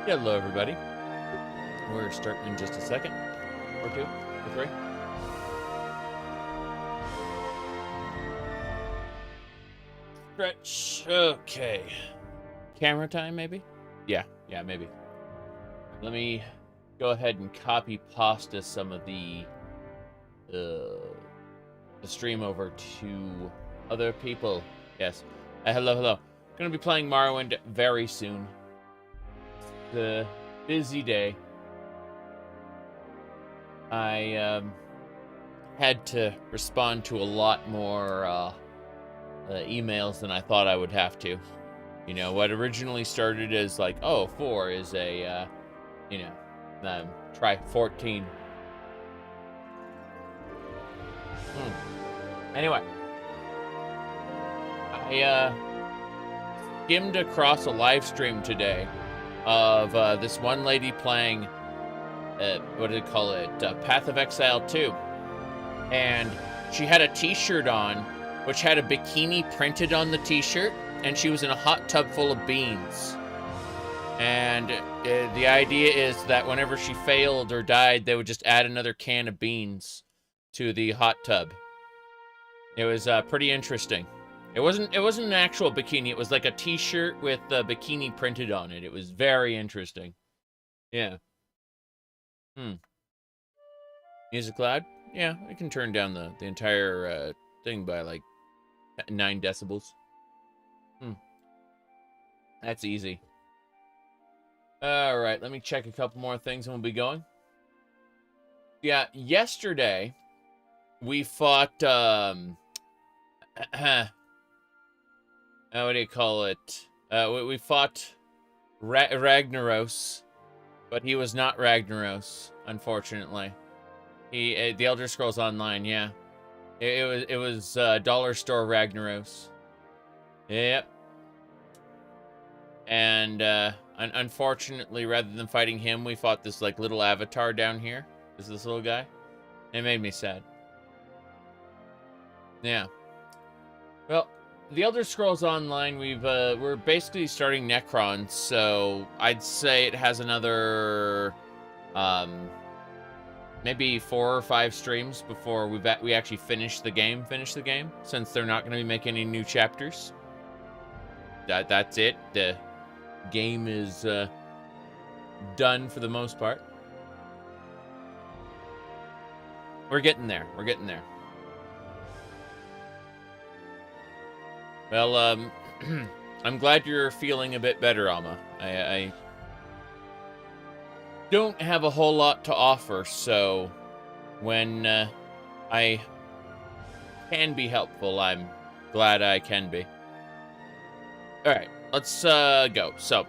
Hello, everybody. We're starting in just a second, or two, or three. Stretch. Okay. Camera time, maybe? Yeah, maybe. Let me go ahead and copy pasta some of the stream over to other people. Yes. Hello. Gonna be playing Morrowind very soon. The busy day. I had to respond to a lot more emails than I thought I would have to. You know, what originally started as like, oh, 4 is a, try 14. Anyway, I skimmed across a live stream today of this one lady playing, what do they call it, Path of Exile 2. And she had a t-shirt on, which had a bikini printed on the t-shirt, and she was in a hot tub full of beans. And the idea is that whenever she failed or died, they would just add another can of beans to the hot tub. It was pretty interesting. It wasn't an actual bikini. It was like a t-shirt with the bikini printed on it. It was very interesting. Yeah. Music loud? Yeah, I can turn down the entire thing by like 9 decibels. That's easy. All right, let me check a couple more things and we'll be going. Yeah, yesterday we fought what do you call it? We fought Ragnaros, but he was not Ragnaros, unfortunately. The Elder Scrolls Online, yeah. It was Dollar Store Ragnaros. Yep. And unfortunately, rather than fighting him, we fought this like little avatar down here. This little guy. It made me sad. Yeah. Well, the Elder Scrolls Online, we're basically starting Necron, so I'd say it has another maybe 4 or 5 streams before we actually finish the game, since they're not going to be making any new chapters. That's it. The game is done for the most part. We're getting there. Well, I'm glad you're feeling a bit better, Alma. I don't have a whole lot to offer, so when I can be helpful, I'm glad I can be. Alright, let's go. So,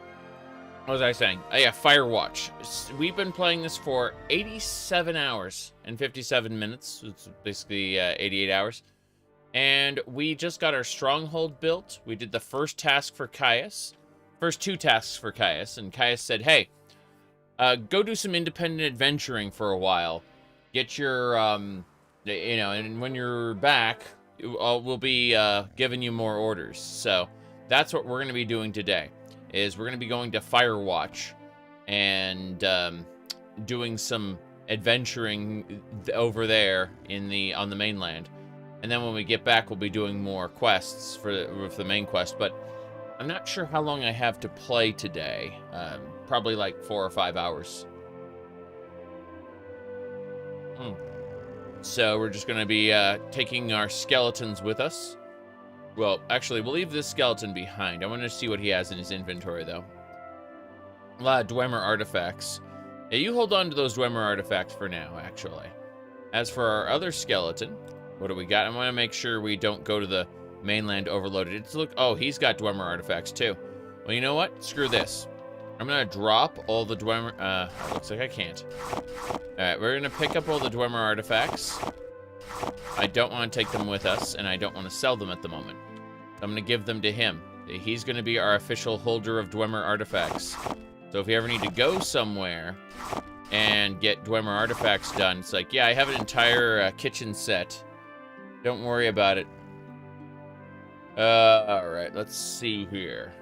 what was I saying? Yeah, Firewatch. We've been playing this for 87 hours and 57 minutes. It's basically 88 hours. And we just got our stronghold built. We did the first task for Caius. First 2 tasks for Caius. And Caius said, hey, go do some independent adventuring for a while. Get your, and when you're back, we'll be giving you more orders. So that's what we're going to be doing today. Is we're going to be going to Firewatch and doing some adventuring over there on the mainland. And then when we get back, we'll be doing more quests for the main quest. But I'm not sure how long I have to play today. Probably like 4 or 5 hours. So we're just going to be taking our skeletons with us. Well, actually, we'll leave this skeleton behind. I want to see what he has in his inventory, though. A lot of Dwemer artifacts. Yeah, you hold on to those Dwemer artifacts for now, actually. As for our other skeleton, what do we got? I want to make sure we don't go to the mainland overloaded. Oh, he's got Dwemer artifacts, too. Well, you know what? Screw this. I'm going to drop all the Dwemer... looks like I can't. Alright, we're going to pick up all the Dwemer artifacts. I don't want to take them with us, and I don't want to sell them at the moment. I'm going to give them to him. He's going to be our official holder of Dwemer artifacts. So if you ever need to go somewhere and get Dwemer artifacts done, it's like, yeah, I have an entire kitchen set. Don't worry about it. Alright, let's see here.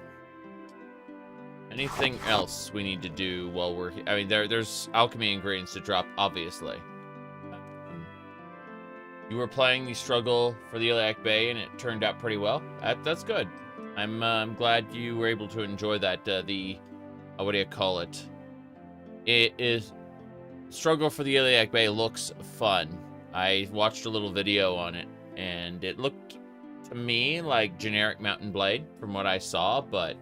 Anything else we need to do while we're here? I mean, there's alchemy ingredients to drop, obviously. You were playing the struggle for the Iliac Bay, and it turned out pretty well. That's good. I'm glad you were able to enjoy that. What do you call it? It is struggle for the Iliac Bay looks fun. I watched a little video on it, and it looked to me like generic Mountain Blade from what I saw, but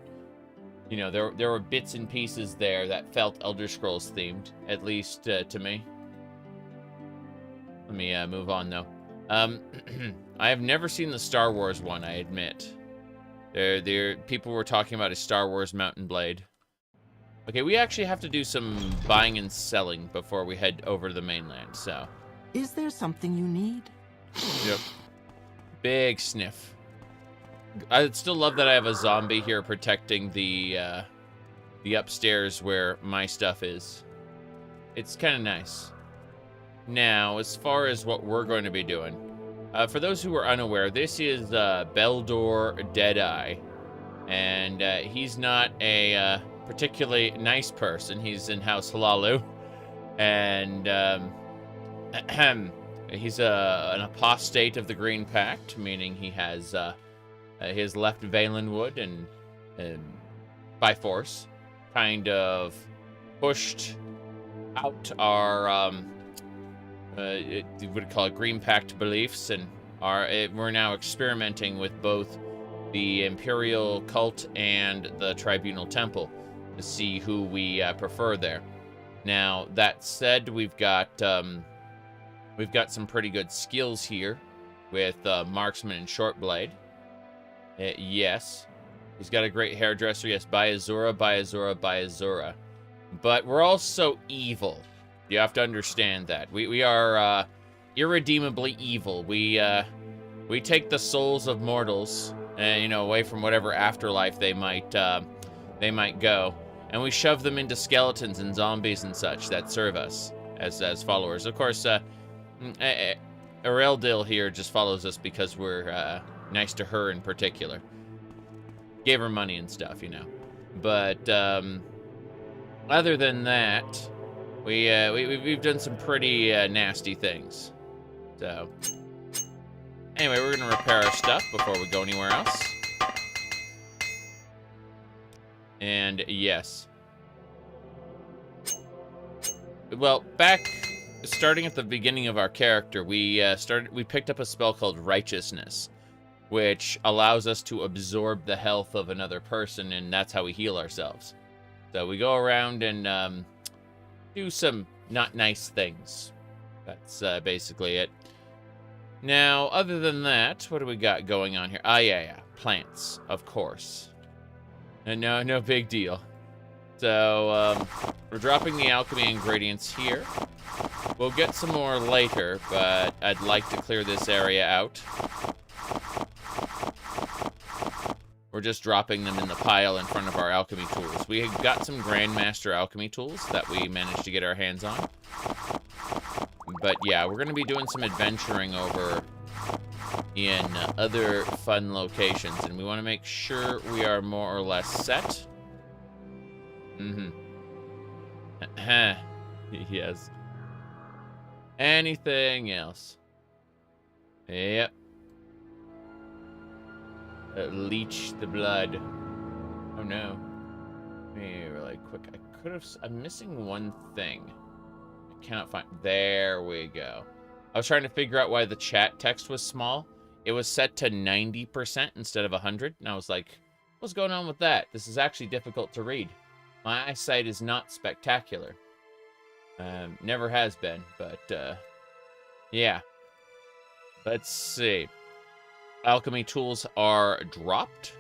you know, there were bits and pieces there that felt Elder Scrolls themed, at least to me. Let me move on though. I have never seen the Star Wars one, I admit. People were talking about a Star Wars Mountain Blade. Okay, we actually have to do some buying and selling before we head over to the mainland, so. Is there something you need? Yep. Big sniff. I'd still love that I have a zombie here protecting the upstairs where my stuff is. It's kind of nice. Now, as far as what we're going to be doing, for those who are unaware, this is Beldor Deadeye, and he's not a particularly nice person. He's in House Halalu, and he's an apostate of the Green Pact, meaning he has left Valenwood and by force kind of pushed out our what do you call it, Green Pact beliefs, and we're now experimenting with both the Imperial Cult and the Tribunal Temple to see who we prefer there. Now, that said, we've got some pretty good skills here with Marksman and Shortblade. Yes. He's got a great hairdresser. Yes, by Azura, by Azura, by Azura. But we're also evil. You have to understand that. We are irredeemably evil. We take the souls of mortals, you know, away from whatever afterlife they might go, and we shove them into skeletons and zombies and such that serve us as followers. Of course, Areldil here just follows us because we're nice to her in particular. Gave her money and stuff, you know. But other than that, we've done some pretty nasty things. So anyway, we're gonna repair our stuff before we go anywhere else. And yes. Well, starting at the beginning of our character, we picked up a spell called Righteousness, which allows us to absorb the health of another person, and that's how we heal ourselves. So we go around and do some not nice things. That's basically it. Now, other than that, what do we got going on here? Ah, yeah, plants, of course. And no big deal. So, we're dropping the alchemy ingredients here. We'll get some more later, but I'd like to clear this area out. We're just dropping them in the pile in front of our alchemy tools. We got some Grandmaster alchemy tools that we managed to get our hands on. But yeah, we're going to be doing some adventuring over in other fun locations, and we want to make sure we are more or less set. Yes. Anything else? Yep. Leech the blood. Oh no. Let me really quick. I'm missing one thing. I cannot find. There we go. I was trying to figure out why the chat text was small. It was set to 90% instead of 100, and I was like, what's going on with that? This is actually difficult to read. My eyesight is not spectacular. Never has been, but yeah. Let's see. Alchemy tools are dropped.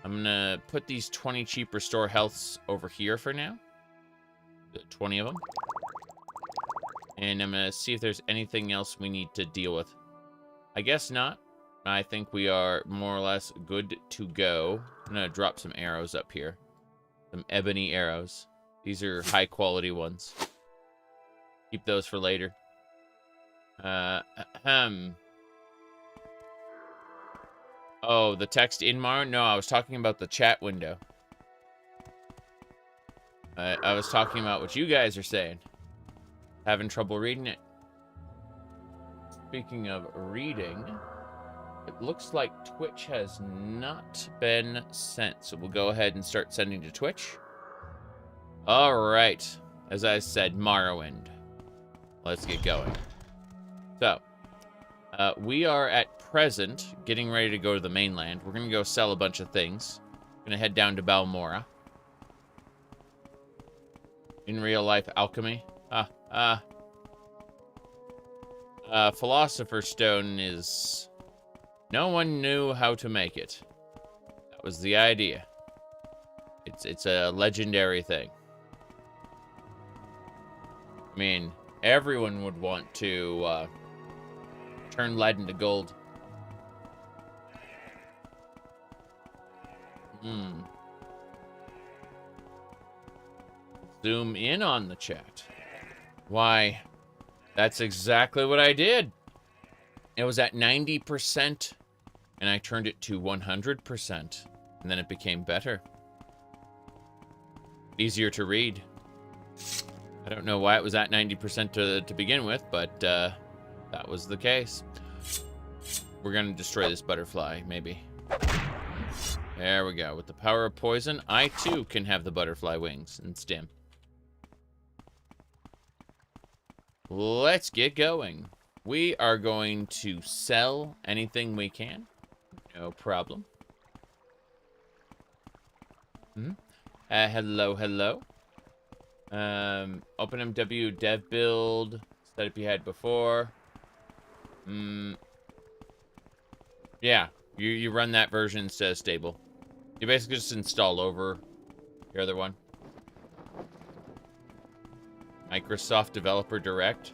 I'm gonna put these 20 cheap restore healths over here for now. 20 of them. And I'm gonna see if there's anything else we need to deal with. I guess not. I think we are more or less good to go. I'm gonna drop some arrows up here. Some ebony arrows. These are high quality ones. Keep those for later. Oh, the text in Mar? No, I was talking about the chat window. I was talking about what you guys are saying. Having trouble reading it. Speaking of reading, it looks like Twitch has not been sent. So we'll go ahead and start sending to Twitch. All right. As I said, Morrowind. Let's get going. So, we are at present getting ready to go to the mainland. We're going to go sell a bunch of things. Going to head down to Balmora. In real life alchemy. Philosopher's Stone is... No one knew how to make it. That was the idea. It's a legendary thing. I mean, everyone would want to turn lead into gold. Zoom in on the chat. Why, that's exactly what I did. It was at 90%, and I turned it to 100%, and then it became better. Easier to read. I don't know why it was at 90% to begin with, but that was the case. We're going to destroy this butterfly, maybe. There we go. With the power of poison, I too can have the butterfly wings and stim. Let's get going. We are going to sell anything we can. No problem. Hello, hello. OpenMW dev build setup you had before. Yeah, you run that version instead of stable. You basically just install over your other one. Microsoft Developer Direct.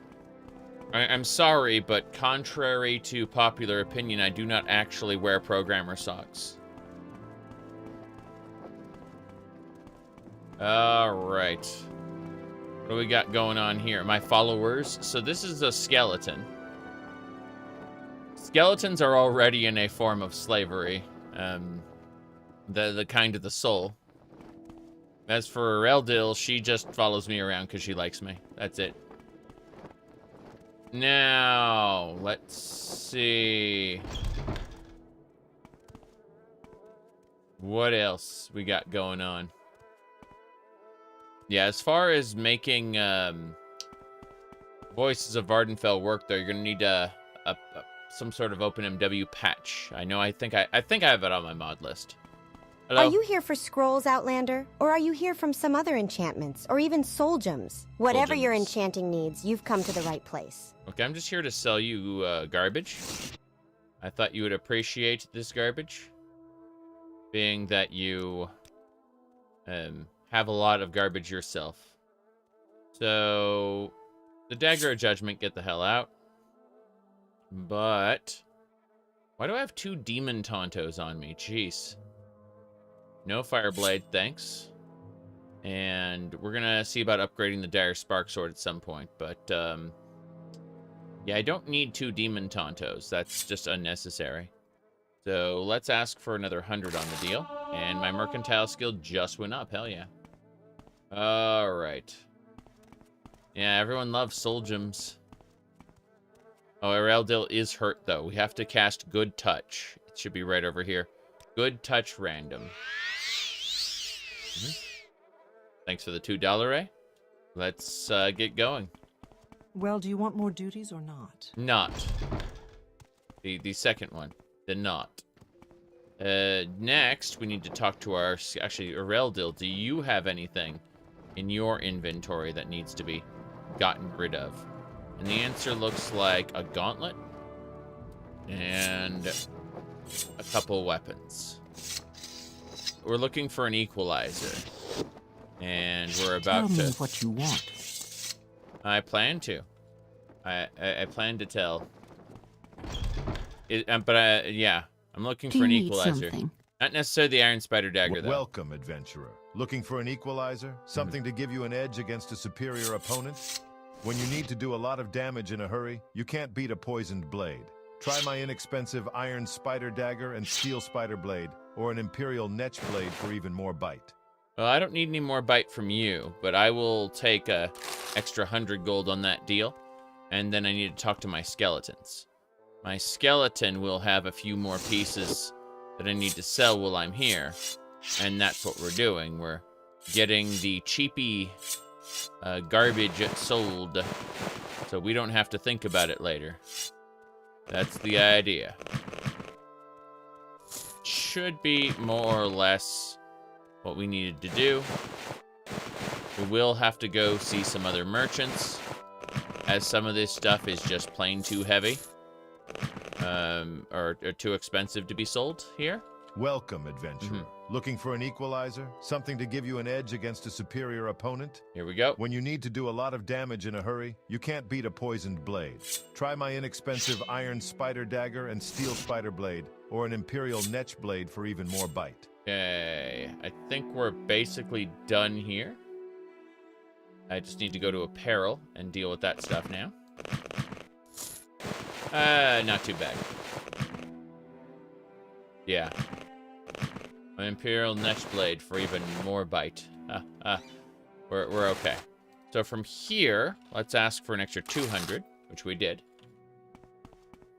I'm sorry, but contrary to popular opinion, I do not actually wear programmer socks. Alright. What do we got going on here? My followers. So this is a skeleton. Skeletons are already in a form of slavery. The kind of the soul. As for Eldil, she just follows me around because she likes me. That's it. Now, let's see. What else we got going on? Yeah, as far as making Voices of Vardenfell work, though, you're gonna need some sort of OpenMW patch. I think I have it on my mod list. Hello? Are you here for scrolls, Outlander? Or are you here from some other enchantments? Or even soul gems? Whatever your enchanting needs, you've come to the right place. Okay, I'm just here to sell you garbage. I thought you would appreciate this garbage. Being that you have a lot of garbage yourself. So, the Dagger of Judgment, get the hell out. But, why do I have 2 Demon Tontos on me? Jeez. No Fireblade, thanks. And we're gonna see about upgrading the Dire Spark Sword at some point, but, yeah, I don't need 2 Demon Tontos. That's just unnecessary. So, let's ask for another 100 on the deal. And my Mercantile skill just went up, hell yeah. Alright. Yeah, everyone loves soul gems. Oh, Eldil is hurt, though. We have to cast Good Touch. It should be right over here. Good Touch random. Thanks for the $2 ray. Let's get going. Well, do you want more duties or not? Not. The second one. The not. Next, we need to talk to our... Actually, Eldil, do you have anything in your inventory that needs to be gotten rid of? And the answer looks like a gauntlet and a couple weapons. We're looking for an equalizer. And we're about to... Tell me what you want. I plan to. I plan to tell. Yeah. I'm looking for an equalizer. Something? Not necessarily the Iron Spider Dagger, though. Welcome, adventurer. Looking for an equalizer? Something to give you an edge against a superior opponent? When you need to do a lot of damage in a hurry, you can't beat a poisoned blade. Try my inexpensive Iron Spider Dagger and Steel Spider Blade, or an Imperial Netch Blade for even more bite. Well, I don't need any more bite from you, but I will take a extra 100 gold on that deal. And then I need to talk to my skeletons. My skeleton will have a few more pieces that I need to sell while I'm here. And that's what we're doing. We're getting the cheapy garbage sold so we don't have to think about it later. That's the idea. Should be more or less what we needed to do. We will have to go see some other merchants, as some of this stuff is just plain too heavy, or too expensive to be sold here. Welcome, adventurer. Looking for an equalizer? Something to give you an edge against a superior opponent? Here we go. When you need to do a lot of damage in a hurry, you can't beat a poisoned blade. Try my inexpensive iron spider dagger and steel spider blade, or an imperial netch blade for even more bite. Okay, I think we're basically done here. I just need to go to apparel and deal with that stuff now. Not too bad. Yeah. An imperial netch blade for even more bite. We're okay. So from here, let's ask for an extra 200, which we did.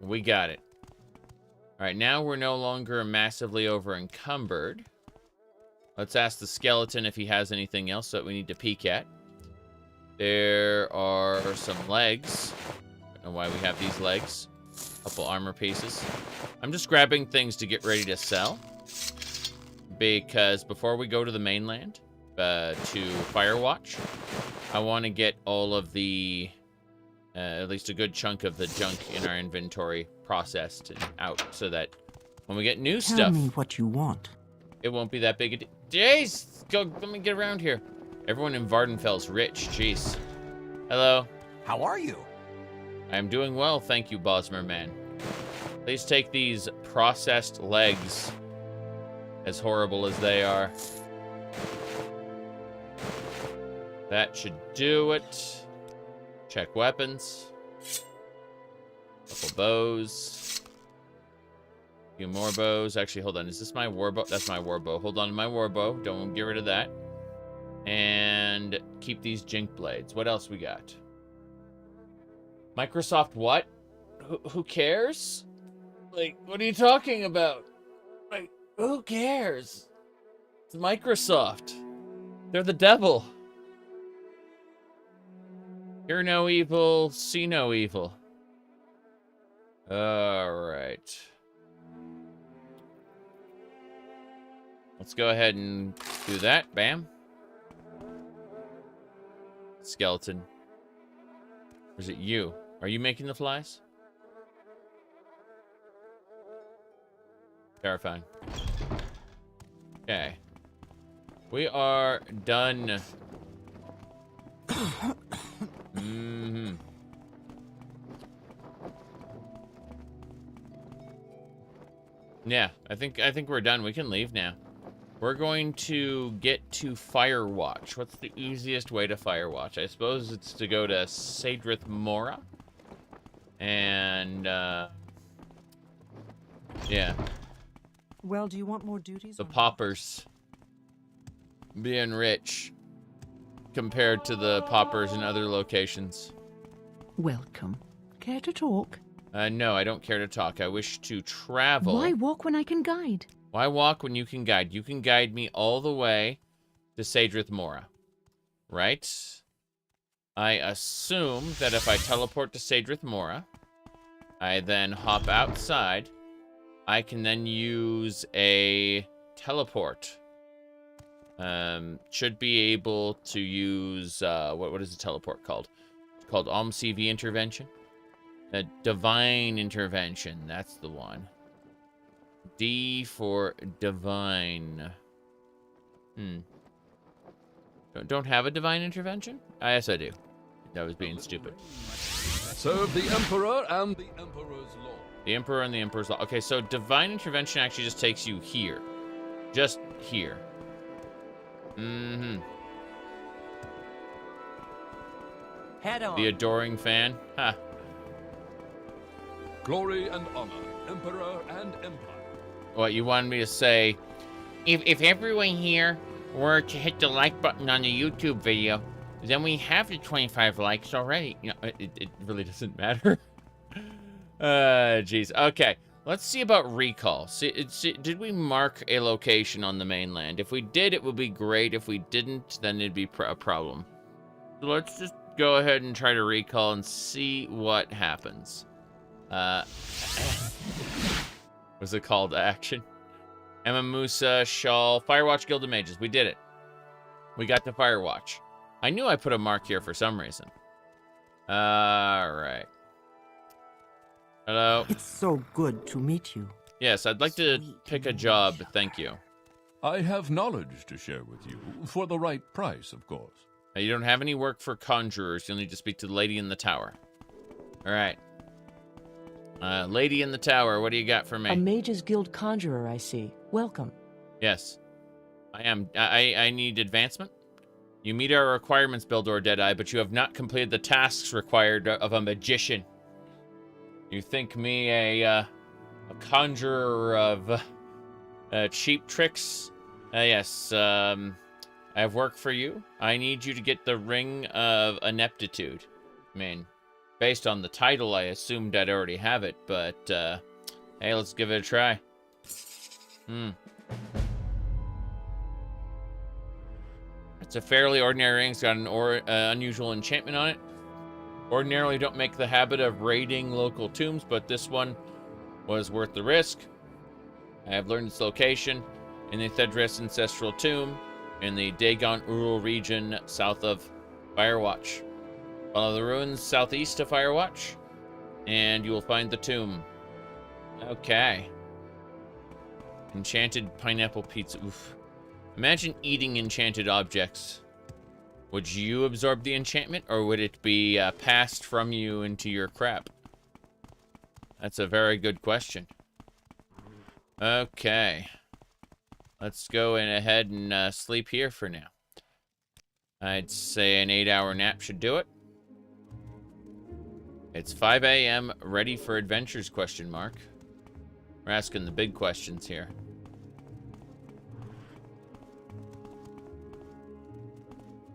We got it. All right, now we're no longer massively over encumbered. Let's ask the skeleton if he has anything else that we need to peek at. There are some legs. I don't know why we have these legs. A couple armor pieces. I'm just grabbing things to get ready to sell. Because before we go to the mainland, to Firewatch, I want to get all of the, at least a good chunk of the junk in our inventory processed and out, so that when we get new Tell stuff, me what you want. it won't be that big a deal. Jeez, let me get around here. Everyone in Vardenfell's rich, jeez. Hello. How are you? I'm doing well, thank you, Bosmer man. Please take these processed legs, as horrible as they are. That should do it. Check weapons. Couple bows. A few more bows. Actually, hold on. Is this my war bow? That's my war bow. Hold on to my war bow. Don't get rid of that. And keep these jink blades. What else we got? Microsoft what? Who cares? Like, what are you talking about? Like, who cares? It's Microsoft. They're the devil. Hear no evil, see no evil. Alright. Let's go ahead and do that. Bam. Skeleton. Or is it you? Are you making the flies? Terrifying. Okay. We are done. Yeah, I think we're done. We can leave now. We're going to get to Firewatch. What's the easiest way to Firewatch? I suppose it's to go to Sadrith Mora. And yeah. Well, do you want more duties? The or not? paupers being rich compared to the paupers in other locations. Welcome. Care to talk? No, I don't care to talk. I wish to travel. Why walk when I can guide? Why walk when you can guide? You can guide me all the way to Sadrith Mora, right? I assume that if I teleport to Sadrith Mora, I then hop outside, I can then use a teleport. Should be able to use, what is the teleport called? It's called CV Intervention. A Divine Intervention, that's the one. D for Divine. Don't have a Divine Intervention? Yes, I do. That was being stupid. Serve the Emperor and the Emperor's law. The Emperor and the Emperor's law. Okay, so Divine Intervention actually just takes you here. Just here. Head on. The Adoring Fan. Ha. Glory and honor, Emperor and Empire. What, you wanted me to say, if everyone here were to hit the like button on the YouTube video, then we have the 25 likes already. You know, it really doesn't matter. Jeez. Okay, let's see about recall. See, did we mark a location on the mainland? If we did, it would be great. If we didn't, then it'd be a problem. So let's just go ahead and try to recall and see what happens. Was it call to action? Emma Musa, Shawl, Firewatch Guild of Mages. We did it. We got to Firewatch. I knew I put a mark here for some reason. Alright. Hello. It's so good to meet you. Yes, I'd like to pick a job. Thank you. I have knowledge to share with you, for the right price, of course. You don't have any work for conjurers. You'll need to speak to the lady in the tower. Alright. Lady in the tower, what do you got for me? A Mages Guild conjurer, I see. Welcome. Yes. I am. I need advancement. You meet our requirements, Bildor Deadeye, but you have not completed the tasks required of a magician. You think me a conjurer of cheap tricks? Yes. I have work for you. I need you to get the Ring of Ineptitude. I mean, based on the title, I assumed I'd already have it, but hey, let's give it a try. It's a fairly ordinary ring. It's got an unusual enchantment on it. Ordinarily don't make the habit of raiding local tombs, but this one was worth the risk. I have learned its location in the Thedris Ancestral Tomb in the Dagon Ural region south of Firewatch. Follow the ruins southeast of Firewatch, and you will find the tomb. Okay. Enchanted pineapple pizza. Oof. Imagine eating enchanted objects. Would you absorb the enchantment, or would it be passed from you into your crap? That's a very good question. Okay. Let's go in ahead and sleep here for now. I'd say an 8-hour nap should do it. It's 5 a.m. Ready for adventures, question mark. We're asking the big questions here.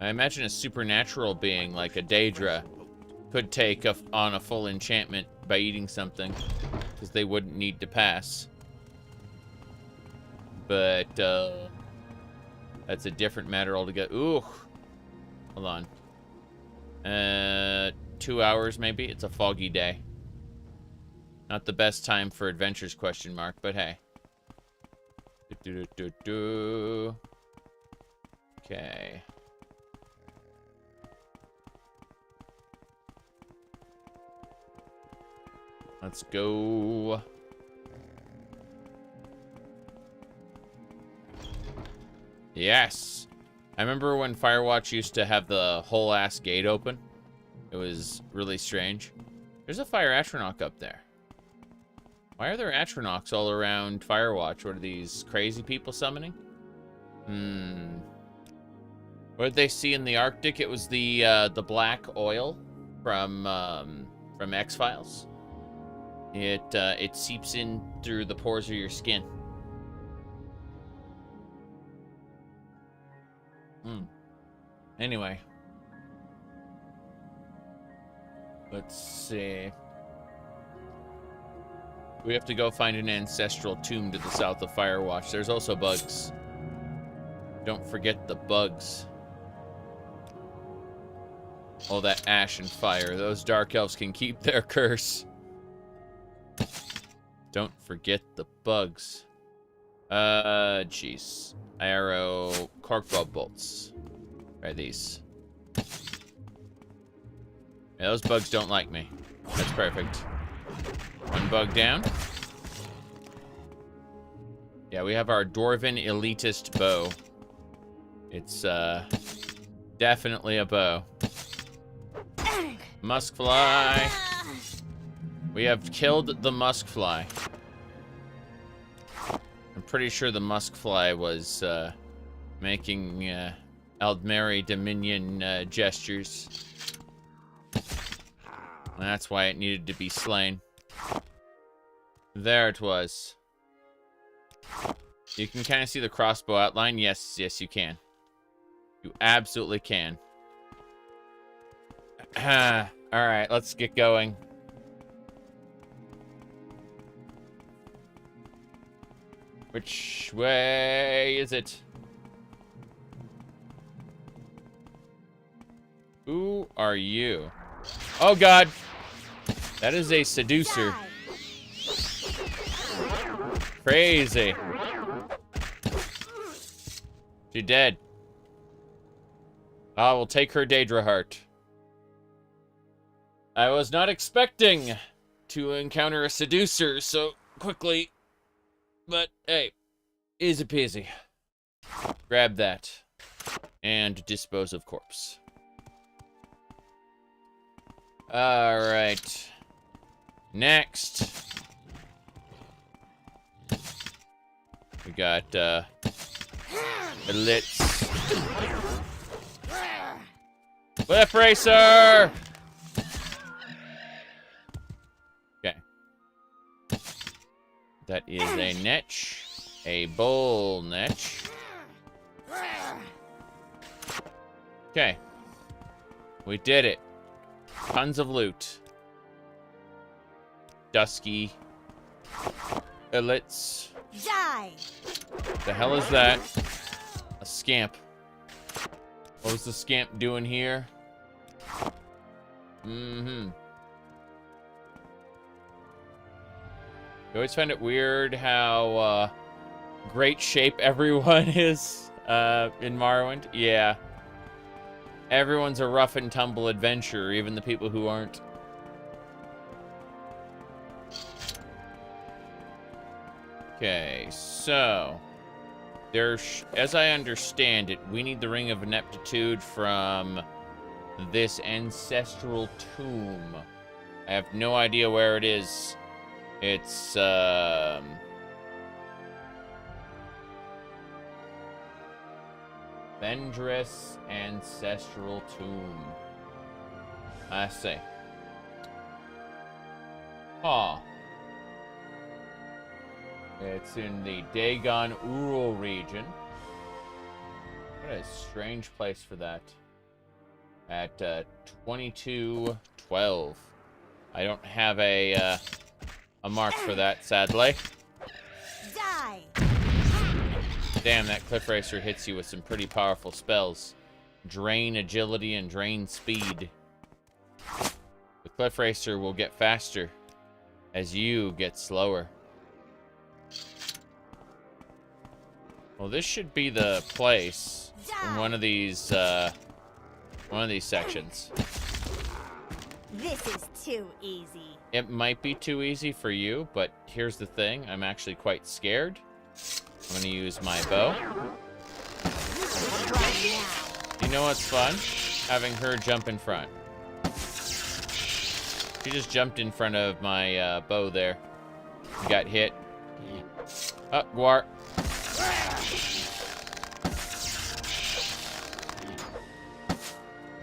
I imagine a supernatural being like a Daedra could take on a full enchantment by eating something, because they wouldn't need to pass. But that's a different matter altogether. Ooh, hold on. 2 hours maybe. It's a foggy day. Not the best time for adventures, question mark. But hey. Okay. Let's go. Yes. I remember when Firewatch used to have the whole ass gate open. It was really strange. There's a fire Atronach up there. Why are there Atronachs all around Firewatch? What are these crazy people summoning? What did they see in the Arctic? It was the black oil from X-Files. It seeps in through the pores of your skin. Anyway. Let's see. We have to go find an ancestral tomb to the south of Firewatch. There's also bugs. Don't forget the bugs. All that ash and fire. Those dark elves can keep their curse. Don't forget the bugs. Jeez. Arrow, corkbow bolts. Try these. Yeah, those bugs don't like me. That's perfect. One bug down. Yeah, we have our Dwarven elitist bow. It's definitely a bow. Muskfly. We have killed the muskfly. I'm pretty sure the muskfly was making Aldmeri Dominion gestures. That's why it needed to be slain. There it was. You can kind of see the crossbow outline. Yes, you can. You absolutely can. Alright, let's get going. Which way is it? Who are you? Oh god! That is a seducer. Crazy. She dead. I will take her Daedra heart. I was not expecting to encounter a seducer so quickly. But, hey, easy peasy. Grab that. And dispose of corpse. Alright. Next. We got, Blitz. Cliff Racer! Okay. That is a Netch. A Bull Netch. Okay. We did it. Tons of loot. Dusky. Illits. Die! The hell is that? A scamp. What was the scamp doing here? You always find it weird how great shape everyone is in Morrowind. Yeah. Everyone's a rough and tumble adventurer, even the people who aren't. Okay, so there's, as I understand it, we need the Ring of Ineptitude from this ancestral tomb. I have no idea where it is. It's Vendress Ancestral Tomb. I see. Huh. It's in the Dagon Ural region. What a strange place for that. At 2212. I don't have a mark for that, sadly. Die! Damn, that Cliff Racer hits you with some pretty powerful spells. Drain agility and drain speed. The Cliff Racer will get faster as you get slower. Well, this should be the place in one of these sections. This is too easy. It might be too easy for you, but here's the thing. I'm actually quite scared. I'm gonna use my bow. You know what's fun? Having her jump in front. She just jumped in front of my bow there. Got hit. Oh, Gwar.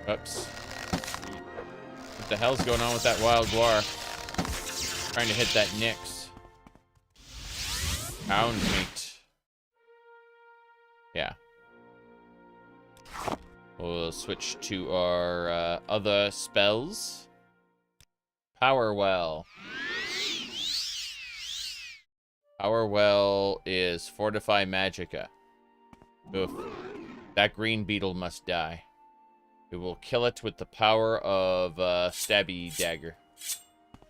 Oops. What the hell's going on with that wild Gwar? Trying to hit that Nyx. Pound meat. Yeah. We'll switch to our other spells. Power Well. Power Well is Fortify Magicka. Oof. That green beetle must die. We will kill it with the power of Stabby Dagger.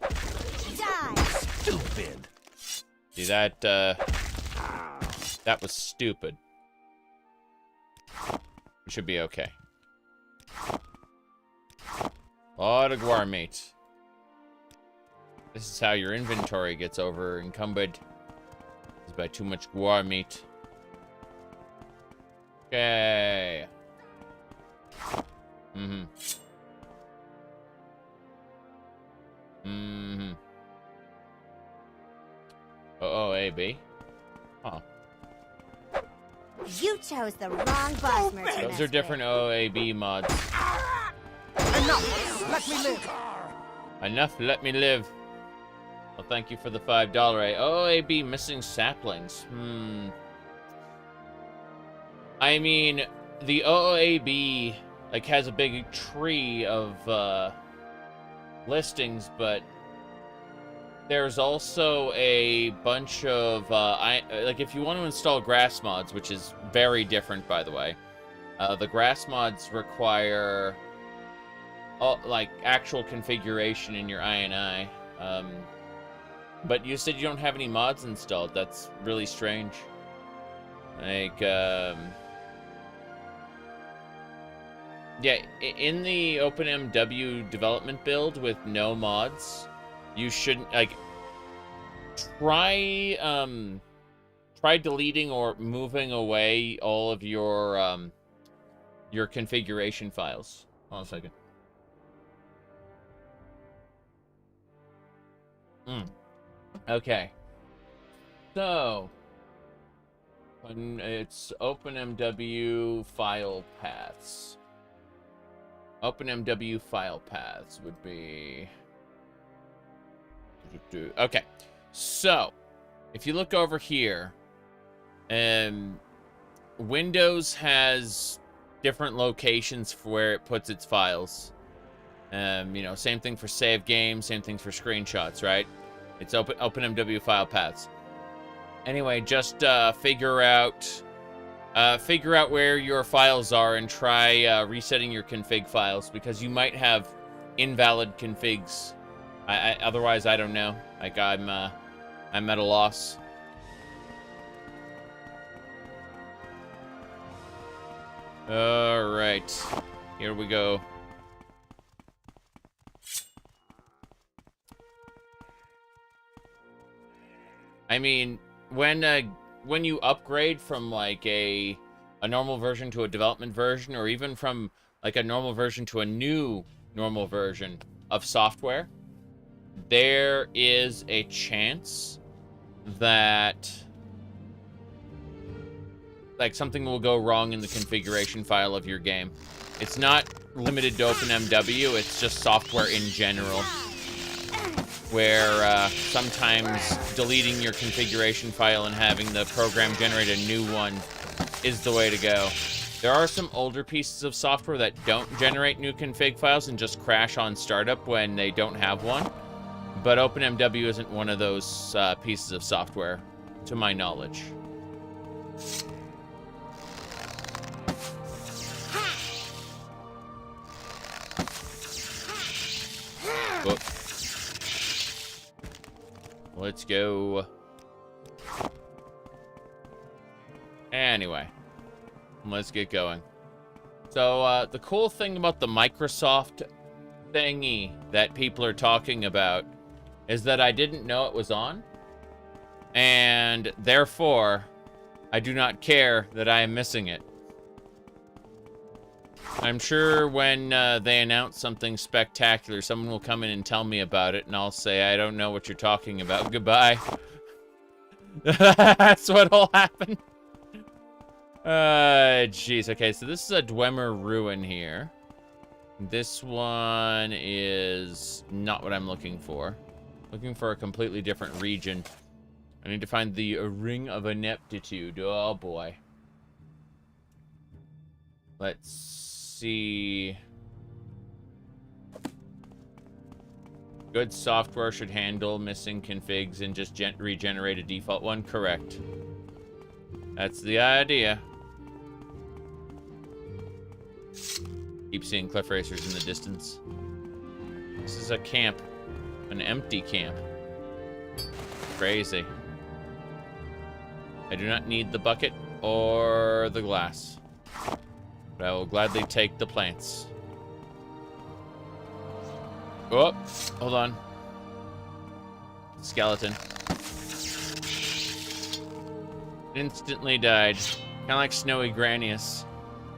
Die! Stupid. See, that was stupid. We should be okay. Lot of Gwar meat. This is how your inventory gets over encumbered. Is by too much Gwar meat. Okay. OOAB. Huh. You chose the wrong boss merchant. Those are different OOAB mods. Enough! Let me live! Enough, let me live. Well, thank you for the $5. OOAB missing saplings. I mean, the OAB like has a big tree of listings, but there's also a bunch of like if you want to install grass mods, which is very different, by the way. The grass mods require like actual configuration in your INI. But you said you don't have any mods installed. That's really strange. Like, yeah, in the OpenMW development build with no mods, you shouldn't, like, try deleting or moving away all of your configuration files. Hold on a second. Okay. So, when it's OpenMW file paths. OpenMW file paths would be... Okay. So, if you look over here, Windows has different locations for where it puts its files. You know, same thing for save games, same thing for screenshots, right? It's OpenMW file paths. Anyway, just figure out where your files are and try resetting your config files, because you might have invalid configs. Otherwise, I don't know. Like I'm at a loss. All right, here we go. I mean, when you upgrade from like a normal version to a development version, or even from like a normal version to a new normal version of software, there is a chance that like something will go wrong in the configuration file of your game. It's not limited to OpenMW, it's just software in general, where sometimes deleting your configuration file and having the program generate a new one is the way to go. There are some older pieces of software that don't generate new config files and just crash on startup when they don't have one, but OpenMW isn't one of those pieces of software, to my knowledge. Whoop. Let's go. Anyway, let's get going. So, the cool thing about the Microsoft thingy that people are talking about is that I didn't know it was on, and therefore, I do not care that I am missing it. I'm sure when they announce something spectacular, someone will come in and tell me about it, and I'll say, I don't know what you're talking about. Goodbye. That's what'll happen. Jeez. Okay, so this is a Dwemer ruin here. This one is not what I'm looking for. Looking for a completely different region. I need to find the Ring of Ineptitude. Oh, boy. Let's see. Good software should handle missing configs and just regenerate a default one. Correct. That's the idea. Keep seeing cliff racers in the distance. This is a camp. An empty camp. Crazy. I do not need the bucket or the glass, but I will gladly take the plants. Oh, hold on. Skeleton. Instantly died. Kind of like Snowy Granius.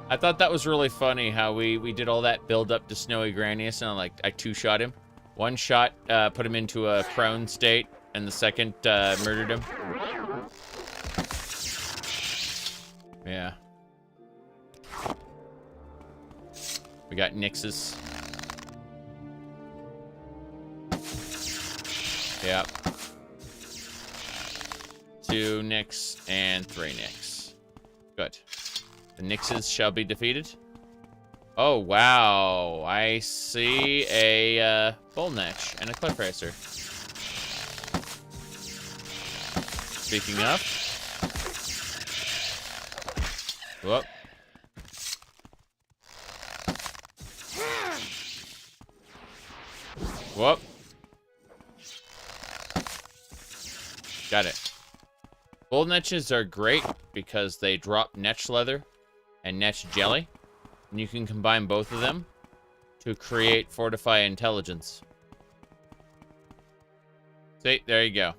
I thought that was really funny how we did all that build up to Snowy Granius, and I two-shot him. One shot put him into a prone state, and the second murdered him. Yeah. We got Nixes. Yep. 2 Nix and 3 Nix. Good. The Nixes shall be defeated. Oh, wow. I see a Bullnetch and a Cliff Racer. Speaking of. Whoop. Whoop. Got it. Bullnetches are great because they drop Netch Leather and Netch Jelly. And you can combine both of them to create Fortify Intelligence. See, there you go.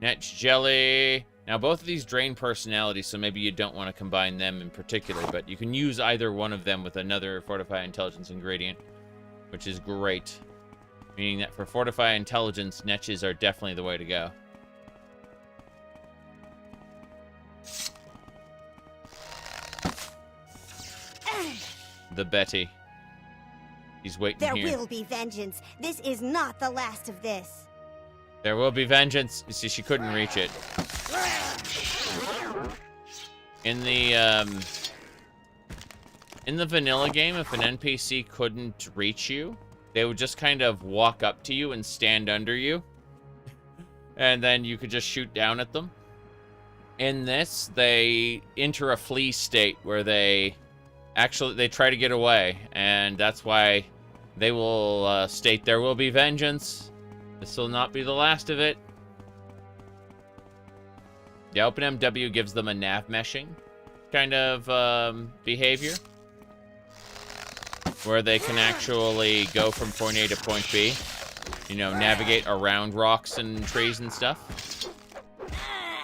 Netch Jelly. Now, both of these drain personality, so maybe you don't want to combine them in particular, but you can use either one of them with another Fortify Intelligence ingredient, which is great. Meaning that for Fortify Intelligence, Netches are definitely the way to go. The Betty. He's waiting There here. will be vengeance. This is not the last of this. There will be vengeance. You see, she couldn't reach it. In the vanilla game, if an NPC couldn't reach you, they would just kind of walk up to you and stand under you. And then you could just shoot down at them. In this, they enter a flee state where they try to get away, and that's why they will state there will be vengeance. This will not be the last of it. The OpenMW gives them a nav meshing kind of behavior, where they can actually go from point A to point B. You know, navigate around rocks and trees and stuff.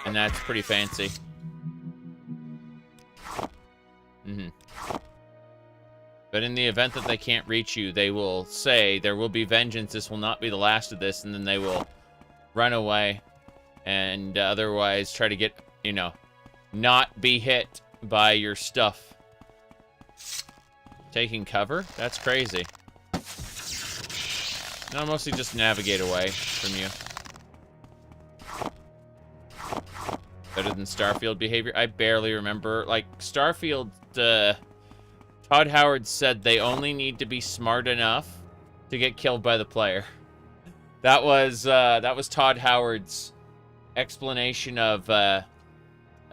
And that's pretty fancy. But in the event that they can't reach you, they will say, there will be vengeance, this will not be the last of this, and then they will run away and otherwise try to get, you know, not be hit by your stuff. Taking cover? That's crazy. No, mostly just navigate away from you. Better than Starfield behavior? I barely remember. Like, Starfield, Todd Howard said they only need to be smart enough to get killed by the player. That was Todd Howard's explanation of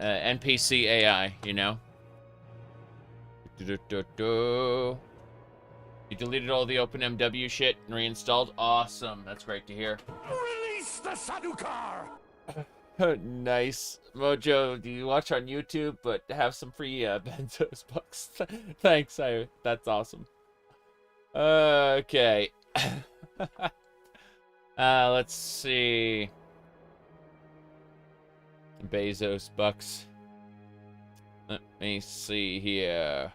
NPC AI, you know? You deleted all the OpenMW shit and reinstalled? Awesome. That's great to hear. Release the Sadukar! Nice. Mojo, do you watch on YouTube but have some free Benzos bucks? Thanks, that's awesome. Okay. Let's see. Bezos bucks. Let me see here.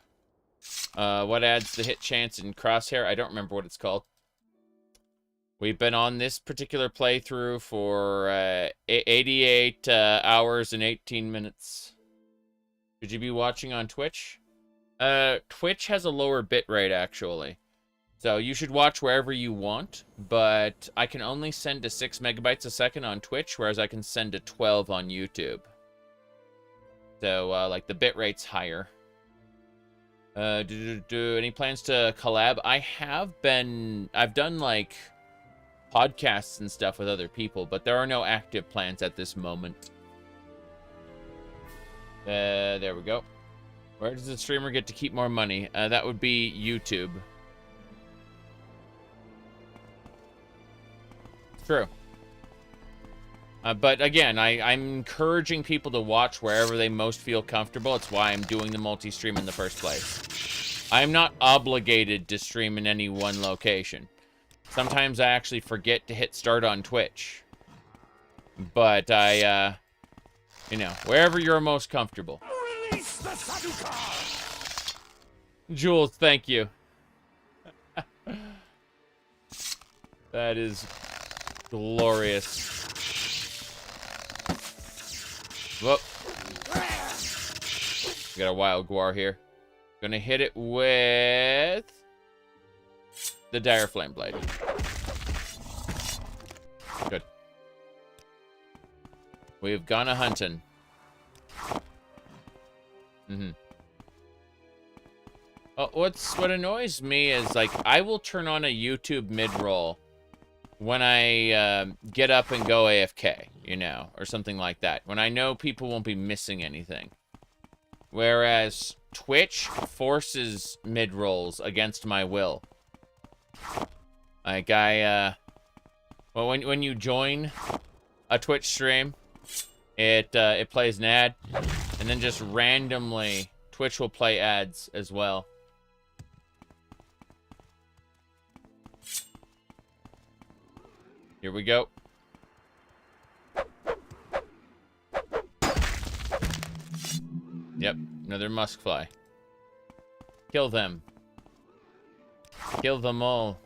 What adds the hit chance in Crosshair? I don't remember what it's called. We've been on this particular playthrough for 88 hours and 18 minutes. Should you be watching on Twitch? Twitch has a lower bitrate, actually. So you should watch wherever you want, but I can only send to 6 megabytes a second on Twitch, whereas I can send to 12 on YouTube. So, like, the bitrate's higher. Any plans to collab? I've done, like, podcasts and stuff with other people, but there are no active plans at this moment. There we go. Where does the streamer get to keep more money? That would be YouTube. True. But again, I'm encouraging people to watch wherever they most feel comfortable. It's why I'm doing the multi-stream in the first place. I'm not obligated to stream in any one location. Sometimes I actually forget to hit start on Twitch. But you know, wherever you're most comfortable. Release the Sadukar! Jules, thank you. That is glorious. Whoop. We got a wild guar here. Gonna hit it with the Dire Flame Blade. Good. We've gone a hunting. What annoys me is, like, I will turn on a YouTube mid-roll when I get up and go AFK, you know, or something like that, when I know people won't be missing anything. Whereas Twitch forces mid-rolls against my will. Like, well, when you join a Twitch stream, it plays an ad, and then just randomly Twitch will play ads as well. Here we go. Yep, another muskfly. Kill them. Kill them all.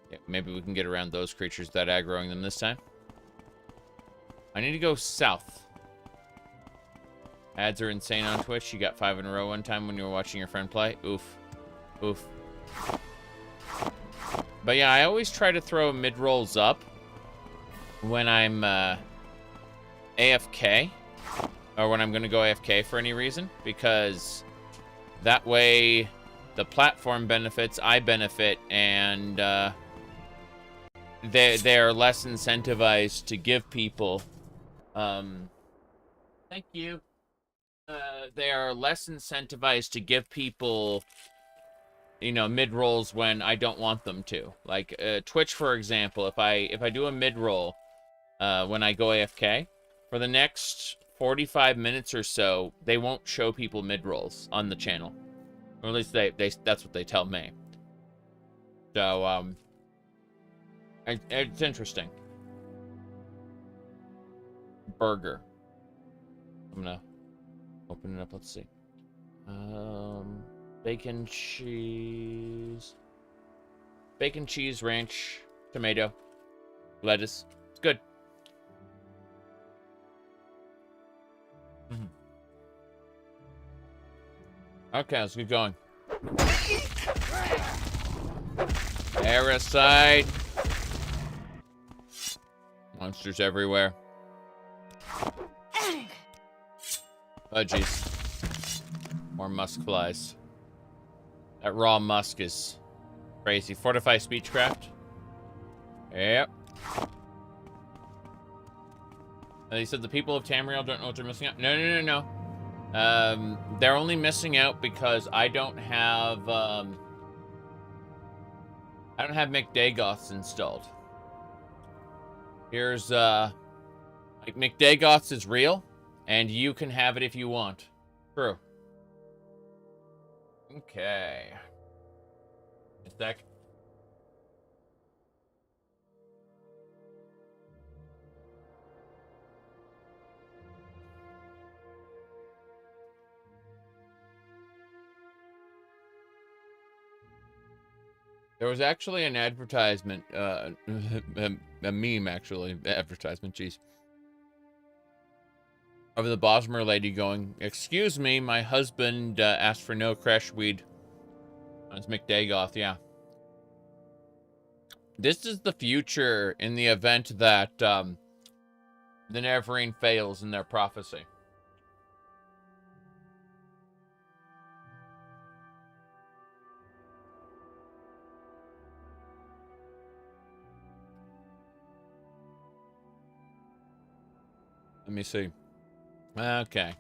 Yeah, maybe we can get around those creatures without aggroing them this time. I need to go south. Ads are insane on Twitch. You got 5 in a row one time when you were watching your friend play. Oof. Oof. But yeah, I always try to throw mid-rolls up when I'm AFK, or when I'm going to go AFK for any reason, because that way the platform benefits, I benefit, and they're less incentivized to give people... thank you. They are less incentivized to give people... you know, mid-rolls when I don't want them to. Like, Twitch, for example, if I do a mid-roll when I go AFK, for the next 45 minutes or so, they won't show people mid-rolls on the channel. Or at least that's what they tell me. So, it's interesting. Burger. I'm gonna open it up, let's see. Bacon, cheese, ranch, tomato, lettuce. It's good. Okay, let's keep going. Parasite. Monsters everywhere. Oh, jeez. More musk flies. That raw musk is crazy. Fortify speechcraft. Yep. And he said the people of Tamriel don't know what they're missing out. No. They're only missing out because I don't have McDagoths installed. Here's like, McDagoths is real, and you can have it if you want. True. Okay. A sec. There was actually an advertisement, a meme actually, advertisement, jeez, of the Bosmer lady going, "Excuse me, my husband asked for no crash weed." It's McDagoth, yeah. This is the future in the event that the Neverine fails in their prophecy. Let me see. Okay.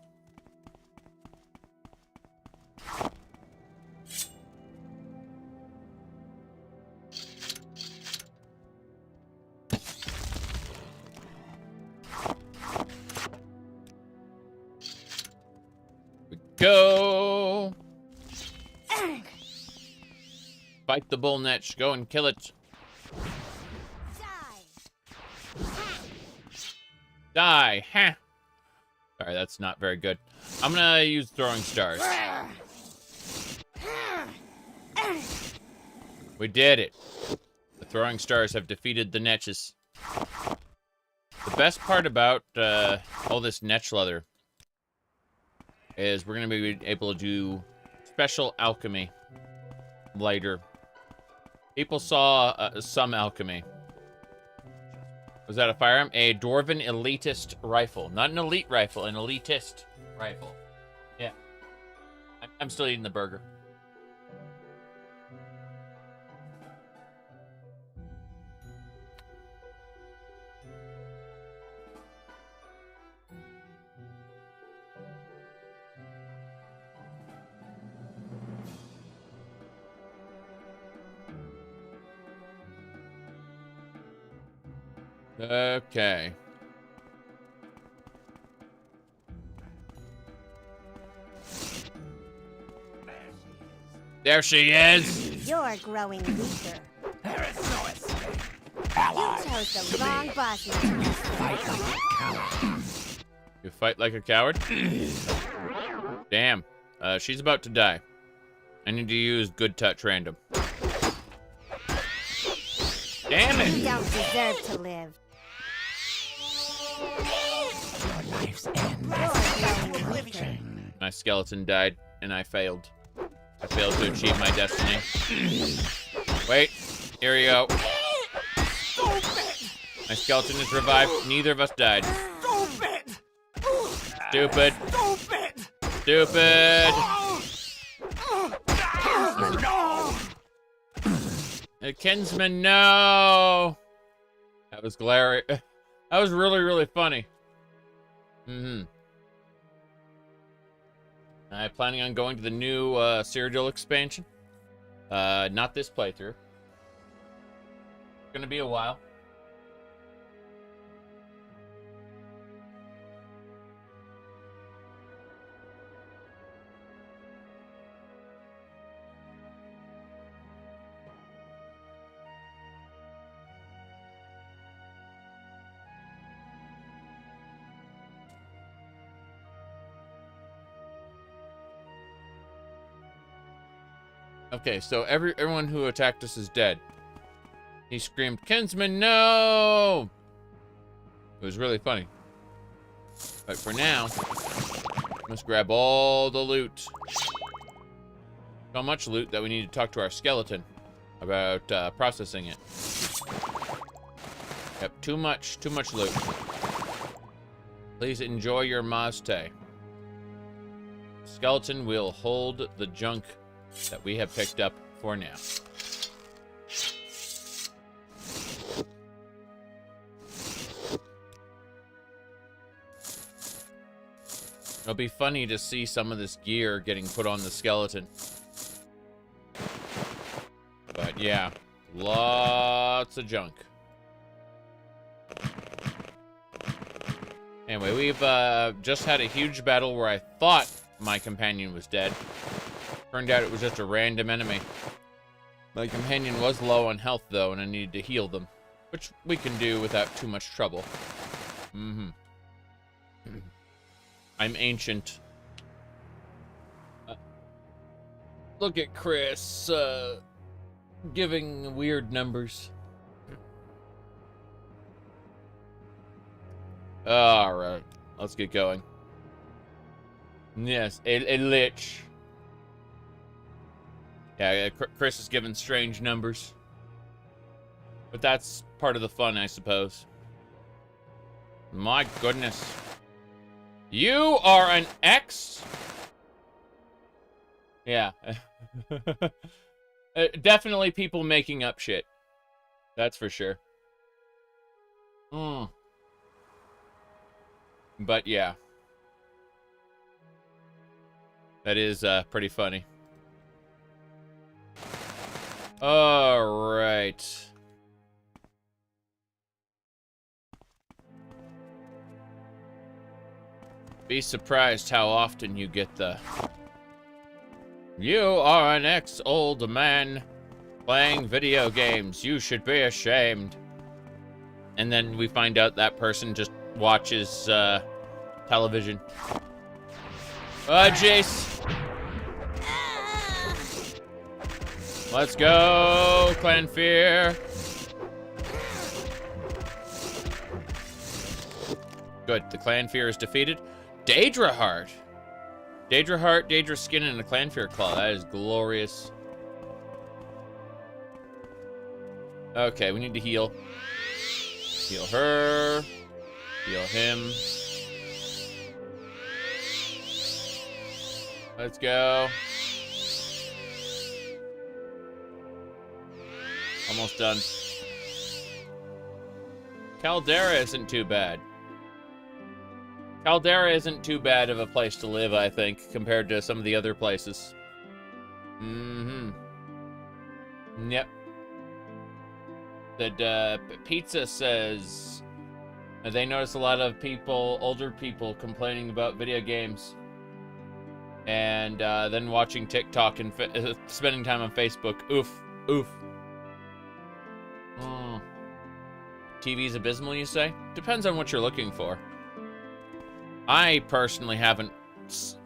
We go. Fight the bull netch. Go and kill it. Die. Ha. Sorry, that's not very good. I'm gonna use throwing stars. We did it. The throwing stars have defeated the netches. The best part about all this netch leather is we're gonna be able to do special alchemy later. People saw some alchemy. Was that a firearm? A Dwarven elitist rifle. Not an elite rifle, an elitist rifle. Yeah. I'm still eating the burger. Okay. There she is. You're growing weaker. There is no escape. You chose the wrong boss. You fight like a coward? Damn. She's about to die. I need to use good touch random. Damn You it! don't deserve to live. Your life's end. You're growing weaker. My skeleton died, and I failed. I failed to achieve my destiny. Wait. Here we go. My skeleton is revived. Neither of us died. Stupid. Stupid. Kinsman, no. That was glary. That was really, really funny. I'm planning on going to the new Cyrodiil expansion. Not this playthrough. It's gonna be a while. Okay, so everyone who attacked us is dead. He screamed, "Kinsman, no!" It was really funny. But for now, let's grab all the loot. So much loot that we need to talk to our skeleton about processing it. Yep, too much loot. Please enjoy your Mazte. Skeleton will hold the junk that we have picked up for now. It'll be funny to see some of this gear getting put on the skeleton. But yeah, lots of junk. Anyway, we've just had a huge battle where I thought my companion was dead. Turned out it was just a random enemy. My companion was low on health, though, and I needed to heal them, which we can do without too much trouble. I'm ancient. Look at Chris, giving weird numbers. Alright, let's get going. Yes, a lich. Yeah, Chris is giving strange numbers. But that's part of the fun, I suppose. My goodness. You are an X? Yeah. Definitely people making up shit. That's for sure. But yeah. That is pretty funny. All right. Be surprised how often you get the "You are an ex-old man playing video games. You should be ashamed." And then we find out that person just watches television. Jace. Let's go, Clan Fear. Good, the Clan Fear is defeated. Daedra Heart. Daedra Heart, Daedra Skin, and a Clan Fear Claw. That is glorious. Okay, we need to heal. Heal her. Heal him. Let's go. almost done. Caldera isn't too bad. Caldera isn't too bad of a place to live, I think, compared to some of the other places. Yep. The Pizza says they notice a lot of people, older people, complaining about video games. And then watching TikTok and spending time on Facebook. Oof. Oof. Oh. TV's abysmal, you say? Depends on what you're looking for. I personally haven't,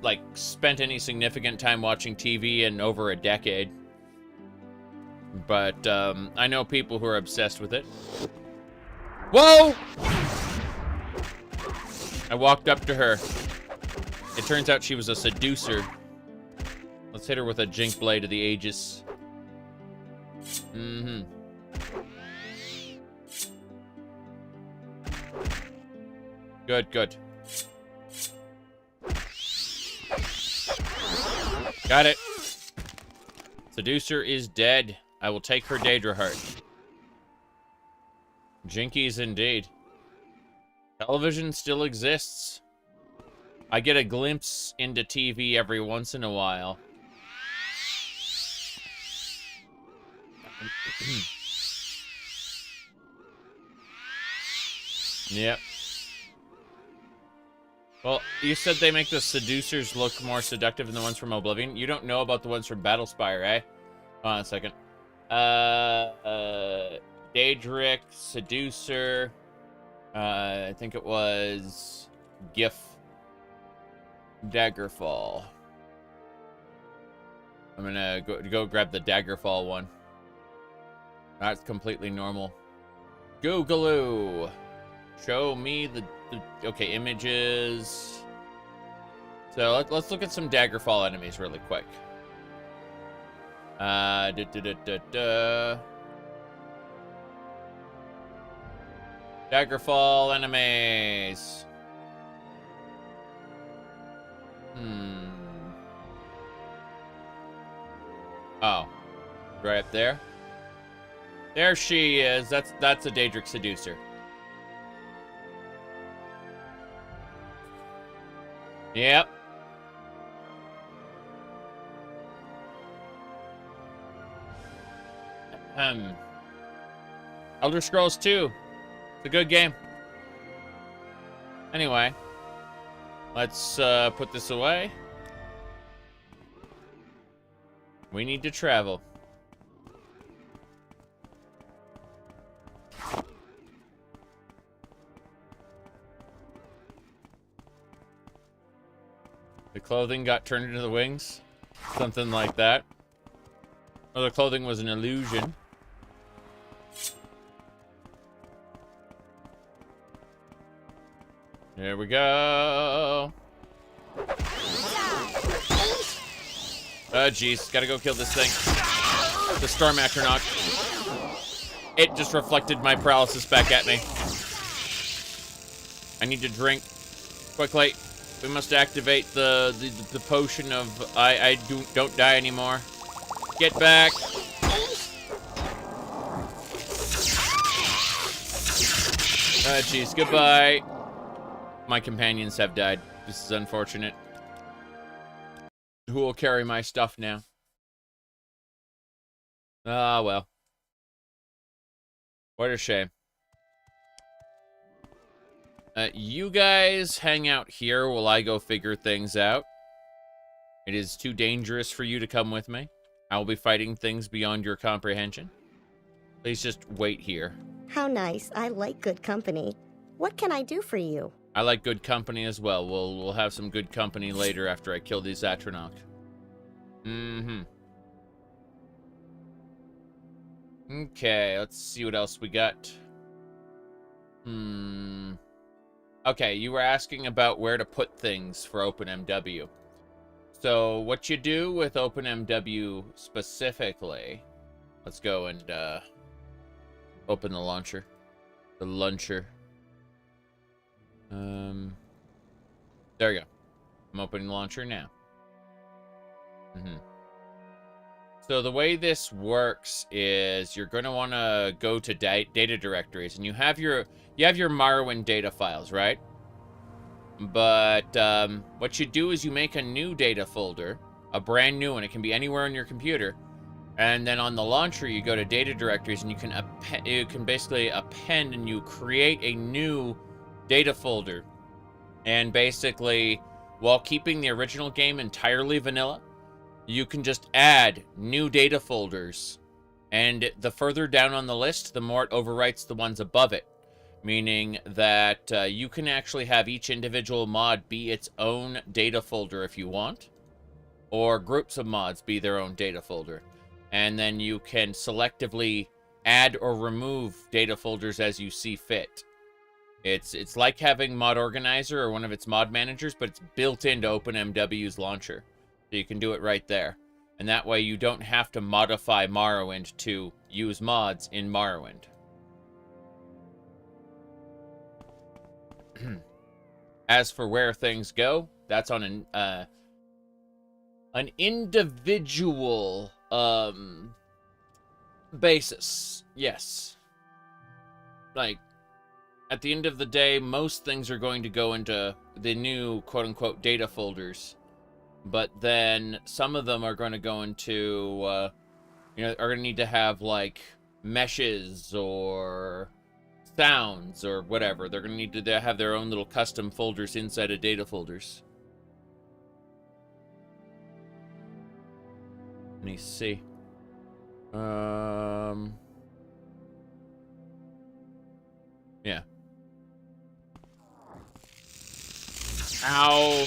like, spent any significant time watching TV in over a decade. But, I know people who are obsessed with it. Whoa! I walked up to her. It turns out she was a seducer. Let's hit her with a Jink Blade of the Aegis. Good, good. Got it. Seducer is dead. I will take her Daedra heart. Jinkies indeed. Television still exists. I get a glimpse into TV every once in a while. Yep. Well, you said they make the seducers look more seductive than the ones from Oblivion. You don't know about the ones from Battlespire, eh? Hold on a second. Daedric, Seducer. I think it was Gif. Daggerfall. I'm gonna go grab the Daggerfall one. That's completely normal. Googaloo. Show me the okay, images. So let's look at some Daggerfall enemies really quick. Daggerfall enemies. Oh. Right up there. There she is. That's a Daedric Seducer. Yep. Elder Scrolls 2. It's a good game. Anyway. Let's put this away. We need to travel. The clothing got turned into the wings. Something like that. Or the clothing was an illusion. There we go. Oh, jeez. Gotta go kill this thing. The Storm Atronach. It just reflected my paralysis back at me. I need to drink. Quickly. We must activate the potion of I don't die anymore. Get back. Ah, jeez. Goodbye. My companions have died. This is unfortunate. Who will carry my stuff now? Ah, well. What a shame. You guys hang out here while I go figure things out. It is too dangerous for you to come with me. I will be fighting things beyond your comprehension. Please just wait here. How nice. I like good company. What can I do for you? I like good company as well. We'll have some good company later after I kill these Atronach. Okay, let's see what else we got. Okay, you were asking about where to put things for OpenMW. So, what you do with OpenMW specifically... Let's go and open the launcher. The launcher. There we go. I'm opening the launcher now. So the way this works is you're going to want to go to data directories, and you have your Morrowind data files, right? But what you do is you make a new data folder, a brand new one. It can be anywhere on your computer. And then on the launcher, you go to data directories, and you can basically append, and you create a new data folder. And basically, while keeping the original game entirely vanilla, you can just add new data folders. And the further down on the list, the more it overwrites the ones above it. Meaning that you can actually have each individual mod be its own data folder if you want. Or groups of mods be their own data folder. And then you can selectively add or remove data folders as you see fit. It's like having Mod Organizer or one of its mod managers, but it's built into OpenMW's launcher. So you can do it right there. And that way you don't have to modify Morrowind to use mods in Morrowind. As for where things go, that's on an individual basis. Yes. Like, at the end of the day, most things are going to go into the new quote-unquote data folders. But then some of them are going to go into, are going to need to have, like, meshes or sounds or whatever. They're going to need to have their own little custom folders inside of data folders. Let me see. Yeah. Ow.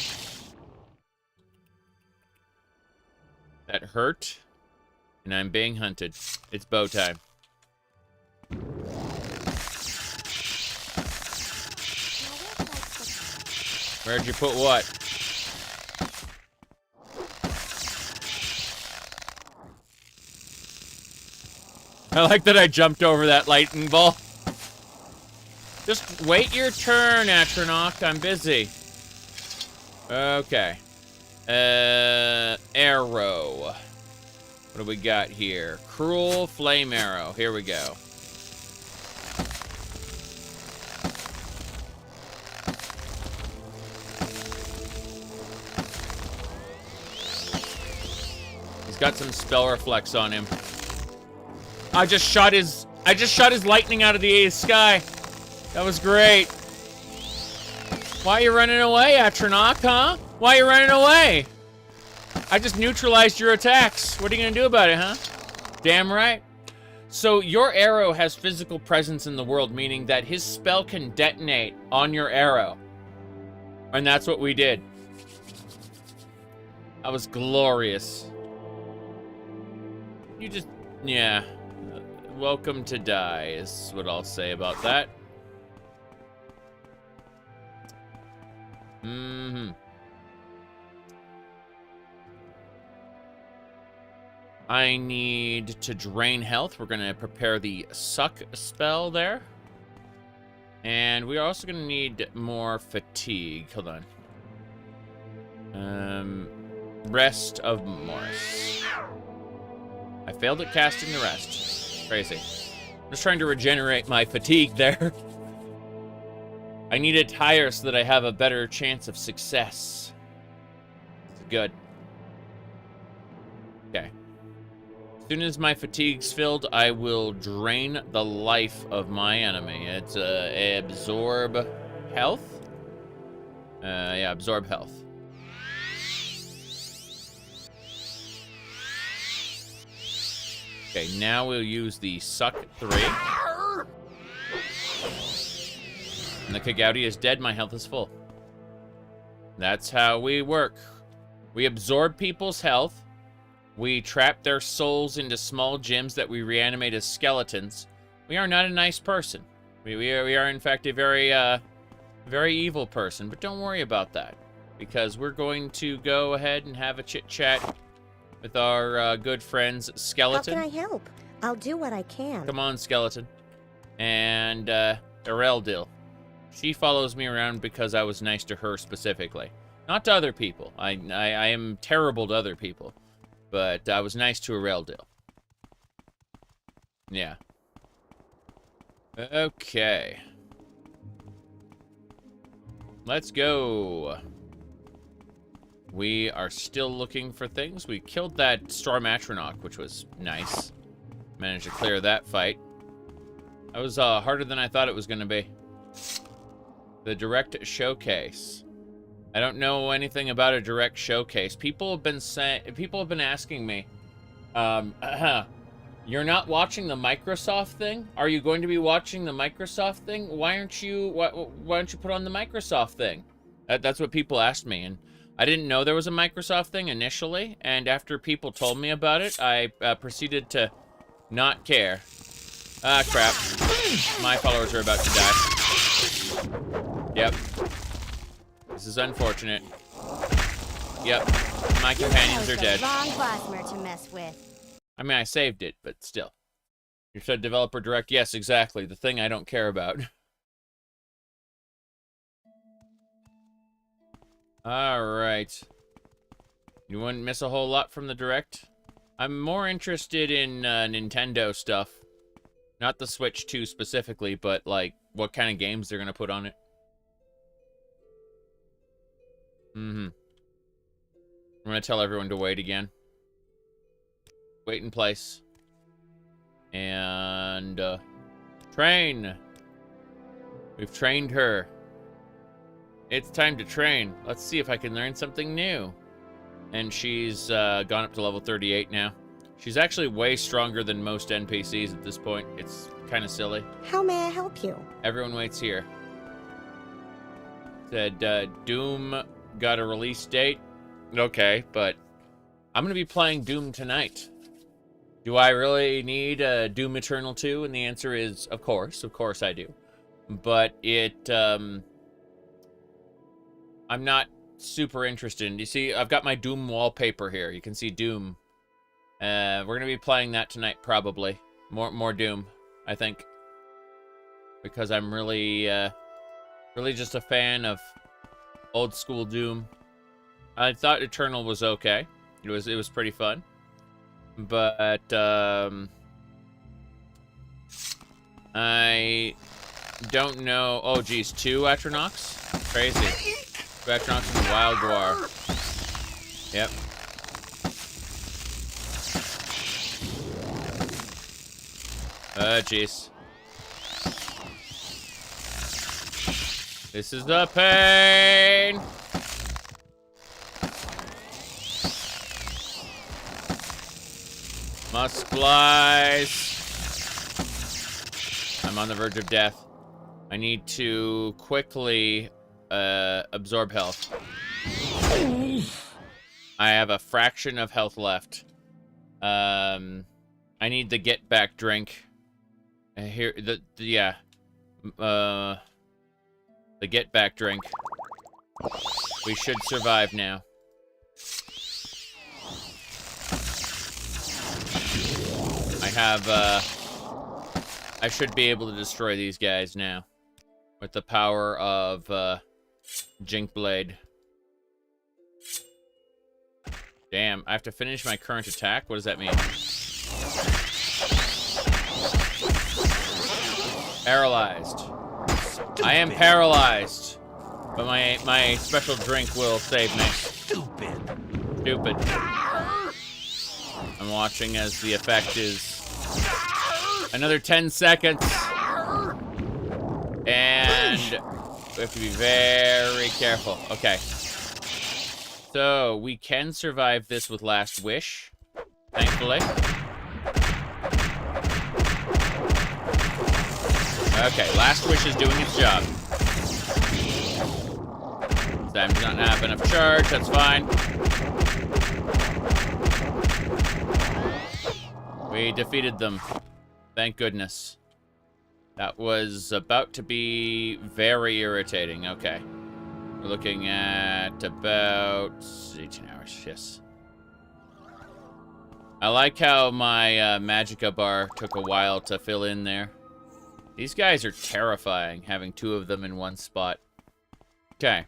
That hurt. And I'm being hunted. It's bow time. Where'd you put what? I like that I jumped over that lightning ball. Just wait your turn, Atronach. I'm busy. Okay. Arrow. What do we got here? Cruel flame arrow. Here we go. He's got some spell reflex on him. I just shot his lightning out of the sky. That was great. Why are you running away, Atronach, huh? Why are you running away? I just neutralized your attacks. What are you gonna do about it, huh? Damn right. So your arrow has physical presence in the world, meaning that his spell can detonate on your arrow. And that's what we did. That was glorious. You just, yeah. Welcome to die is what I'll say about that. I need to drain health. We're going to prepare the suck spell there. And we are also going to need more fatigue. Hold on. Rest of Morris. I failed at casting the rest. Crazy. I'm just trying to regenerate my fatigue there. I need it higher so that I have a better chance of success. Good. Okay. As soon as my fatigue's filled, I will drain the life of my enemy. It's absorb health. Yeah, absorb health. Okay, now we'll use the suck 3. And the Kagouti is dead, my health is full. That's how we work. We absorb people's health. We trap their souls into small gems that we reanimate as skeletons. We are not a nice person. We are in fact a very, very evil person. But don't worry about that. Because we're going to go ahead and have a chit-chat with our good friends, Skeleton. How can I help? I'll do what I can. Come on, Skeleton. And, Ereldil. She follows me around because I was nice to her specifically. Not to other people. I am terrible to other people. But I was nice to a rail deal. Yeah. Okay. Let's go. We are still looking for things. We killed that Storm Atronach, which was nice. Managed to clear that fight. That was harder than I thought it was going to be. The direct showcase. I don't know anything about a direct showcase. People have been asking me, you're not watching the Microsoft thing? Are you going to be watching the Microsoft thing? Why don't you put on the Microsoft thing? That's what people asked me, and I didn't know there was a Microsoft thing initially, and after people told me about it, I proceeded to not care. Ah, crap. My followers are about to die. Yep. This is unfortunate. Yep. My companions are dead. Wrong plasma to mess with. I mean, I saved it, but still. You said developer direct? Yes, exactly. The thing I don't care about. Alright. You wouldn't miss a whole lot from the direct? I'm more interested in Nintendo stuff. Not the Switch 2 specifically, but, like, what kind of games they're gonna put on it. I'm gonna tell everyone to wait again. Wait in place. And, train! We've trained her. It's time to train. Let's see if I can learn something new. And she's gone up to level 38 now. She's actually way stronger than most NPCs at this point. It's kind of silly. How may I help you? Everyone waits here. Said, Doom got a release date. Okay, but I'm going to be playing Doom tonight. Do I really need Doom Eternal 2? And the answer is, of course I do. But I'm not super interested. You see, I've got my Doom wallpaper here. You can see Doom. We're going to be playing that tonight, probably. More Doom, I think. Because I'm really just a fan of old school Doom. I thought Eternal was okay. It was pretty fun. But I don't know. Oh geez, 2 Atronachs? Crazy. 2 Atronachs and a Wild Guar. Yep. Jeez. This is the pain! Musclice. I'm on the verge of death. I need to quickly absorb health. I have a fraction of health left. I need the get back drink. Here, the get back drink. We should survive now. I should be able to destroy these guys now. With the power of, Jink Blade. Damn, I have to finish my current attack? What does that mean? Paralyzed. I am paralyzed. But my special drink will save me. Stupid. I'm watching as the effect is another 10 seconds. And we have to be very careful. Okay. So, we can survive this with Last Wish, thankfully. Okay, Last Wish is doing its job. Time does not have enough charge, that's fine. We defeated them. Thank goodness. That was about to be very irritating. Okay. We're looking at about 18 hours, yes. I like how my Magicka bar took a while to fill in there. These guys are terrifying, having 2 of them in one spot. Okay.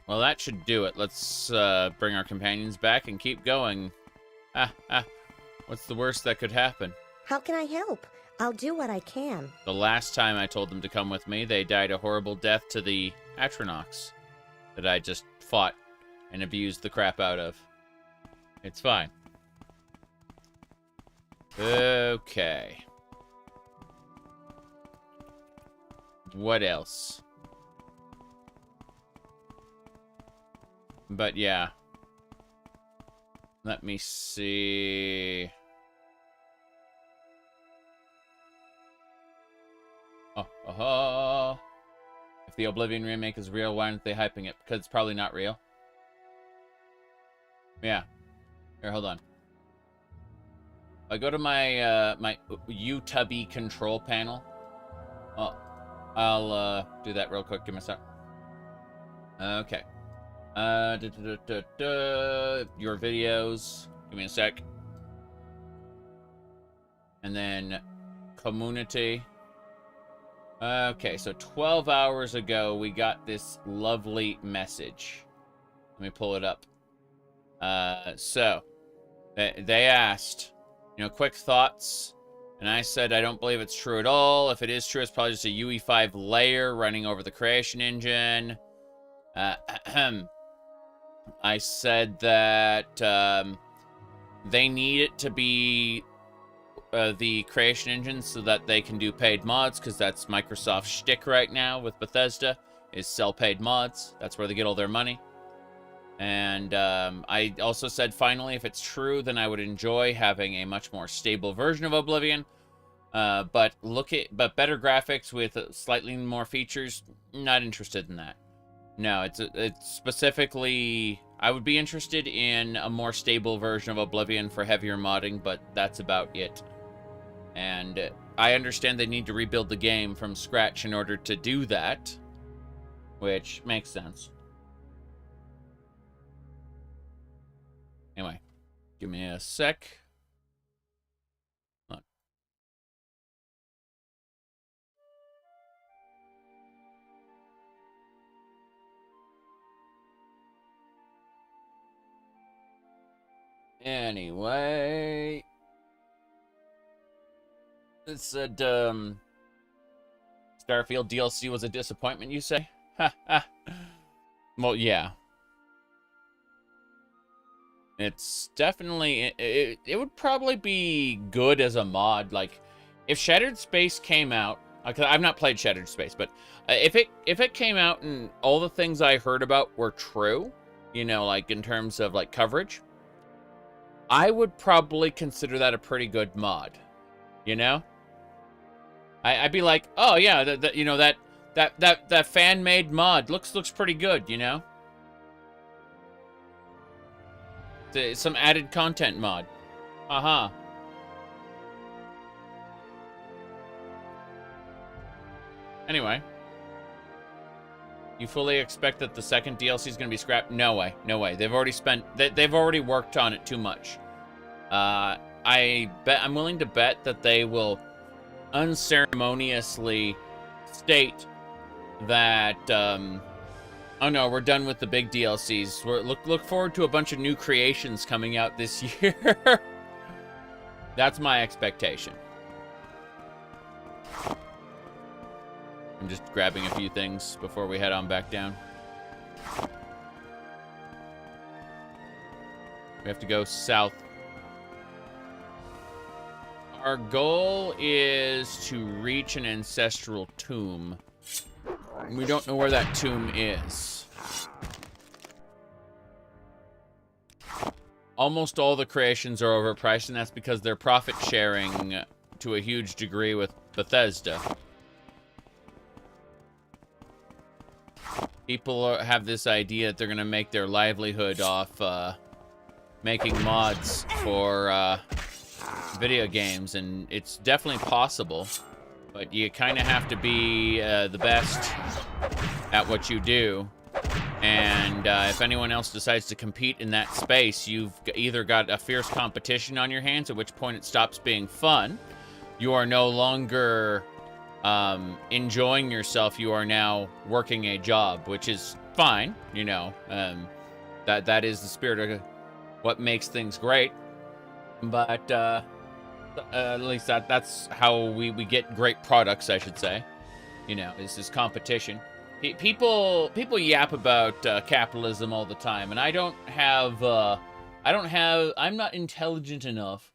Well, that should do it. Let's bring our companions back and keep going. What's the worst that could happen? How can I help? I'll do what I can. The last time I told them to come with me, they died a horrible death to the Atronachs that I just fought and abused the crap out of. It's fine. Okay. What else? But yeah. Let me see. If the Oblivion remake is real, why aren't they hyping it? Because it's probably not real. Yeah. Here, hold on. I go to my my UTubby control panel. Oh, I'll do that real quick. Give me a sec. Okay. Your videos. Give me a sec. And then community. Okay, so 12 hours ago, we got this lovely message. Let me pull it up. So, they asked, you know, quick thoughts. And I said, I don't believe it's true at all. If it is true, it's probably just a UE5 layer running over the creation engine. I said that they need it to be the creation engine so that they can do paid mods, because that's Microsoft's shtick right now with Bethesda, is sell paid mods. That's where they get all their money. And I also said, finally, if it's true, then I would enjoy having a much more stable version of Oblivion. But better graphics with slightly more features, not interested in that. No, it's specifically, I would be interested in a more stable version of Oblivion for heavier modding, but that's about it. And I understand they need to rebuild the game from scratch in order to do that, which makes sense. Anyway, give me a sec. Look. Anyway, it said Starfield DLC was a disappointment, you say? Ha ha. Well, yeah. It's definitely, it would probably be good as a mod. Like, if Shattered Space came out, because I've not played Shattered Space, but if it came out and all the things I heard about were true, you know, like in terms of like coverage, I would probably consider that a pretty good mod, you know? I'd be like, oh yeah, you know, that fan-made mod looks pretty good, you know? Some added content mod. Uh-huh. Anyway. You fully expect that the second DLC is going to be scrapped? No way. No way. They've already worked on it too much. I'm willing to bet that they will unceremoniously state that, oh no, we're done with the big DLCs. Look forward to a bunch of new creations coming out this year. That's my expectation. I'm just grabbing a few things before we head on back down. We have to go south. Our goal is to reach an ancestral tomb. We don't know where that tomb is. Almost all the creations are overpriced, and that's because they're profit sharing to a huge degree with Bethesda. People have this idea that they're going to make their livelihood off making mods for video games, and it's definitely possible. But you kind of have to be the best at what you do. And if anyone else decides to compete in that space, you've either got a fierce competition on your hands, at which point it stops being fun. You are no longer enjoying yourself. You are now working a job, which is fine. You know, that is the spirit of what makes things great. But at least that's how we get great products, I should say. You know, is this competition. People yap about capitalism all the time, and I'm not intelligent enough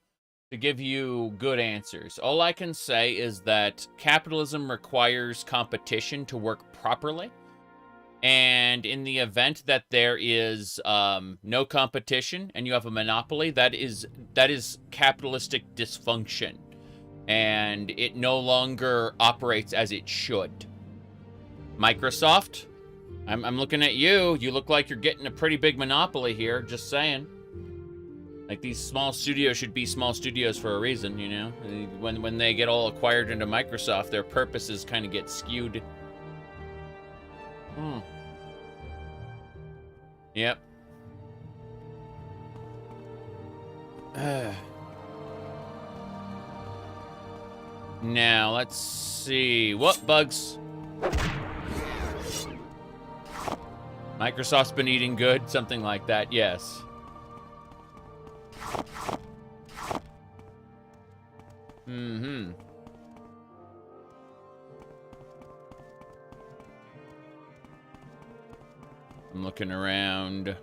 to give you good answers. All I can say is that capitalism requires competition to work properly. And in the event that there is no competition and you have a monopoly, that is capitalistic dysfunction. And it no longer operates as it should. Microsoft, I'm looking at you. You look like you're getting a pretty big monopoly here, just saying. Like, these small studios should be small studios for a reason, you know? When they get all acquired into Microsoft, their purposes kind of get skewed. Yep. Now, let's see. What bugs? Microsoft's been eating good? Something like that, yes. Mm-hmm. I'm looking around.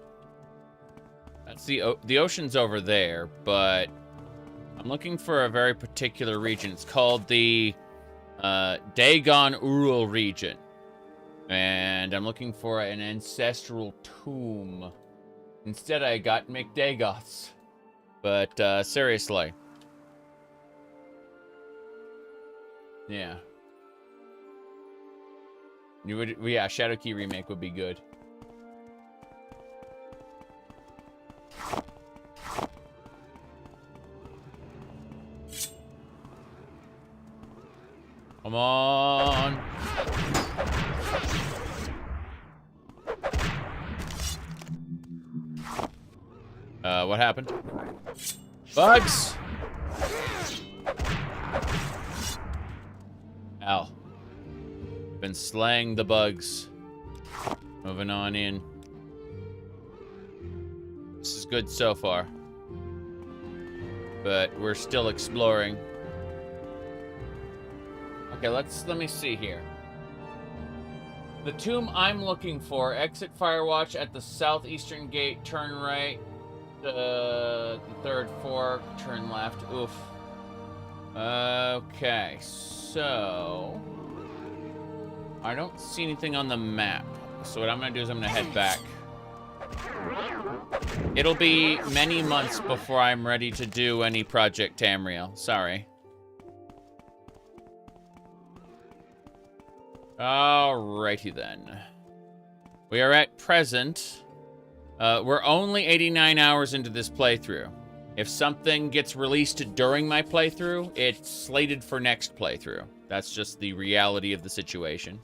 That's the ocean's over there, but I'm looking for a very particular region. It's called the Dagon Ural region. And I'm looking for an ancestral tomb. Instead, I got McDagoths. But seriously. Yeah. Yeah, Shadowkey remake would be good. Come on. What happened? Bugs! Ow. Been slaying the bugs. Moving on in. This is good so far. But we're still exploring. Okay, let me see here. The tomb I'm looking for, exit Firewatch at the southeastern gate, turn right, the third fork, turn left. Oof. Okay, so I don't see anything on the map. So what I'm gonna do is I'm gonna head back. It'll be many months before I'm ready to do any Project Tamriel. Sorry. Alrighty then. We are at present. We're only 89 hours into this playthrough. If something gets released during my playthrough, it's slated for next playthrough. That's just the reality of the situation.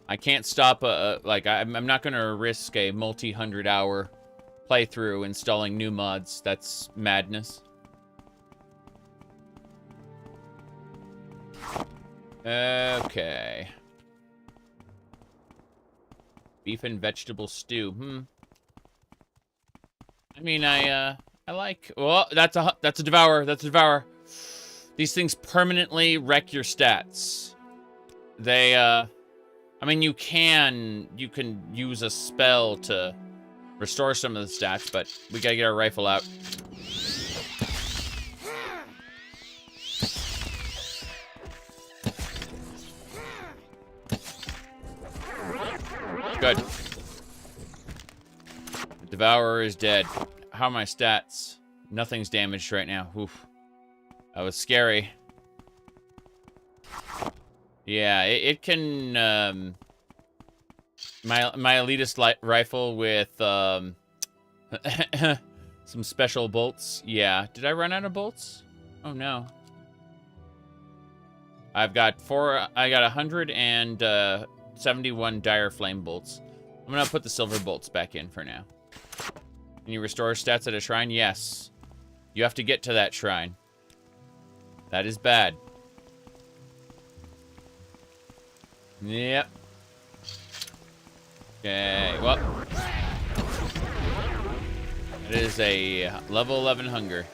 I can't stop I'm not gonna risk a multi-100-hour playthrough installing new mods. That's madness. Okay. Beef and vegetable stew. I mean, I like. Well, that's a devourer. That's a devourer. These things permanently wreck your stats. They, I mean, you can use a spell to restore some of the stats, but we gotta get our rifle out. Good. The devourer is dead. How are my stats? Nothing's damaged right now. Oof. That was scary. Yeah, it can, my elitist rifle with, some special bolts. Yeah. Did I run out of bolts? Oh, no. I've got 171 dire flame bolts. I'm gonna put the silver bolts back in for now. Can you restore stats at a shrine? Yes. You have to get to that shrine. That is bad. Yep. Okay, well. It is a level 11 hunger.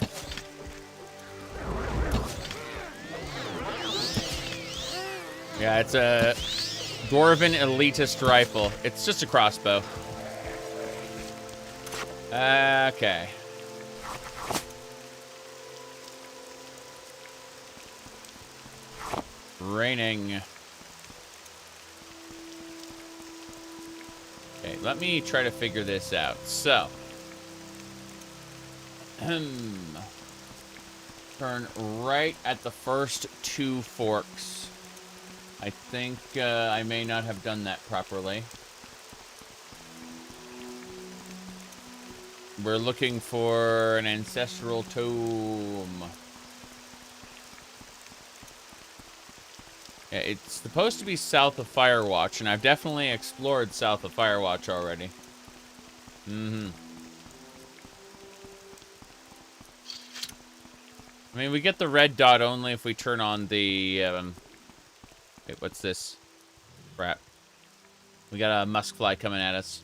Yeah, it's a Dwarven elitist rifle. It's just a crossbow. Okay. Raining. Okay, let me try to figure this out. So. Turn right at the first 2 forks. I think I may not have done that properly. We're looking for an ancestral tomb. Yeah, it's supposed to be south of Firewatch, and I've definitely explored south of Firewatch already. I mean, we get the red dot only if we turn on the, wait, what's this? Crap. We got a muskfly coming at us.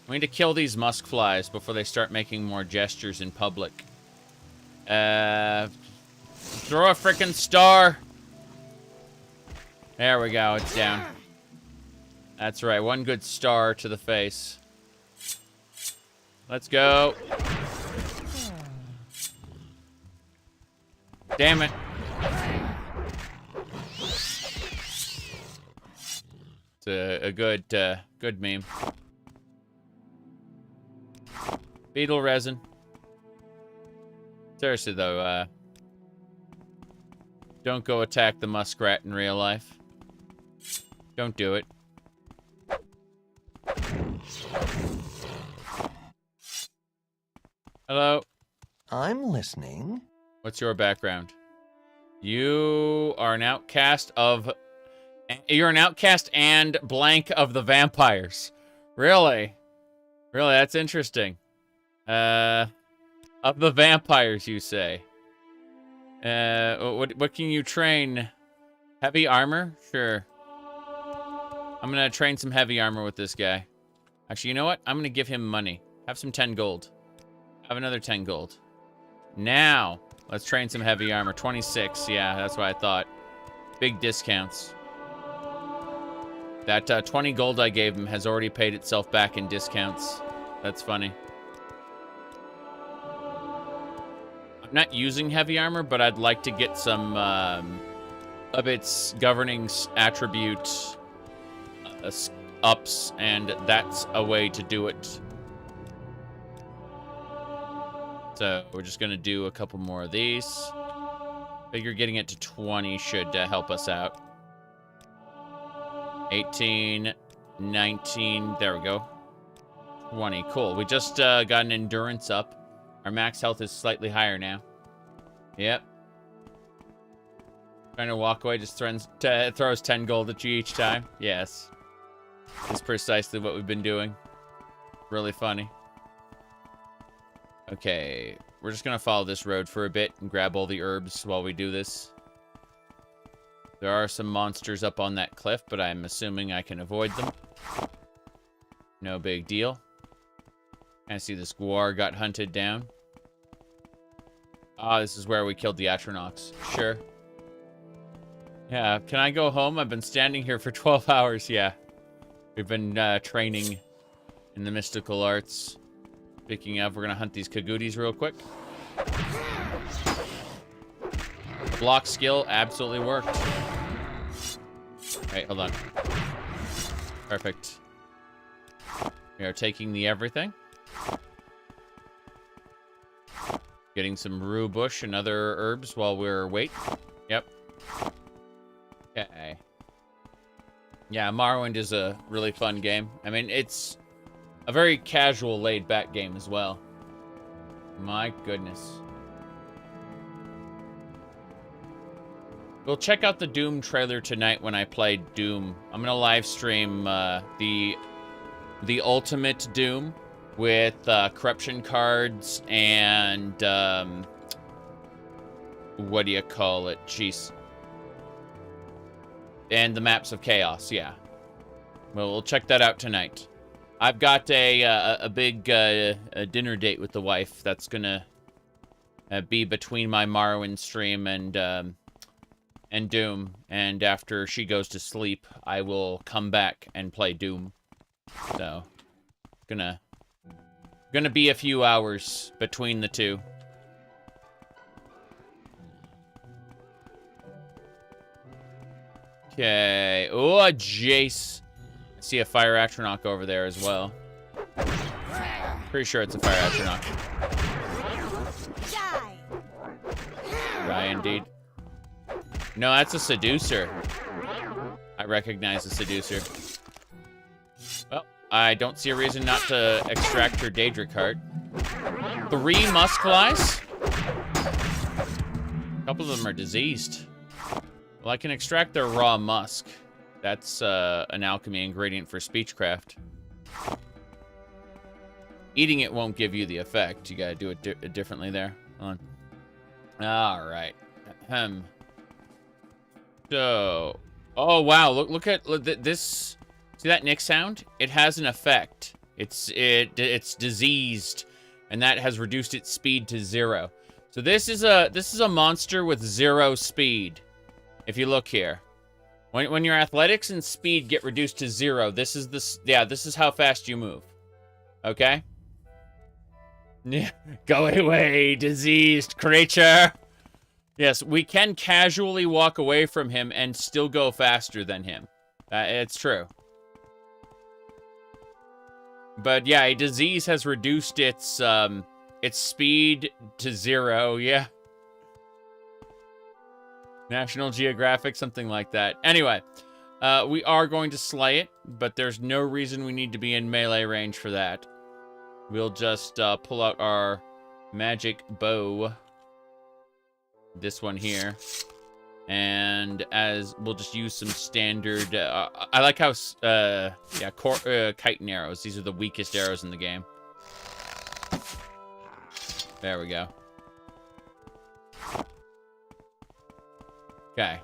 We need to kill these muskflies before they start making more gestures in public. Throw a frickin' star! There we go, it's down. That's right, 1 good star to the face. Let's go. Damn it. It's a good, good meme. Beetle resin. Seriously, though, don't go attack the muskrat in real life. Don't do it. Hello. I'm listening. What's your background? You are an outcast of... You're an outcast and blank of the vampires. Really? Really, that's interesting. Of the vampires, you say? What can you train? Heavy armor? Sure. I'm gonna train some heavy armor with this guy. Actually, you know what? I'm gonna give him money. Have some 10 gold. Have another 10 gold. Now, let's train some heavy armor. 26, yeah, that's what I thought. Big discounts. That 20 gold I gave him has already paid itself back in discounts. That's funny. I'm not using heavy armor, but I'd like to get some of its governing attribute ups, and that's a way to do it. So we're just going to do a couple more of these. Figure getting it to 20 should help us out. 18, 19, there we go. 20, cool. We just got an endurance up. Our max health is slightly higher now. Yep. Trying to walk away just throws 10 gold at you each time. Yes. It's precisely what we've been doing. Really funny. Okay, we're just gonna follow this road for a bit and grab all the herbs while we do this. There are some monsters up on that cliff, but I'm assuming I can avoid them. No big deal. I see this Gwar got hunted down. Ah, this is where we killed the Atronachs. Sure. Yeah, can I go home? I've been standing here for 12 hours. Yeah. We've been training in the mystical arts. Speaking of, we're going to hunt these Kagooties real quick. Block skill absolutely worked. Right, hold on. Perfect. We are taking the everything. Getting some rue bush and other herbs while we're waiting. Yep. Okay. Yeah, Morrowind is a really fun game. I mean, it's a very casual, laid-back game as well. My goodness. We'll check out the Doom trailer tonight when I play Doom. I'm gonna live stream the ultimate Doom with corruption cards and what do you call it? Jeez. And the maps of chaos. Yeah. Well, we'll check that out tonight. I've got a big a dinner date with the wife that's gonna be between my Morrowind stream and Doom. And after she goes to sleep, I will come back and play Doom. So, gonna be a few hours between the two. Okay. Oh, Jace. I see a fire atronach over there as well. Pretty sure it's a fire atronach. Die indeed. No, that's a seducer. I recognize the seducer. Well, I don't see a reason not to extract her Daedric heart. 3 musclies? A couple of them are diseased. Well, I can extract their raw musk. That's an alchemy ingredient for speechcraft. Eating it won't give you the effect. You gotta do it differently there. Hold on. Alright. So... Oh, wow. Look at this. See that Nick sound? It has an effect. It's diseased. And that has reduced its speed to 0. So this is a monster with 0 speed. If you look here. When your athletics and speed get reduced to 0, this is how fast you move. Okay? Go away, diseased creature. Yes, we can casually walk away from him and still go faster than him. It's true. But yeah, a disease has reduced its speed to 0. Yeah. National Geographic, something like that. Anyway, we are going to slay it, but there's no reason we need to be in melee range for that. We'll just pull out our magic bow. This one here. And as we'll just use some standard... I like how... chitin arrows. These are the weakest arrows in the game. There we go. Okay.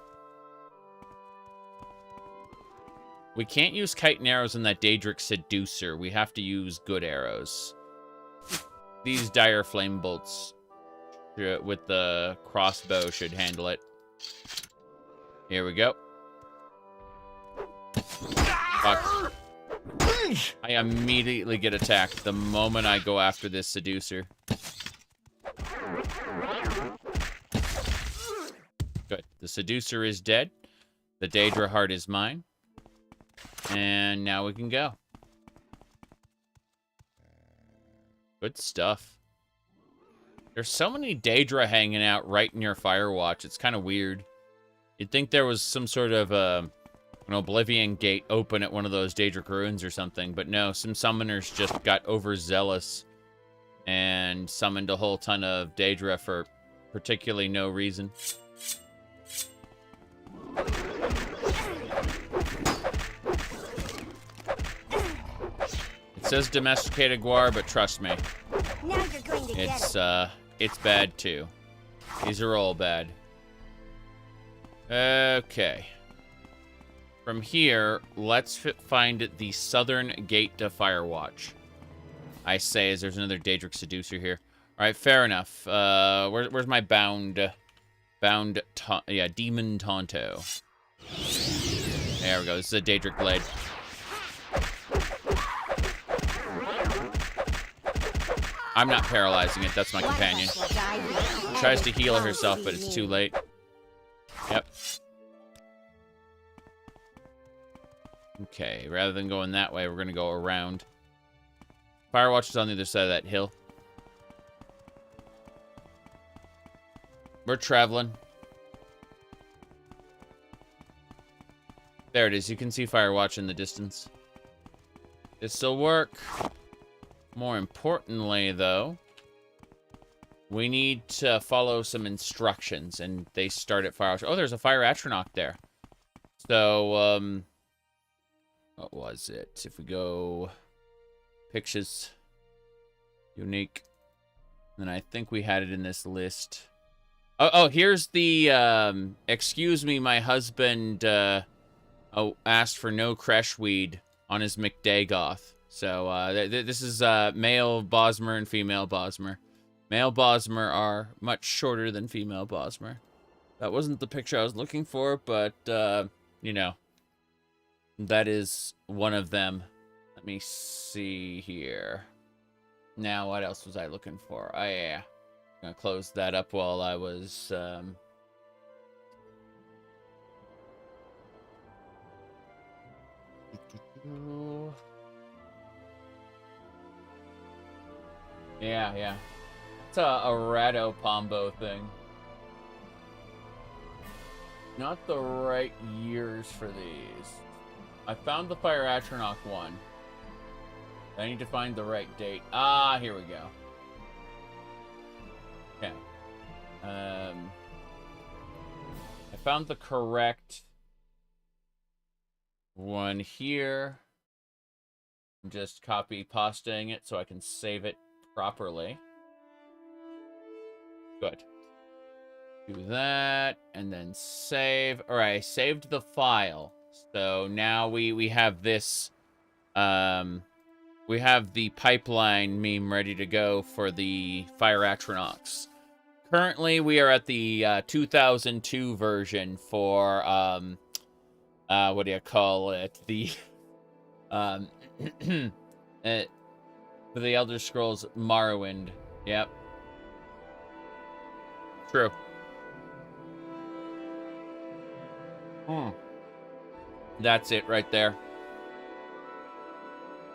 We can't use chitin arrows in that Daedric Seducer. We have to use good arrows. These dire flame bolts with the crossbow should handle it. Here we go. Fuck. I immediately get attacked the moment I go after this Seducer. Good. The Seducer is dead. The Daedra heart is mine. And now we can go. Good stuff. There's so many Daedra hanging out right near Firewatch. It's kind of weird. You'd think there was some sort of an Oblivion gate open at one of those Daedric ruins or something. But no, some summoners just got overzealous and summoned a whole ton of Daedra for particularly no reason. It says domesticated guar, but trust me, Now you're going to get it. It's bad too. These are all bad. Okay. From here, let's find the southern gate to Firewatch. I say, as there's another Daedric Seducer here. All right, fair enough. Where's my demon Tonto. There we go. This is a Daedric blade. I'm not paralyzing it. That's my companion. She tries to heal herself, but it's too late. Yep. Okay, rather than going that way, we're going to go around. Firewatch is on the other side of that hill. We're traveling. There it is. You can see Firewatch in the distance. This'll work. More importantly, though, we need to follow some instructions, and they start at Firewatch. Oh, there's a fire atronach there. So, what was it? If we go pictures, unique, then I think we had it in this list. Oh, here's the, excuse me, my husband, asked for no Creshweed on his McDagoth. So this is male Bosmer and female Bosmer. Male Bosmer are much shorter than female Bosmer. That wasn't the picture I was looking for, but, you know, that is one of them. Let me see here. Now, what else was I looking for? Oh, yeah. I'm going to close that up while I was, Yeah. It's a Rado Pombo thing. Not the right years for these. I found the Fire Atronach one. I need to find the right date. Ah, here we go. Okay. I found the correct one here. I'm just copy pasting it so I can save it properly. Good. Do that, and then save. All right, I saved the file. So now we have this, we have the pipeline meme ready to go for the Fire Atronachs. Currently, we are at the 2002 version for, what do you call it? The, for the Elder Scrolls Morrowind. Yep. True. That's it right there.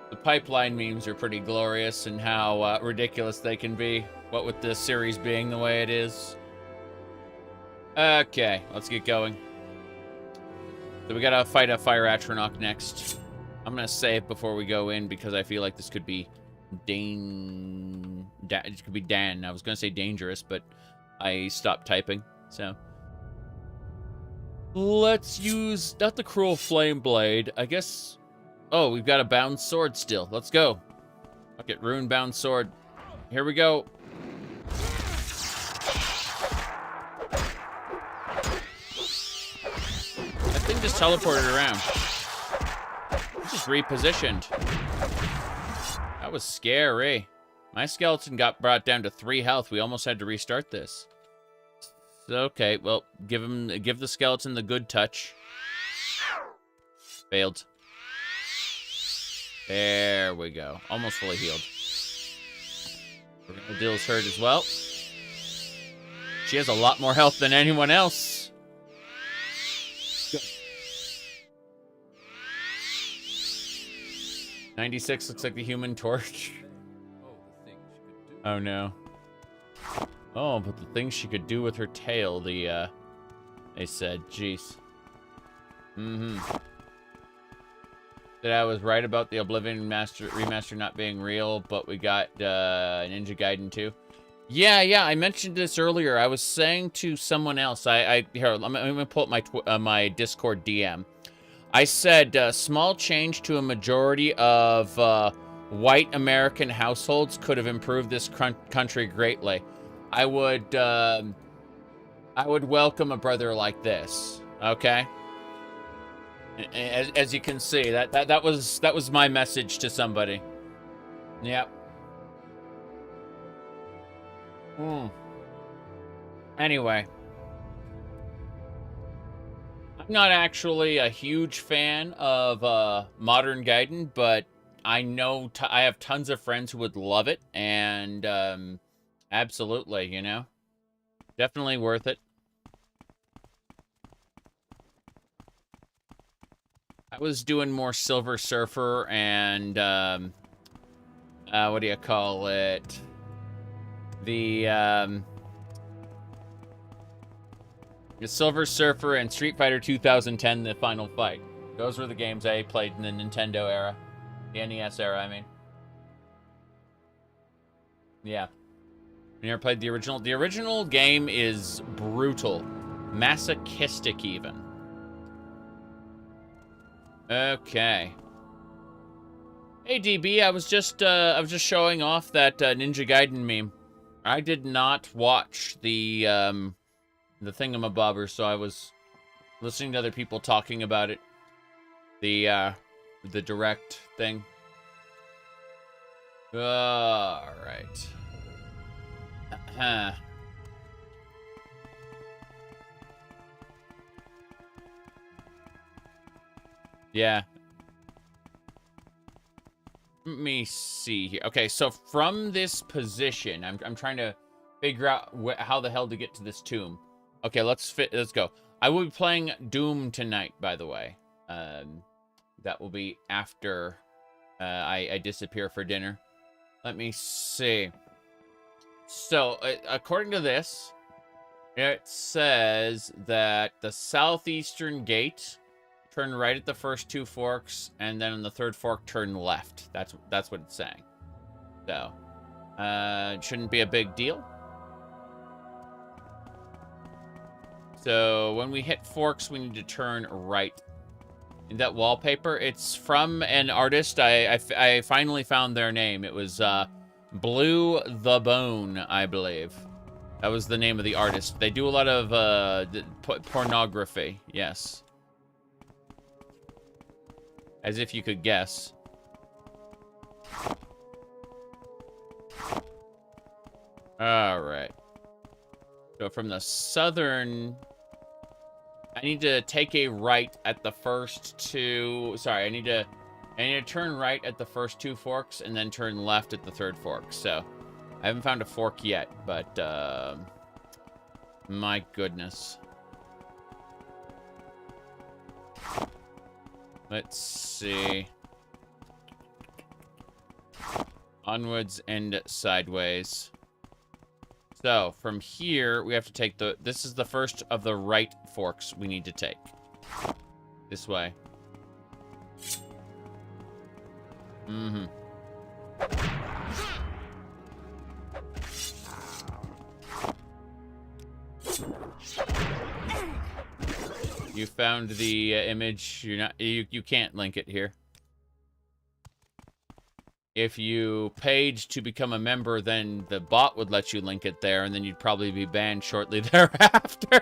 The pipeline memes are pretty glorious and how ridiculous they can be. What with the series being the way it is. Okay, let's get going. So we gotta fight a Fire Atronach next. I'm gonna save before we go in because I feel like this could be it could be Dan. I was gonna say dangerous, but I stopped typing, so. Let's use, not the Cruel Flame Blade, I guess. Oh, we've got a bound sword still. Let's go. Fuck it, Rune bound sword. Here we go. That thing just teleported around. It just repositioned. That was scary. My skeleton got brought down to 3 health. We almost had to restart this. Okay, well, give the skeleton the good touch. Failed. There we go. Almost fully healed. Dill's hurt as well. She has a lot more health than anyone else. Good. 96 looks like the Human Torch. Oh no. Oh, but the things she could do with her tail, they said, jeez. That I was right about the Oblivion remaster not being real, but we got Ninja Gaiden 2. Yeah, I mentioned this earlier. I was saying to someone else, here, I'm gonna pull up my Discord DM. I said, small change to a majority of white American households could have improved this country greatly. I would welcome a brother like this, okay? As you can see, that was my message to somebody. Yep. Anyway, I'm not actually a huge fan of modern Gaiden, but I know I have tons of friends who would love it, and absolutely, you know, definitely worth it. I was doing more Silver Surfer and, what do you call it? The Silver Surfer and Street Fighter 2010, The Final Fight. Those were the games I played in the Nintendo era. The NES era, I mean. Yeah. You never played the original? The original game is brutal. Masochistic, even. Okay. Hey, DB, I was just showing off that Ninja Gaiden meme. I did not watch the thingamabobber, so I was listening to other people talking about it. The direct thing. All right. Yeah. Let me see here. Okay, so from this position, I'm trying to figure out how the hell to get to this tomb. Okay, let's go. I will be playing Doom tonight, by the way. That will be after I disappear for dinner. Let me see. So, according to this, it says that the southeastern gate, turn right at the first 2 forks, and then on the 3rd fork, turn left. That's what it's saying. So, it shouldn't be a big deal. So, when we hit forks, we need to turn right. In that wallpaper, it's from an artist. I finally found their name. It was Blue the Bone, I believe. That was the name of the artist. They do a lot of pornography. Yes. As if you could guess. All right. So from the southern, I need to take a right at the first 2. Sorry, I need to turn right at the first 2 forks and then turn left at the 3rd fork. So I haven't found a fork yet, but my goodness. Let's see. Onwards and sideways. So, from here, we have to take this is the first of the right forks we need to take. This way. Mm-hmm. You found the image. You can't link it here. If you paid to become a member, then the bot would let you link it there, and then you'd probably be banned shortly thereafter.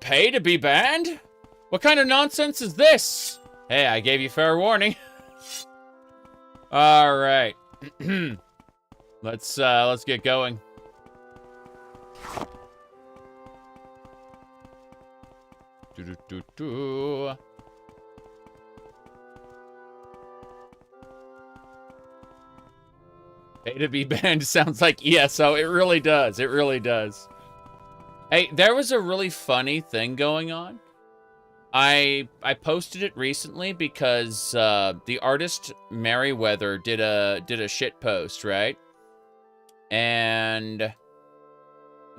Pay to be banned? What kind of nonsense is this? Hey, I gave you fair warning. All right. Let's get going. Do. Pay to be banned sounds like ESO. It really does. It really does. Hey, there was a really funny thing going on. I posted it recently because the artist Merriweather did a shit post, right? And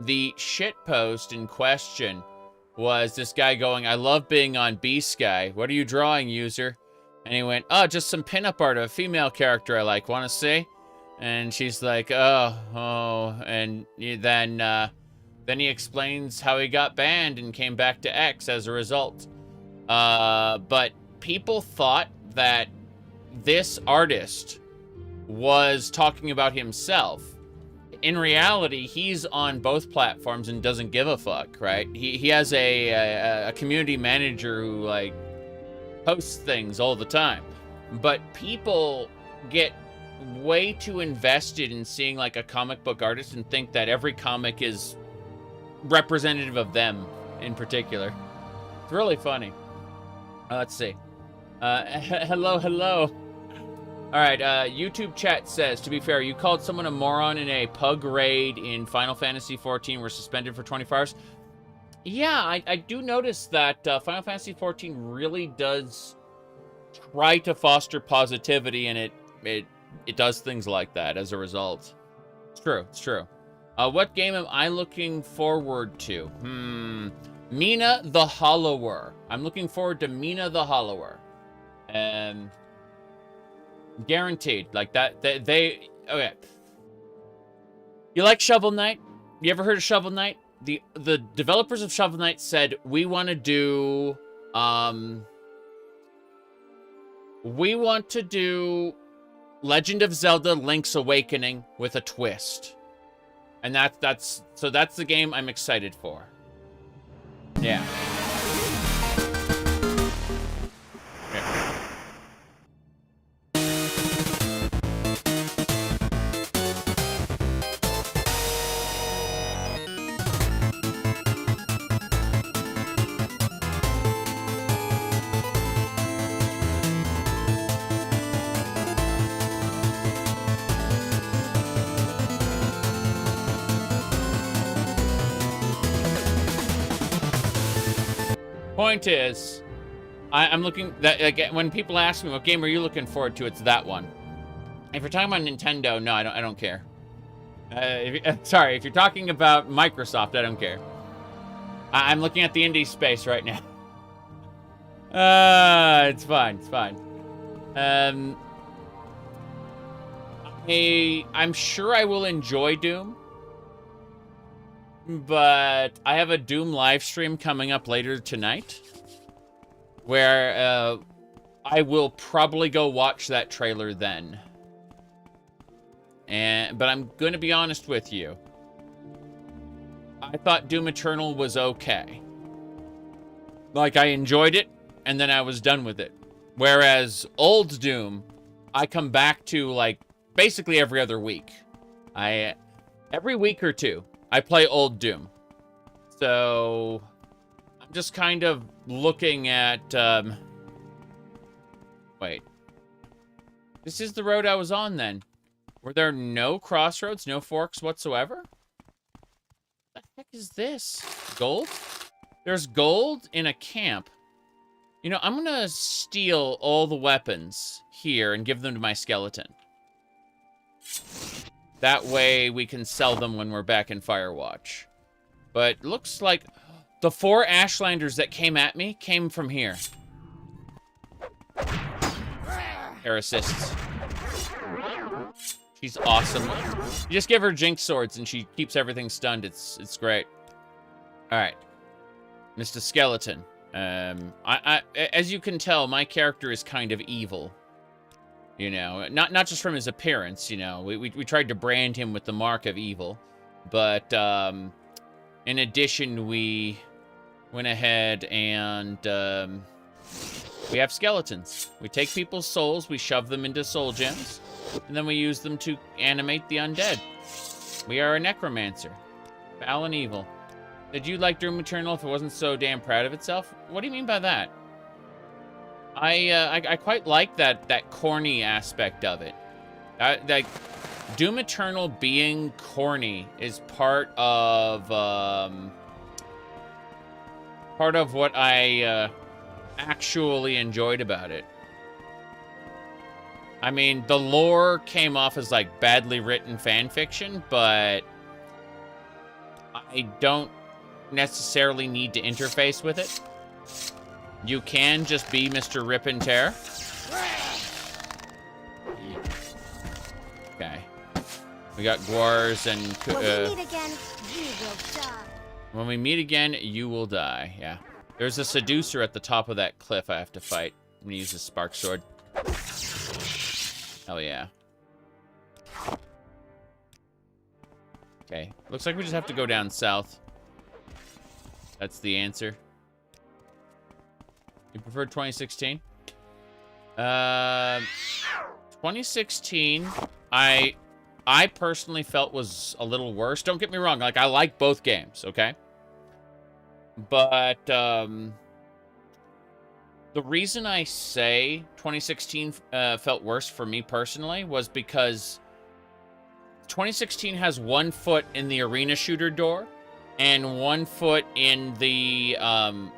the shit post in question was this guy going, "I love being on B-Sky. What are you drawing, user?" And he went, "Oh, just some pinup art of a female character I like. Want to see?" And she's like, oh. And then he explains how he got banned and came back to X as a result. But people thought that this artist was talking about himself. In reality, he's on both platforms and doesn't give a fuck, right? He has a community manager who, like, posts things all the time. But people get way too invested in seeing, like, a comic book artist and think that every comic is representative of them in particular. It's really funny. Let's see. Hello. All right, YouTube chat says, to be fair, you called someone a moron in a pug raid in Final Fantasy XIV, were suspended for 24 hours. Yeah, I do notice that Final Fantasy XIV really does try to foster positivity, and it does things like that as a result. It's true. What game am I looking forward to? Mina the Hollower. I'm looking forward to Mina the Hollower. And guaranteed. Like that, okay. You like Shovel Knight? You ever heard of Shovel Knight? The developers of Shovel Knight said, we want to do Legend of Zelda Link's Awakening with a twist. And that's the game I'm excited for. Yeah. Okay. Point is, I'm looking that again. When people ask me what game are you looking forward to, it's that one. If you're talking about Nintendo, no, I don't care. Sorry, if you're talking about Microsoft, I don't care. I'm looking at the indie space right now. It's fine. It's fine. I'm sure I will enjoy Doom, but I have a Doom live stream coming up later tonight, where I will probably go watch that trailer then. But I'm gonna be honest with you. I thought Doom Eternal was okay. Like, I enjoyed it, and then I was done with it. Whereas old Doom, I come back to, like, basically every other week. Every week or two, I play old Doom. So, I'm just kind of looking at, wait. This is the road I was on then. Were there no crossroads, no forks whatsoever? What the heck is this? Gold? There's gold in a camp. You know, I'm gonna steal all the weapons here and give them to my skeleton. That way we can sell them when we're back in Firewatch. But looks like the 4 Ashlanders that came at me came from here. Air assists. She's awesome. You just give her Jinx swords and she keeps everything stunned. It's great. All right, Mr. Skeleton. As you can tell, my character is kind of evil. You know, not just from his appearance. You know, we tried to brand him with the mark of evil, but in addition, we went ahead and we have skeletons. We take people's souls, we shove them into soul gems, and then we use them to animate the undead. We are a necromancer. Foul and evil. Did you like Doom Eternal if it wasn't so damn proud of itself? What do you mean by that? I quite like that corny aspect of it. Like, Doom Eternal being corny is part of what I actually enjoyed about it. I mean, the lore came off as, like, badly written fan fiction, but I don't necessarily need to interface with it. You can just be Mr. Rip and Tear. Okay. We got Gwars and... When we meet again, you will die. Yeah. There's a seducer at the top of that cliff I have to fight. I'm gonna use the spark sword. Hell yeah. Okay. Looks like we just have to go down south. That's the answer. You prefer 2016? 2016, I personally felt was a little worse. Don't get me wrong. Like, I like both games, okay? But, the reason I say 2016 felt worse for me personally was because 2016 has 1 foot in the arena shooter door and 1 foot in the,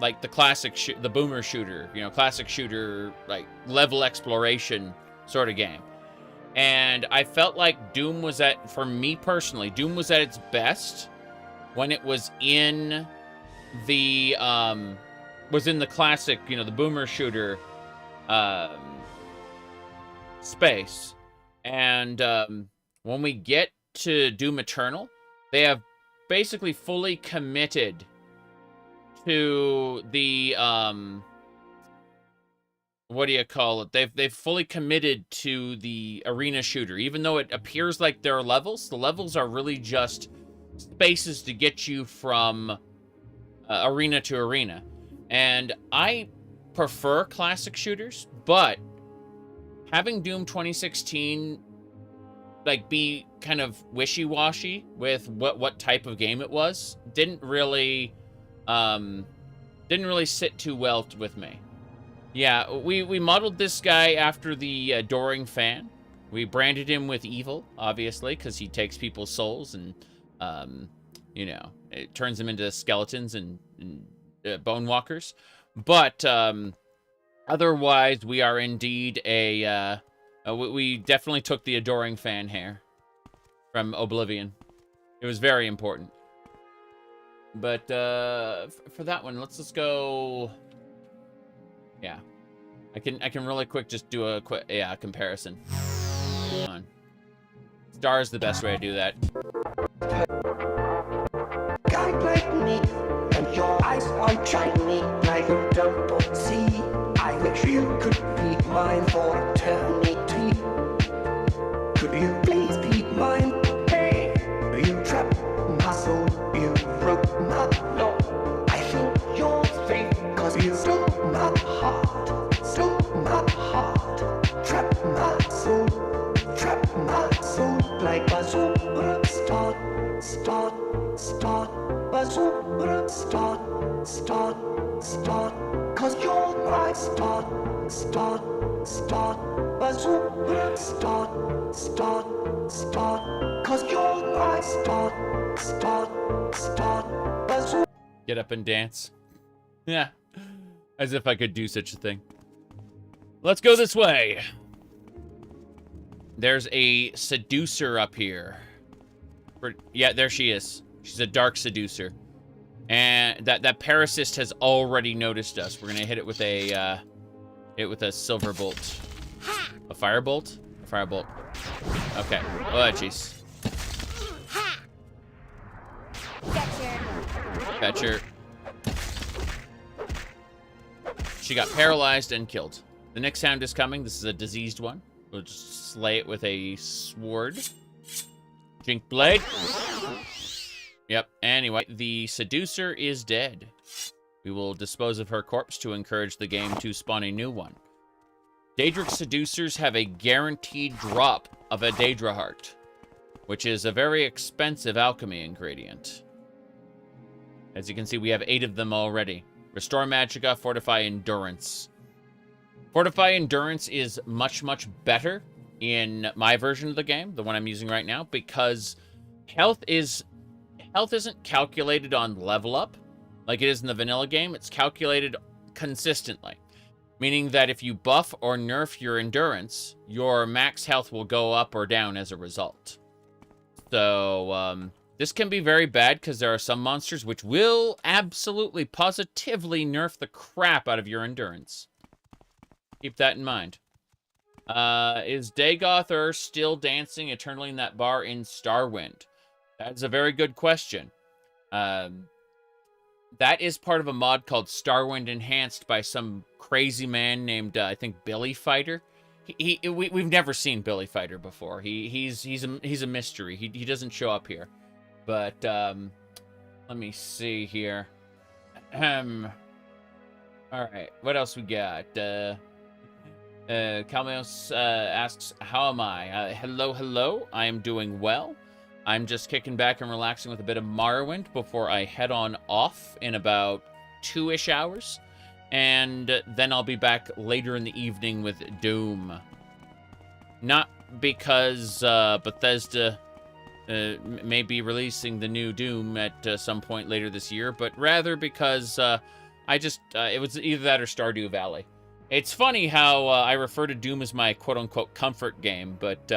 like, the classic, the boomer shooter, you know, classic shooter, like, level exploration sort of game. And I felt like Doom was at, for me personally, Doom was at its best when it was in the, classic, you know, the boomer shooter, space. And, when we get to Doom Eternal, they have basically fully committed to the, what do you call it? They've fully committed to the arena shooter. Even though it appears like there are levels, the levels are really just spaces to get you from arena to arena. And I prefer classic shooters, but having Doom 2016 like be kind of wishy-washy with what type of game it was didn't really sit too well with me. Yeah, we modeled this guy after the Adoring Fan. We branded him with evil, obviously, because he takes people's souls and you know, it turns them into skeletons and bone walkers. But otherwise, we are indeed we definitely took the adoring fan hair from Oblivion. It was very important. But for that one, let's just go. Yeah, I can really quick just do a quick comparison. Hold on. Star is the best way to do that. Guy like me, and your eyes are shiny like a double sea. I wish you could be mine for eternity. Could you please be mine? Hey, you trapped my soul, you broke my law. I think you're fake, cause you stole my heart, trapped my soul like a superstar, start, cause you're my start, a superstar, cause you're my start, a super. Get up and dance. Yeah, as if I could do such a thing. Let's go this way. There's a seducer up here. Yeah, there she is. She's a dark seducer. And that parasist has already noticed us. We're gonna hit it with a silver bolt. A firebolt? A firebolt. Okay. Oh jeez. Fetcher. She got paralyzed and killed. The next sound is coming. This is a diseased one. We'll just slay it with a sword. Jink blade. Yep. Anyway, the seducer is dead. We will dispose of her corpse to encourage the game to spawn a new one. Daedric seducers have a guaranteed drop of a Daedra heart, which is a very expensive alchemy ingredient. As you can see, we have 8 of them already. Restore Magicka, Fortify Endurance. Fortify Endurance is much, much better in my version of the game, the one I'm using right now, because health isn't calculated on level up like it is in the vanilla game. It's calculated consistently, meaning that if you buff or nerf your endurance, your max health will go up or down as a result. So this can be very bad because there are some monsters which will absolutely positively nerf the crap out of your endurance. Keep that in mind. Is Dagoth still dancing eternally in that bar in Starwind? That's a very good question. That is part of a mod called Starwind Enhanced by some crazy man named, I think, Billy Fighter. We've never seen Billy Fighter before. He's a mystery. He doesn't show up here. But let me see here. All right, what else we got? Kalmeos asks, how am I? Hello. I am doing well. I'm just kicking back and relaxing with a bit of Morrowind before I head on off in about 2-ish hours. And then I'll be back later in the evening with Doom. Not because Bethesda may be releasing the new Doom at some point later this year, but rather because it was either that or Stardew Valley. It's funny how I refer to Doom as my quote-unquote comfort game, but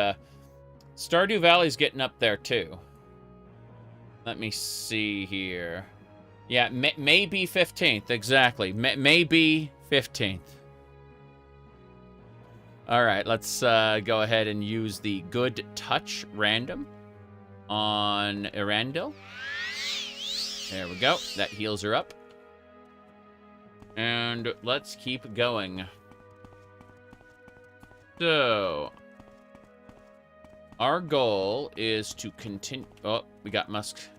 Stardew Valley's getting up there too. Let me see here. Yeah, maybe 15th, exactly. Maybe 15th. All right, let's go ahead and use the Good Touch random on Erandil. There we go. That heals her up. And let's keep going. So, our goal is to continue. Oh, we got Muskfly.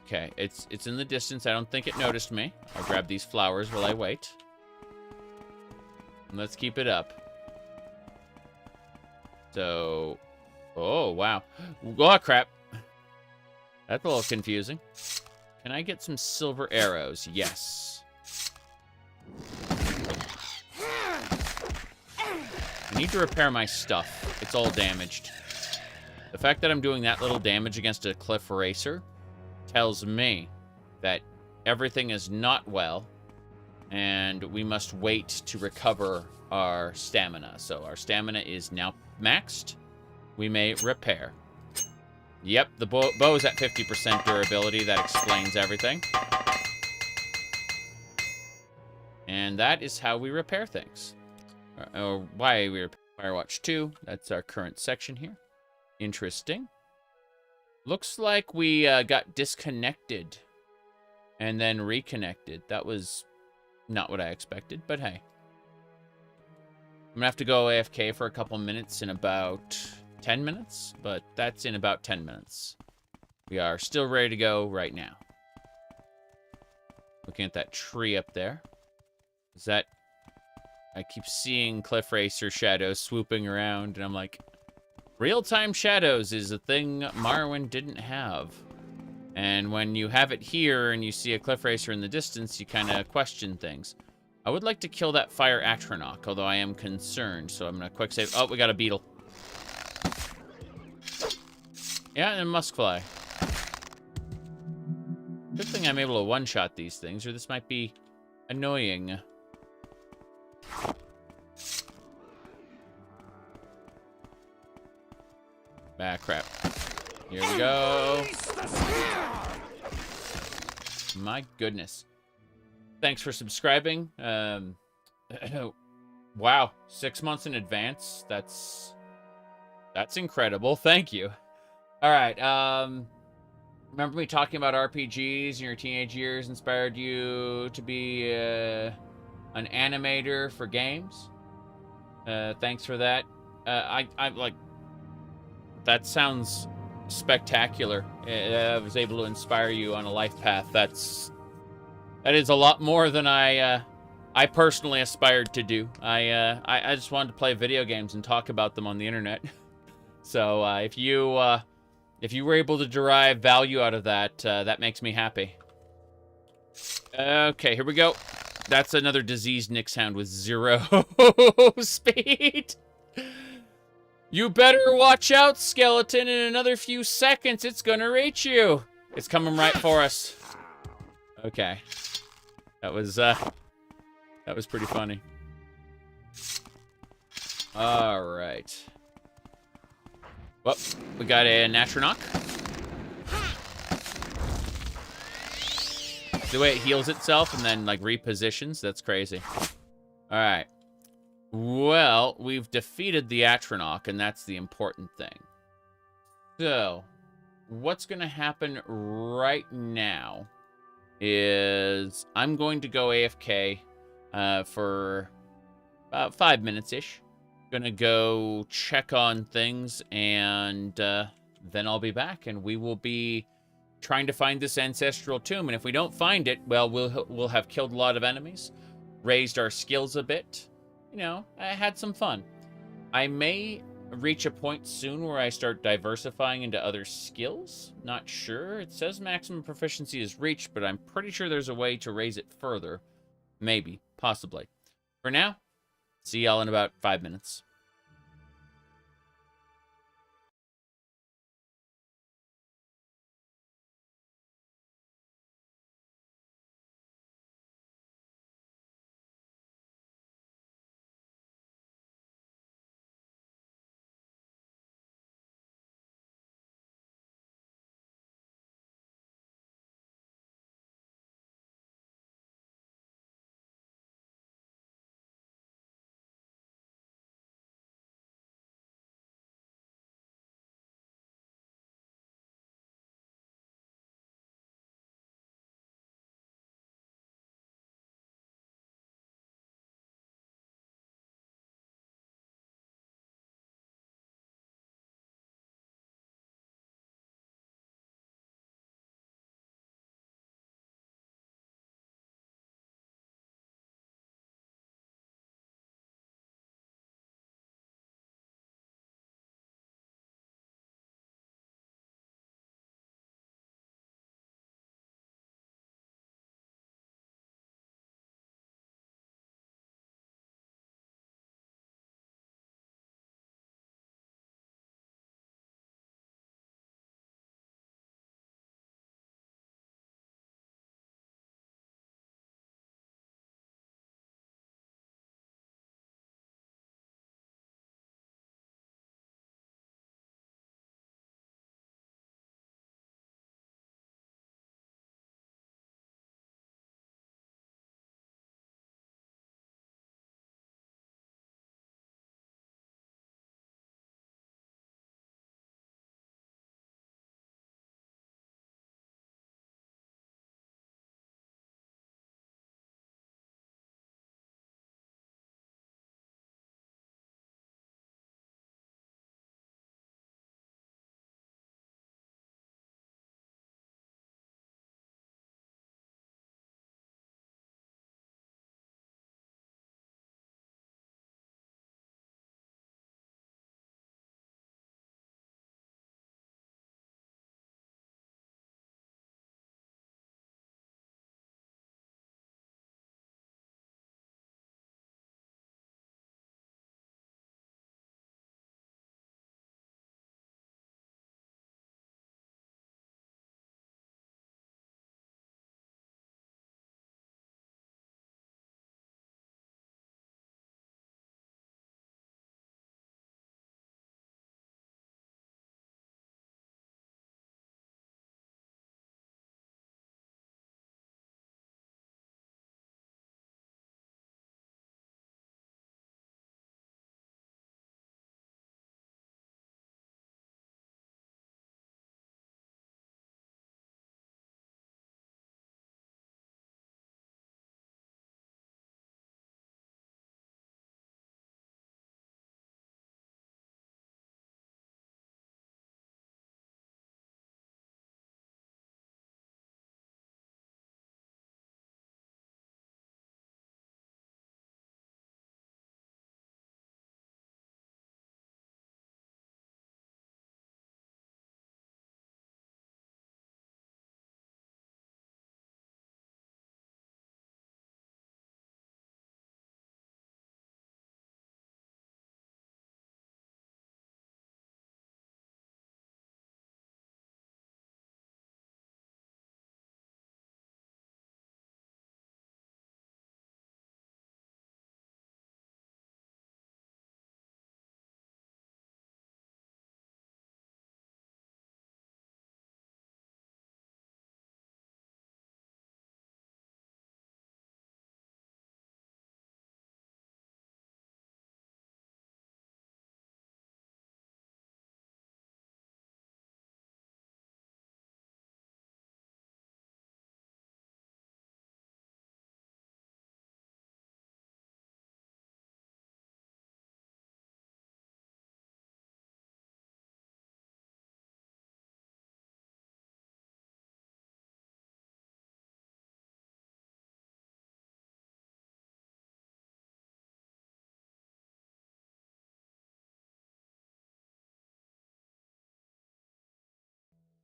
Okay, it's in the distance. I don't think it noticed me. I'll grab these flowers while I wait. And let's keep it up. So, oh wow. Oh crap. That's a little confusing. Can I get some silver arrows? Yes. I need to repair my stuff. It's all damaged. The fact that I'm doing that little damage against a cliff racer tells me that everything is not well, and we must wait to recover our stamina. So our stamina is now maxed. We may repair. Yep, the bow is at 50% durability. That explains everything. And that is how we repair things. Or why we repair Firewatch 2. That's our current section here. Interesting. Looks like we got disconnected and then reconnected. That was not what I expected, but hey. I'm gonna have to go AFK for a couple minutes in about 10 minutes, but that's in about 10 minutes. We are still ready to go right now. Looking at that tree up there. Is that... I keep seeing Cliff Racer shadows swooping around, and I'm like, real-time shadows is a thing Morrowind didn't have. And when you have it here and you see a Cliff Racer in the distance, you kind of question things. I would like to kill that fire Atronach, although I am concerned, so I'm going to quick save. Oh, we got a beetle. Yeah, and a muskfly. Good thing I'm able to one-shot these things, or this might be annoying. Ah, crap. Here we go. My goodness. Thanks for subscribing. Wow, 6 months in advance. That's incredible. Thank you. All right. Remember me talking about RPGs in your teenage years inspired you to be an animator for games? Thanks for that. I like... That sounds spectacular. I was able to inspire you on a life path. That is a lot more than I personally aspired to do. I just wanted to play video games and talk about them on the internet. So if you were able to derive value out of that, that makes me happy. Okay, here we go. That's another diseased Nixhound with 0 speed. You better watch out, skeleton. In another few seconds, it's gonna reach you. It's coming right for us. Okay. That was pretty funny. All right. Well, we got a Atronach. The way it heals itself and then, like, repositions, that's crazy. All right. Well, we've defeated the Atronach, and that's the important thing. So, what's going to happen right now is I'm going to go AFK for about 5 minutes-ish. Gonna go check on things, and then I'll be back, and we will be trying to find this ancestral tomb. And if we don't find it, well, we'll have killed a lot of enemies, raised our skills a bit. You know, I had some fun. I may reach a point soon where I start diversifying into other skills. Not sure. It says maximum proficiency is reached, but I'm pretty sure there's a way to raise it further. Maybe. Possibly. For now, see y'all in about 5 minutes.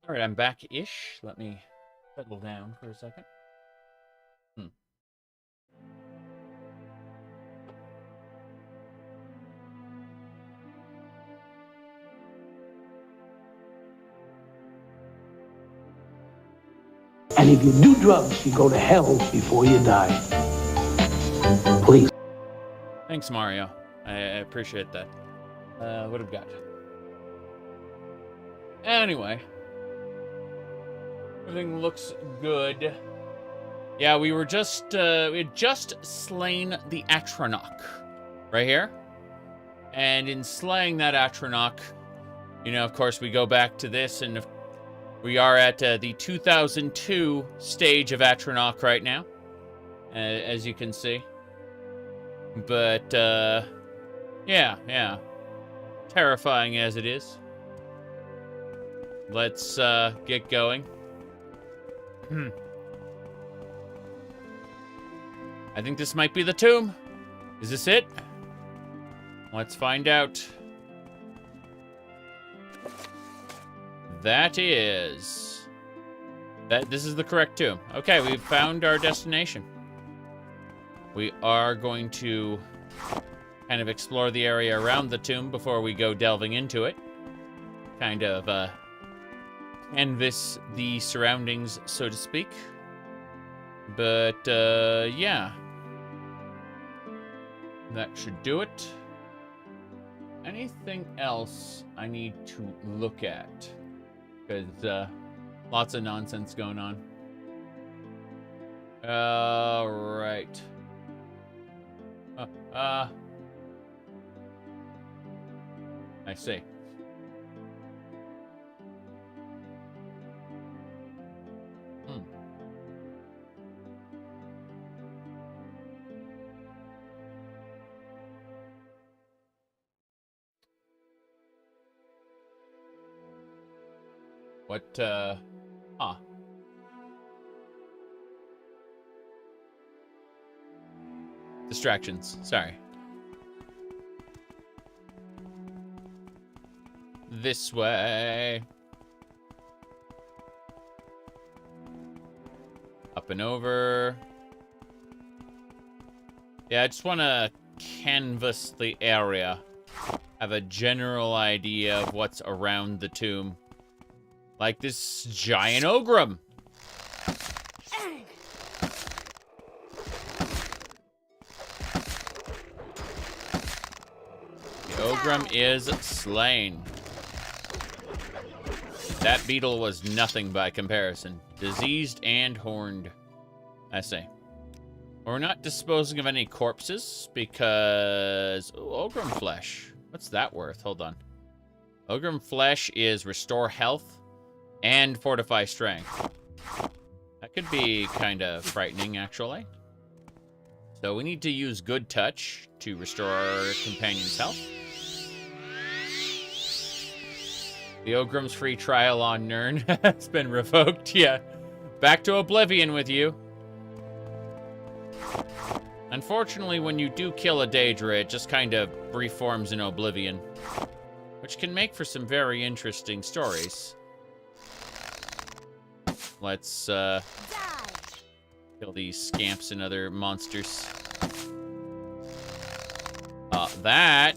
All right, I'm back-ish. Let me settle down for a second. And if you do drugs, you go to hell before you die. Please. Thanks, Mario. I appreciate that. What have we got? Anyway. Everything looks good. Yeah, we had just slain the Atronach. Right here. And in slaying that Atronach, you know, of course, we go back to this, and we are at the 2002 stage of Atronach right now, as you can see. But, yeah. Terrifying as it is. Let's get going. I think this might be the tomb. Is this it? Let's find out. This is the correct tomb. Okay, we've found our destination. We are going to kind of explore the area around the tomb before we go delving into it. Kind of canvas the surroundings, so to speak. But yeah. That should do it. Anything else I need to look at? Because lots of nonsense going on. Right. I see. What, Distractions, sorry. This way. Up and over. Yeah, I just want to canvas the area. Have a general idea of what's around the tomb. Like this giant ogrum. The ogrum is slain. That beetle was nothing by comparison. Diseased and horned. I see. We're not disposing of any corpses because... Ooh, ogrum flesh. What's that worth? Hold on. Ogrum flesh is restore health and fortify strength. That could be kind of frightening, actually. So we need to use good touch to restore our companion's health. The Ogrum's free trial on Nern has been revoked. Yeah. Back to oblivion with you. Unfortunately, when you do kill a Daedra, it just kind of reforms in oblivion. Which can make for some very interesting stories. Let's, kill these scamps and other monsters. That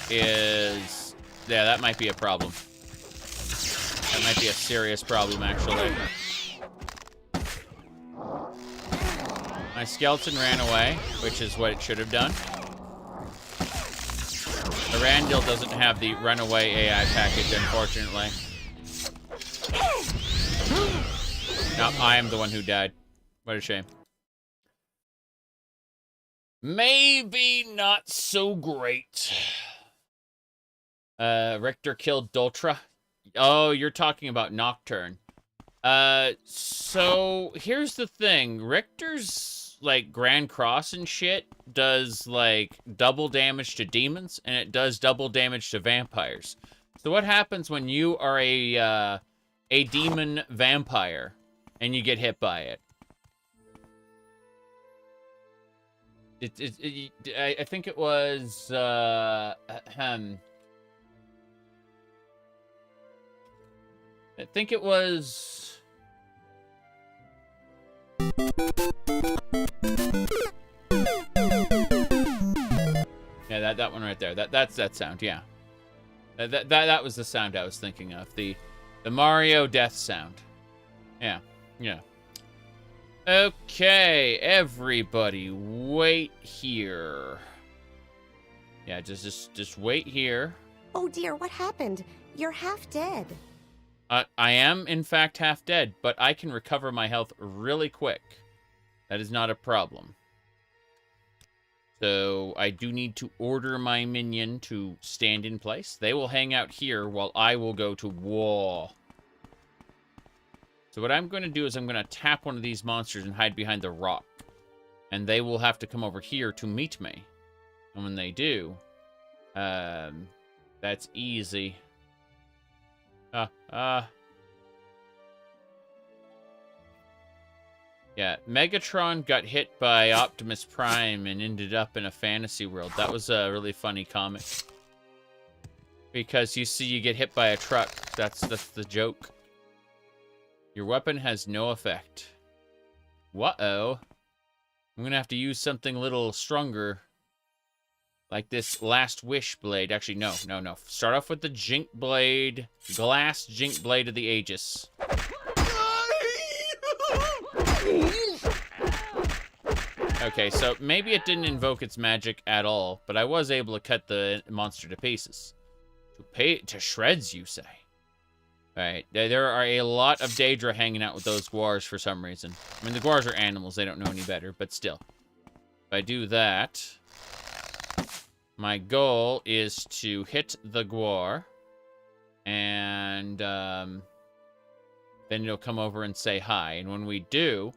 is... Yeah, that might be a problem. That might be a serious problem, actually. My skeleton ran away, which is what it should have done. The Randall doesn't have the runaway AI package, unfortunately. No, I am the one who died. What a shame. Maybe not so great. Richter killed Doltra. Oh, you're talking about Nocturne. So here's the thing. Richter's, like, Grand Cross and shit does, like, double damage to demons, and it does double damage to vampires. So what happens when you are a demon vampire and you get hit by it? I think it was, I think it was... Yeah, that one right there. That's that sound, yeah. That was the sound I was thinking of. The Mario death sound. Yeah, yeah. Okay, everybody, wait here. Yeah, just wait here. Oh dear, what happened? You're half dead. I am, in fact, half dead, but I can recover my health really quick. That is not a problem. So I do need to order my minion to stand in place. They will hang out here while I will go to war. So what I'm going to do is I'm going to tap one of these monsters and hide behind the rock. And they will have to come over here to meet me. And when they do, that's easy. Yeah, Megatron got hit by Optimus Prime and ended up in a fantasy world. That was a really funny comic. Because you see you get hit by a truck. That's the joke. Your weapon has no effect. Whoa. I'm gonna have to use something a little stronger. Like this Last Wish blade. Actually, no. Start off with the Jink blade. Glass Jink blade of the Aegis. Okay, so maybe it didn't invoke its magic at all, but I was able to cut the monster to pieces. To shreds, you say? Alright, there are a lot of Daedra hanging out with those Guars for some reason. I mean, the Guars are animals, they don't know any better, but still. If I do that, my goal is to hit the Guar, and then it'll come over and say hi. And when we do,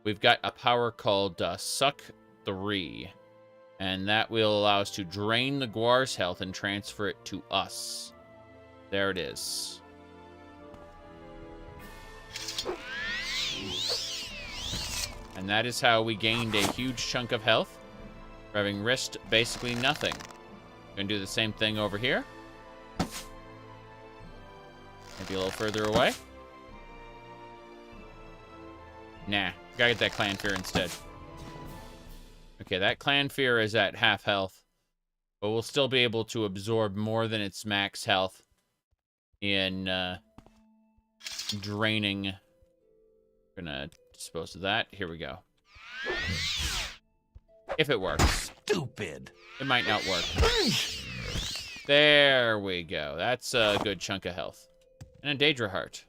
we've got a power called Suck 3. And that will allow us to drain the Guar's health and transfer it to us. There it is. And that is how we gained a huge chunk of health for having risked basically nothing. Gonna do the same thing over here. Maybe a little further away. Nah, gotta get that Clan Fear instead. Okay, that Clan Fear is at half health, but we'll still be able to absorb more than its max health in draining. Gonna dispose of that. Here we go. If it works. Stupid. It might not work. There we go. That's a good chunk of health. And a Daedra heart.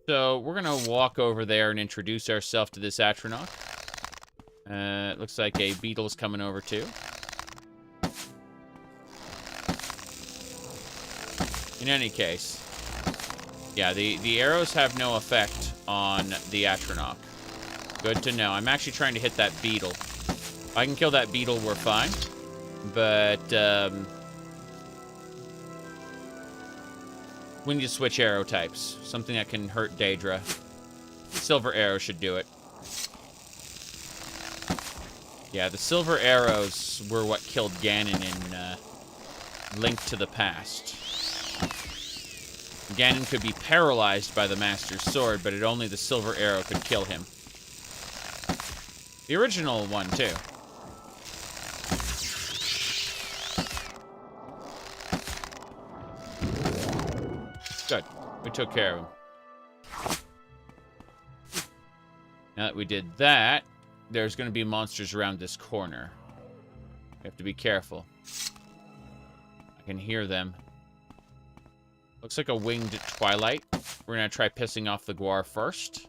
So we're gonna walk over there and introduce ourselves to this Atronach. It looks like a beetle's coming over too. In any case, yeah, the arrows have no effect on the Atronach. Good to know. I'm actually trying to hit that beetle. If I can kill that beetle, we're fine. But we need to switch arrow types. Something that can hurt Daedra. Silver arrow should do it. Yeah, the silver arrows were what killed Ganon in Link to the Past. Ganon could be paralyzed by the Master's Sword, but only the silver arrow could kill him. The original one, too. Good. We took care of him. Now that we did that, there's going to be monsters around this corner. We have to be careful. I can hear them. Looks like a winged Twilight. We're going to try pissing off the Guar first.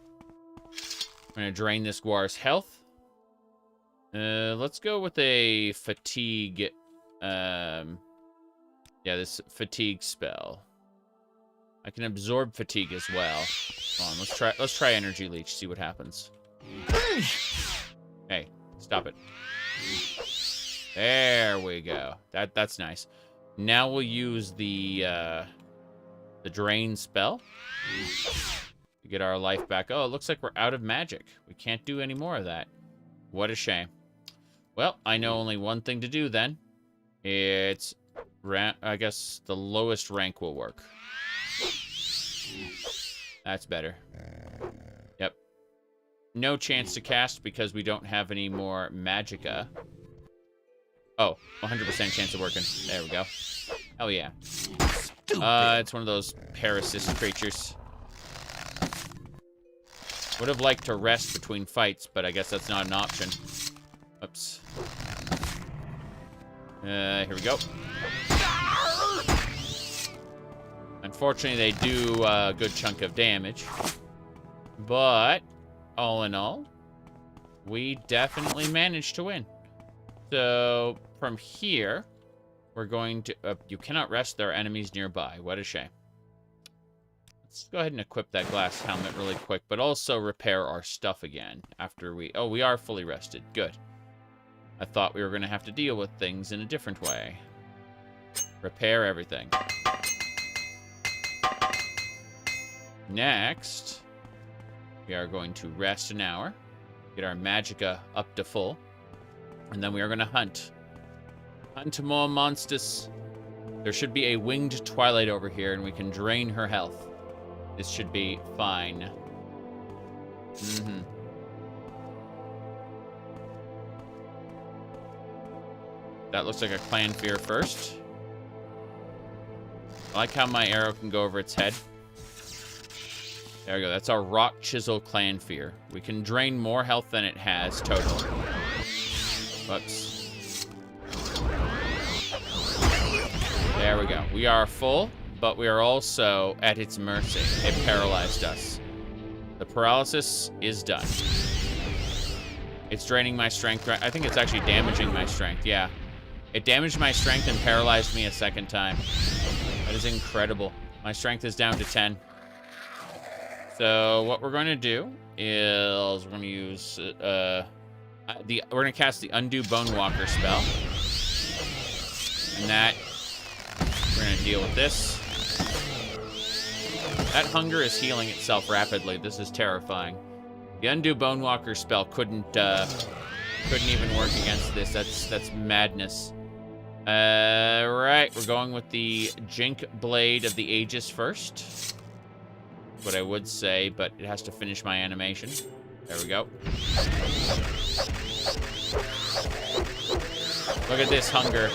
We're going to drain this Guar's health. Let's go with a fatigue. Yeah, this fatigue spell. I can absorb fatigue as well. Come on, let's try energy leech, see what happens. Hey, stop it. There we go. That's nice. Now we'll use the drain spell to get our life back. Oh, it looks like we're out of magic. We can't do any more of that. What a shame. Well, I know only one thing to do then. It's I guess the lowest rank will work. That's better. Yep. No chance to cast because we don't have any more magicka. Oh, 100% chance of working. There we go. Hell yeah. It's one of those parasist creatures. Would have liked to rest between fights, but I guess that's not an option. Oops. Here we go. Unfortunately, they do a good chunk of damage. But, all in all, we definitely managed to win. So, from here, we're going to... you cannot rest. There are enemies nearby. What a shame. Let's go ahead and equip that glass helmet really quick, but also repair our stuff again after we... Oh, we are fully rested. Good. I thought we were going to have to deal with things in a different way. Repair everything. Next, we are going to rest an hour, get our magicka up to full, and then we are going to hunt. Hunt more monsters. There should be a winged twilight over here, and we can drain her health. This should be fine. That looks like a clan fear first. I like how my arrow can go over its head. There we go. That's our rock chisel clan fear. We can drain more health than it has total. Whoops. There we go. We are full, but we are also at its mercy. It paralyzed us. The paralysis is done. It's draining my strength. I think it's actually damaging my strength. Yeah. It damaged my strength and paralyzed me a second time. That is incredible. My strength is down to 10. So what we're going to do is we're going to use we're going to cast the Undo Bonewalker spell, and that we're going to deal with this. That hunger is healing itself rapidly. This is terrifying. The Undo Bonewalker spell couldn't even work against this. That's madness. Right, we're going with the Jink Blade of the Aegis first. What I would say, but it has to finish my animation. There we go. Look at this hunger.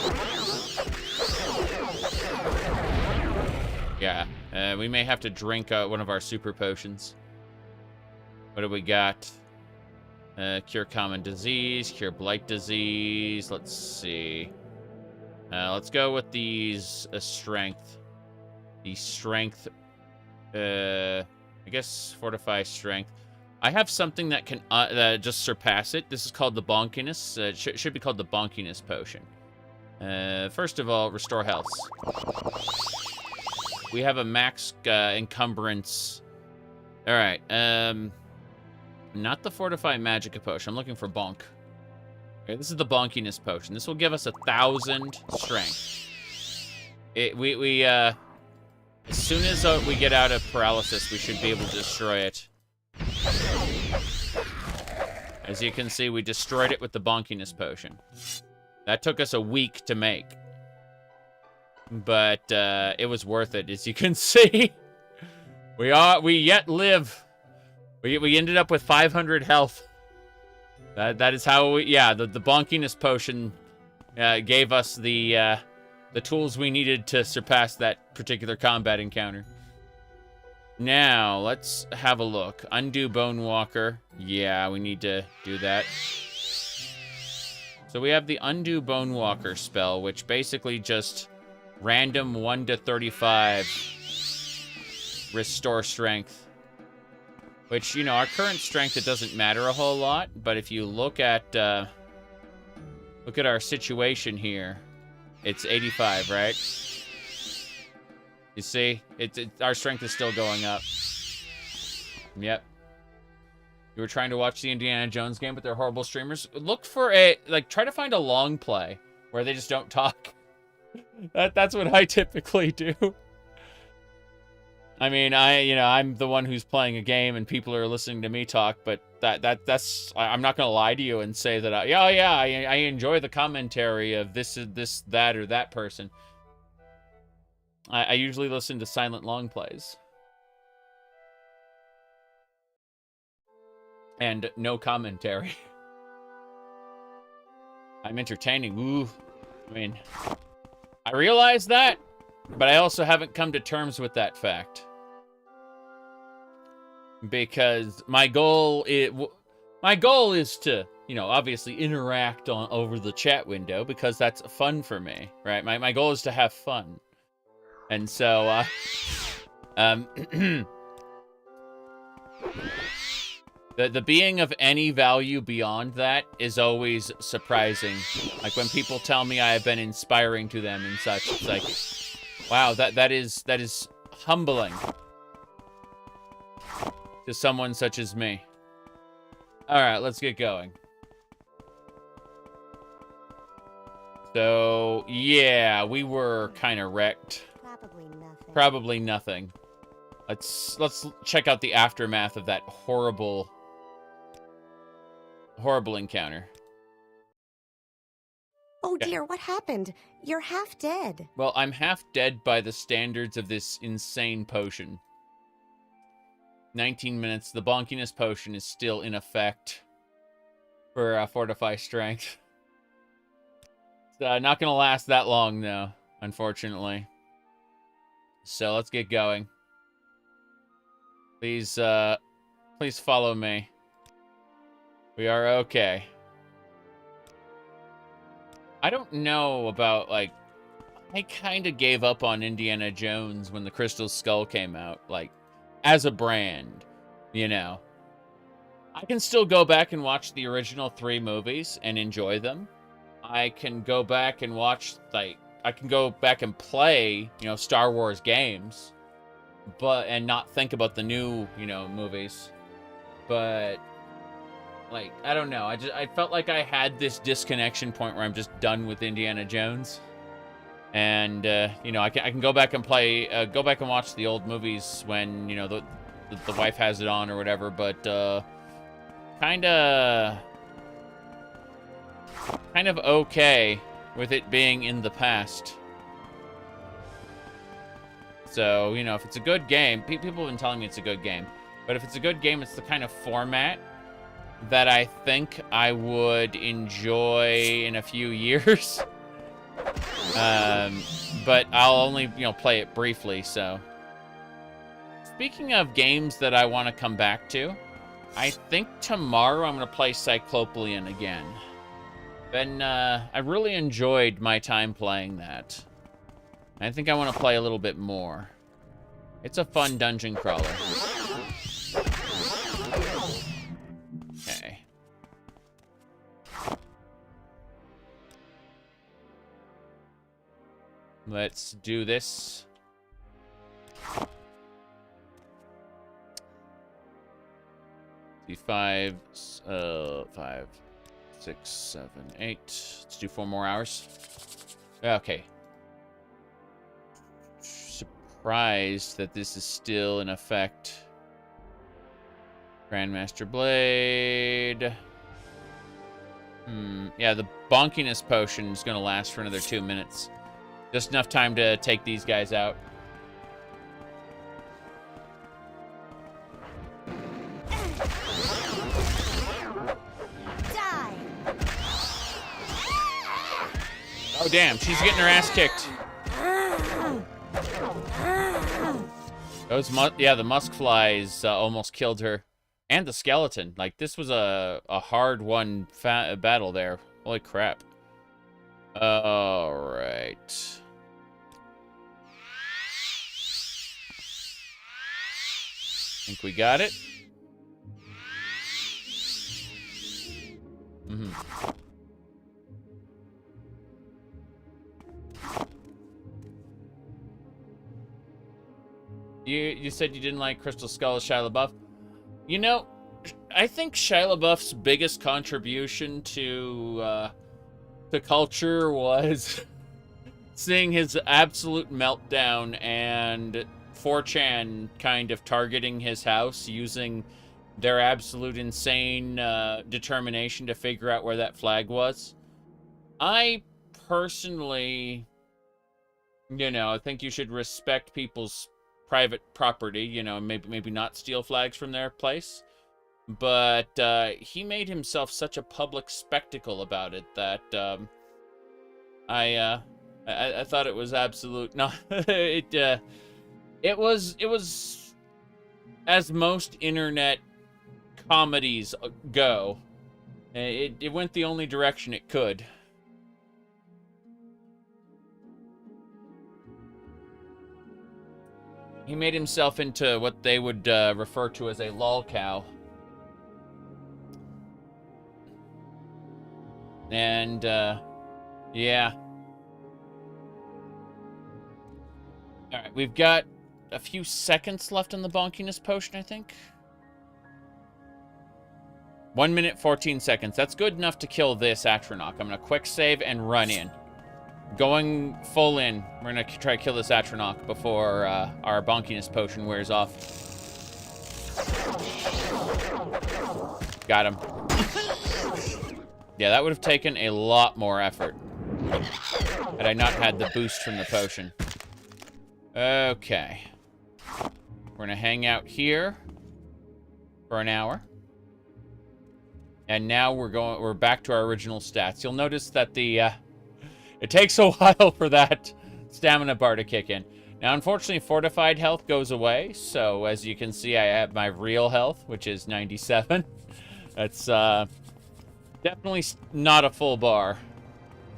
Yeah, we may have to drink one of our super potions. What do we got? Cure common disease, cure blight disease. Let's see. Let's go with these strength. The strength. I guess fortify strength. I have something that can just surpass it. This is called the bonkiness. It should be called the bonkiness potion. First of all, restore health. We have a max encumbrance. All right. Not the fortify magicka potion. I'm looking for bonk. Okay, this is the bonkiness potion. This will give us 1,000 strength. As soon as we get out of paralysis, we should be able to destroy it. As you can see, we destroyed it with the bonkiness potion. That took us a week to make. But it was worth it, as you can see. We yet live. We ended up with 500 health. That is how we, yeah, the bonkiness potion gave us the tools we needed to surpass that particular combat encounter. Now, let's have a look. Undo Bonewalker. Yeah, we need to do that. So we have the Undo Bonewalker spell, which basically just random 1 to 35 restore strength. Which, you know, our current strength, it doesn't matter a whole lot. But if you look at our situation here, it's 85, right? You see? Our strength is still going up. Yep. You were trying to watch the Indiana Jones game, but they're horrible streamers. Look for try to find a long play where they just don't talk. That's what I typically do. I mean, I'm the one who's playing a game and people are listening to me talk, but that's I'm not gonna lie to you and say that I enjoy the commentary of this, that, or that person. I usually listen to silent long plays. And no commentary. I'm entertaining. Ooh. I mean, I realize that, but I also haven't come to terms with that fact. Because my goal is to, you know, obviously interact over the chat window because that's fun for me, right? My goal is to have fun. And so, the being of any value beyond that is always surprising. Like when people tell me I have been inspiring to them and such, it's like, wow, that is humbling to someone such as me. All right, let's get going. So, yeah, we were kind of wrecked. Probably nothing. Let's check out the aftermath of that horrible encounter. Oh dear, what happened? You're half dead. Well, I'm half dead by the standards of this insane potion. 19 minutes. The bonkiness potion is still in effect for Fortify Strength. It's not going to last that long, though, unfortunately. So let's get going. Please follow me. We are okay. I don't know about, like, I kind of gave up on Indiana Jones when the Crystal Skull came out, like, as a brand, you know. I can still go back and watch the original 3 movies and enjoy them. I can go back and watch, like, I can go back and play, you know, Star Wars games, and not think about the new, you know, movies. But, like, I don't know. I felt like I had this disconnection point where I'm just done with Indiana Jones. And, you know, I can go back and go back and watch the old movies when, you know, the wife has it on or whatever, but, kind of okay with it being in the past. So, you know, if it's a good game, people have been telling me it's a good game, but if it's a good game, it's the kind of format that I think I would enjoy in a few years. But I'll only, you know, play it briefly, so. Speaking of games that I want to come back to, I think tomorrow I'm going to play Cyclopean again. I really enjoyed my time playing that. I think I want to play a little bit more. It's a fun dungeon crawler. Okay. Let's do this. See, 5, 6, 7, 8. Let's do 4 more hours. Okay. Surprised that this is still in effect. Grandmaster Blade. Yeah, the bonkiness potion is going to last for another 2 minutes. Just enough time to take these guys out. Die. Oh, damn. She's getting her ass kicked. The musk flies almost killed her. And the skeleton. Like, this was a hard-won battle there. Holy crap. Alright. Think we got it? You said you didn't like Crystal Skull with Shia LaBeouf? You know, I think Shia LaBeouf's biggest contribution to culture was seeing his absolute meltdown and 4chan kind of targeting his house using their absolute insane determination to figure out where that flag was. I personally, you know, I think you should respect people's private property, you know, maybe not steal flags from their place. but he made himself such a public spectacle about it that I thought it was absolute. No, it was as most internet comedies go. It went the only direction it could. He made himself into what they would refer to as a lol cow. And, yeah. Alright, we've got a few seconds left on the bonkiness potion, I think. 1 minute, 14 seconds. That's good enough to kill this Atronach. I'm gonna quick save and run in. Going full in. We're gonna try to kill this Atronach before our bonkiness potion wears off. Got him. Yeah, that would have taken a lot more effort had I not had the boost from the potion. Okay. We're gonna hang out here for an hour. And now we're back to our original stats. You'll notice that it takes a while for that stamina bar to kick in. Now, unfortunately, fortified health goes away. So, as you can see, I have my real health, which is 97. That's definitely not a full bar.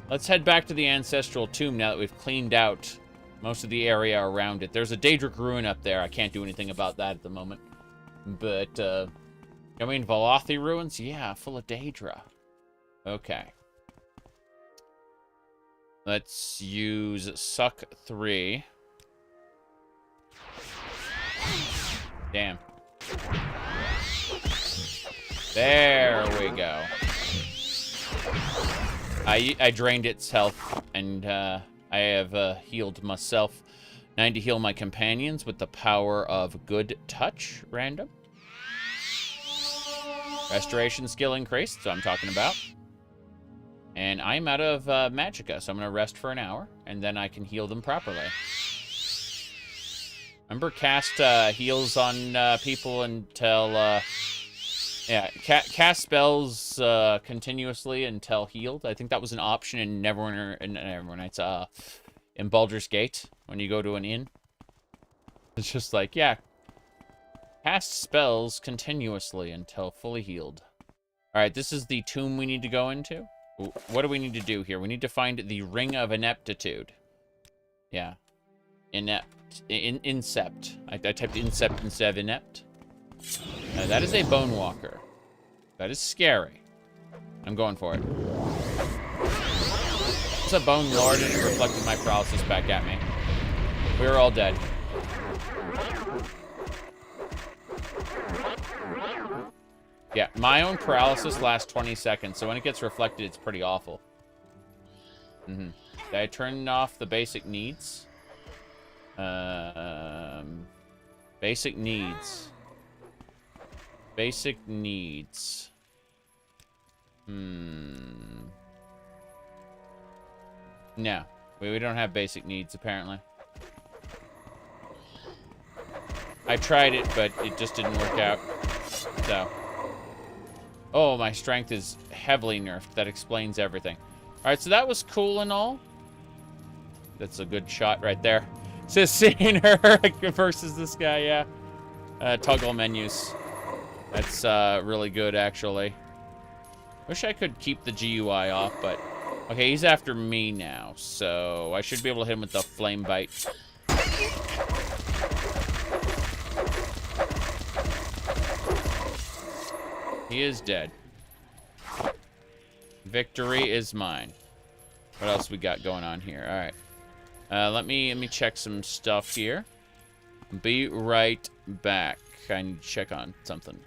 Let's head back to the Ancestral Tomb now that we've cleaned out most of the area around it. There's a Daedric ruin up there. I can't do anything about that at the moment. But, I mean, Velothi ruins? Yeah, full of Daedra. Okay. Let's use Suck 3. Damn. There we go. I drained its health, and I have healed myself. Now I need to heal my companions with the power of Good Touch, random. Restoration skill increased, so I'm talking about. And I'm out of magicka, so I'm going to rest for an hour, and then I can heal them properly. Remember, cast heals on people until... yeah, cast spells continuously until healed. I think that was an option in Neverwinter, in Baldur's Gate, when you go to an inn. It's just like, yeah, cast spells continuously until fully healed. Alright, this is the tomb we need to go into. What do we need to do here? We need to find the Ring of Ineptitude. Yeah. Incept. I typed Incept instead of Inept. That is a Bone Walker. That is scary. I'm going for it. It's a Bone Lord and it reflected my paralysis back at me. We were all dead. Yeah, my own paralysis lasts 20 seconds, so when it gets reflected, it's pretty awful. Did I turn off the basic needs? Basic needs. Basic needs. No. We don't have basic needs, apparently. I tried it, but it just didn't work out. So. Oh, my strength is heavily nerfed. That explains everything. Alright, so that was cool and all. That's a good shot right there. Just seeing her versus this guy, yeah. Toggle menus. That's really good, actually. Wish I could keep the GUI off, but... Okay, he's after me now, so I should be able to hit him with the Flame Bite. He is dead. Victory is mine. What else we got going on here? All right. Let me check some stuff here. Be right back. I need to check on something.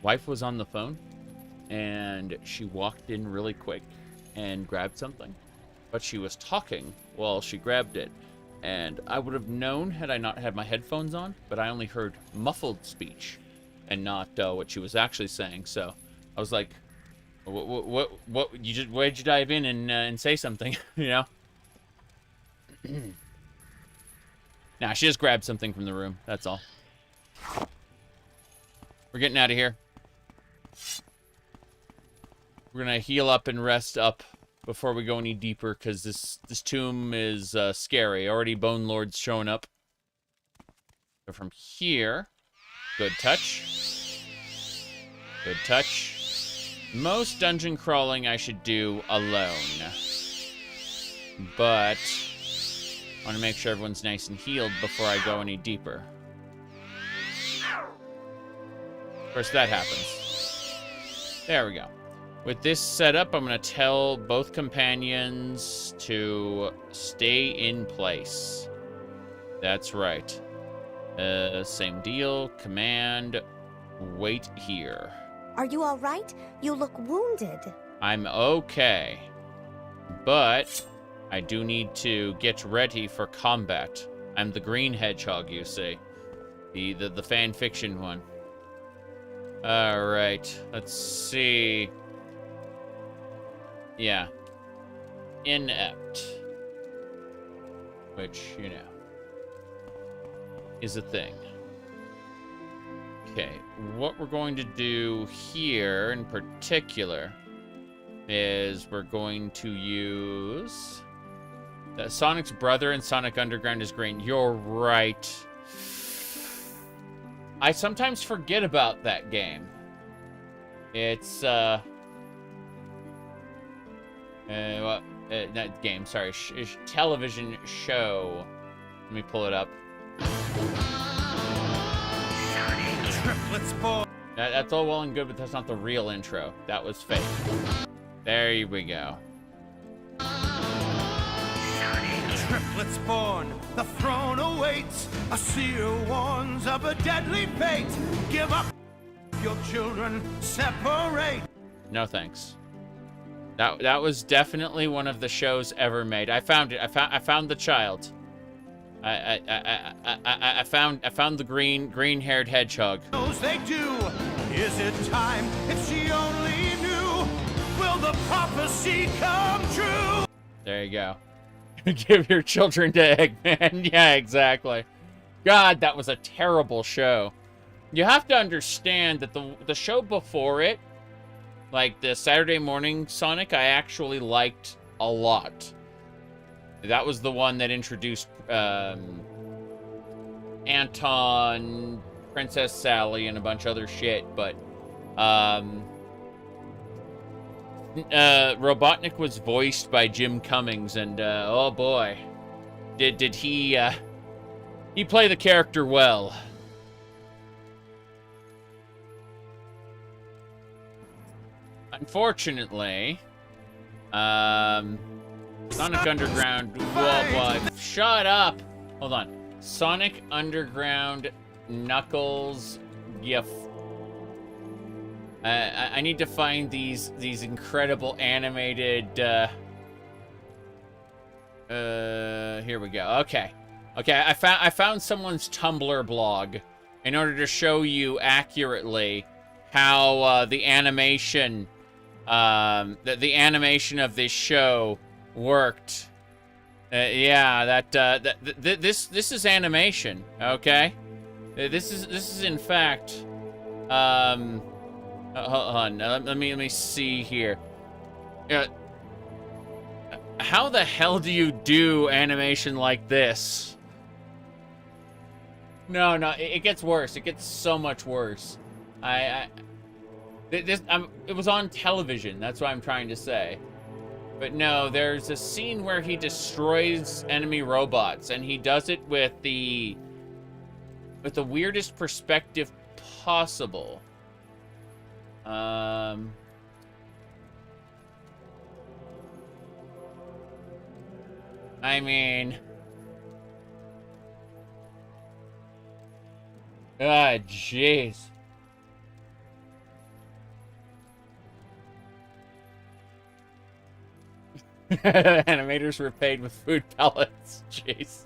wife was on the phone, and she walked in really quick and grabbed something. But she was talking while she grabbed it. And I would have known had I not had my headphones on, but I only heard muffled speech and not what she was actually saying. So I was like, what you just, where'd you dive in and say something, you know? Nah, she just grabbed something from the room. That's all. We're getting out of here. We're gonna heal up and rest up before we go any deeper, because this tomb is scary. Already Bone Lord's showing up. So from here, good touch. Good touch. Most dungeon crawling I should do alone. But I want to make sure everyone's nice and healed before I go any deeper. Of course, that happens. There we go. With this setup, I'm going to tell both companions to stay in place. That's right. Same deal. Command, wait here. Are you all right? You look wounded. I'm okay. But I do need to get ready for combat. I'm the green hedgehog, you see. The fan fiction one. Alright, let's see. Yeah. Inept. Which, you know, is a thing. Okay, what we're going to do here in particular is we're going to use... Sonic's brother in Sonic Underground is green. You're right. I sometimes forget about that game. It's, not game, sorry. Television show. Let me pull it up. That's all well and good, but that's not the real intro. That was fake. There we go. Triplets born, the throne awaits. A seer warns of a deadly fate. Give up your children, separate. No thanks. That was definitely one of the shows ever made. I found it. I found the child. I found the green-haired hedgehog. Knows they do. Is it time? If she only knew, will the prophecy come true? There you go. Give your children to Eggman. Yeah, exactly. God, that was a terrible show. You have to understand that the show before it, like the Saturday morning Sonic, I actually liked a lot. That was the one that introduced Anton, Princess Sally, and a bunch of other shit, but Robotnik was voiced by Jim Cummings, and oh boy, did he play the character well. Unfortunately, Sonic Underground, whoa, shut up! Hold on. Sonic Underground Knuckles GIF. I need to find these incredible animated, here we go. Okay, I found someone's Tumblr blog in order to show you accurately how the animation the animation of this show worked. Yeah, this is animation, okay? This is in fact hold on. Let me see here. How the hell do you do animation like this? No, it gets worse. It gets so much worse. It was on television. That's what I'm trying to say. But no, there's a scene where he destroys enemy robots, and he does it with the weirdest perspective possible. I mean, ah, jeez. Animators were paid with food pellets. Jeez.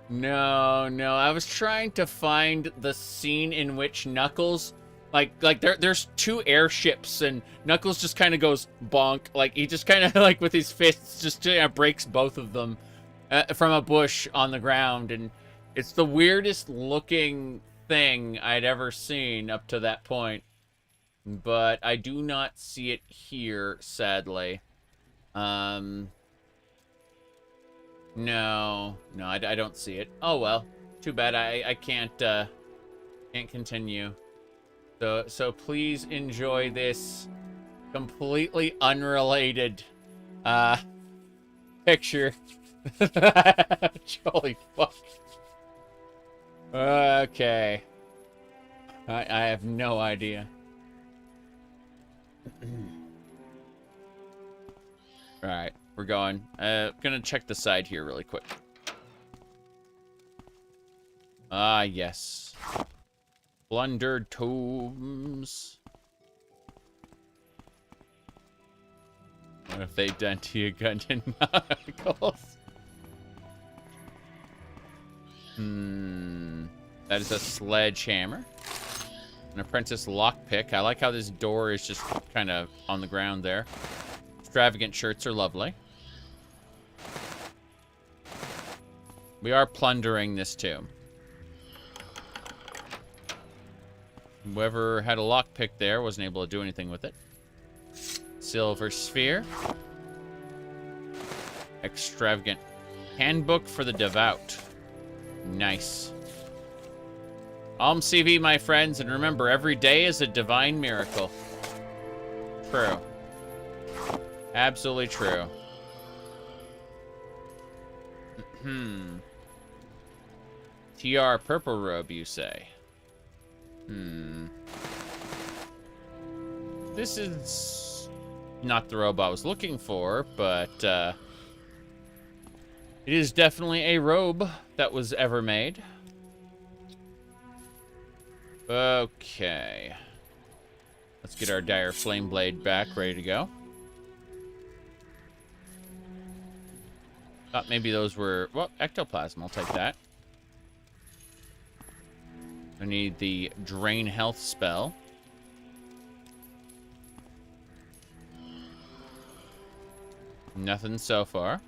No, I was trying to find the scene in which Knuckles, there's two airships and Knuckles just kind of goes bonk. Like, he just kind of, like, with his fists, just breaks both of them from a bush on the ground. And it's the weirdest looking thing I'd ever seen up to that point. But I do not see it here, sadly. No, I don't see it. Oh well, too bad. I can't continue. So please enjoy this completely unrelated picture. Holy fuck. Okay. I have no idea. All right. We're going. Gonna check the side here really quick. Ah, yes. Plundered tombs. What if they dent you Gunton Knuckles? That is a sledgehammer. An apprentice lockpick. I like how this door is just kind of on the ground there. Extravagant shirts are lovely. We are plundering this tomb. Whoever had a lockpick there wasn't able to do anything with it. Silver sphere. Extravagant handbook for the devout. Nice. CV, my friends, and remember, every day is a divine miracle. True. Absolutely true. TR purple robe, you say? This is not the robe I was looking for, but it is definitely a robe that was ever made. Okay. Let's get our dire flame blade back, ready to go. Thought maybe those were, well, ectoplasm. I'll take that. I need the drain health spell. Nothing so far.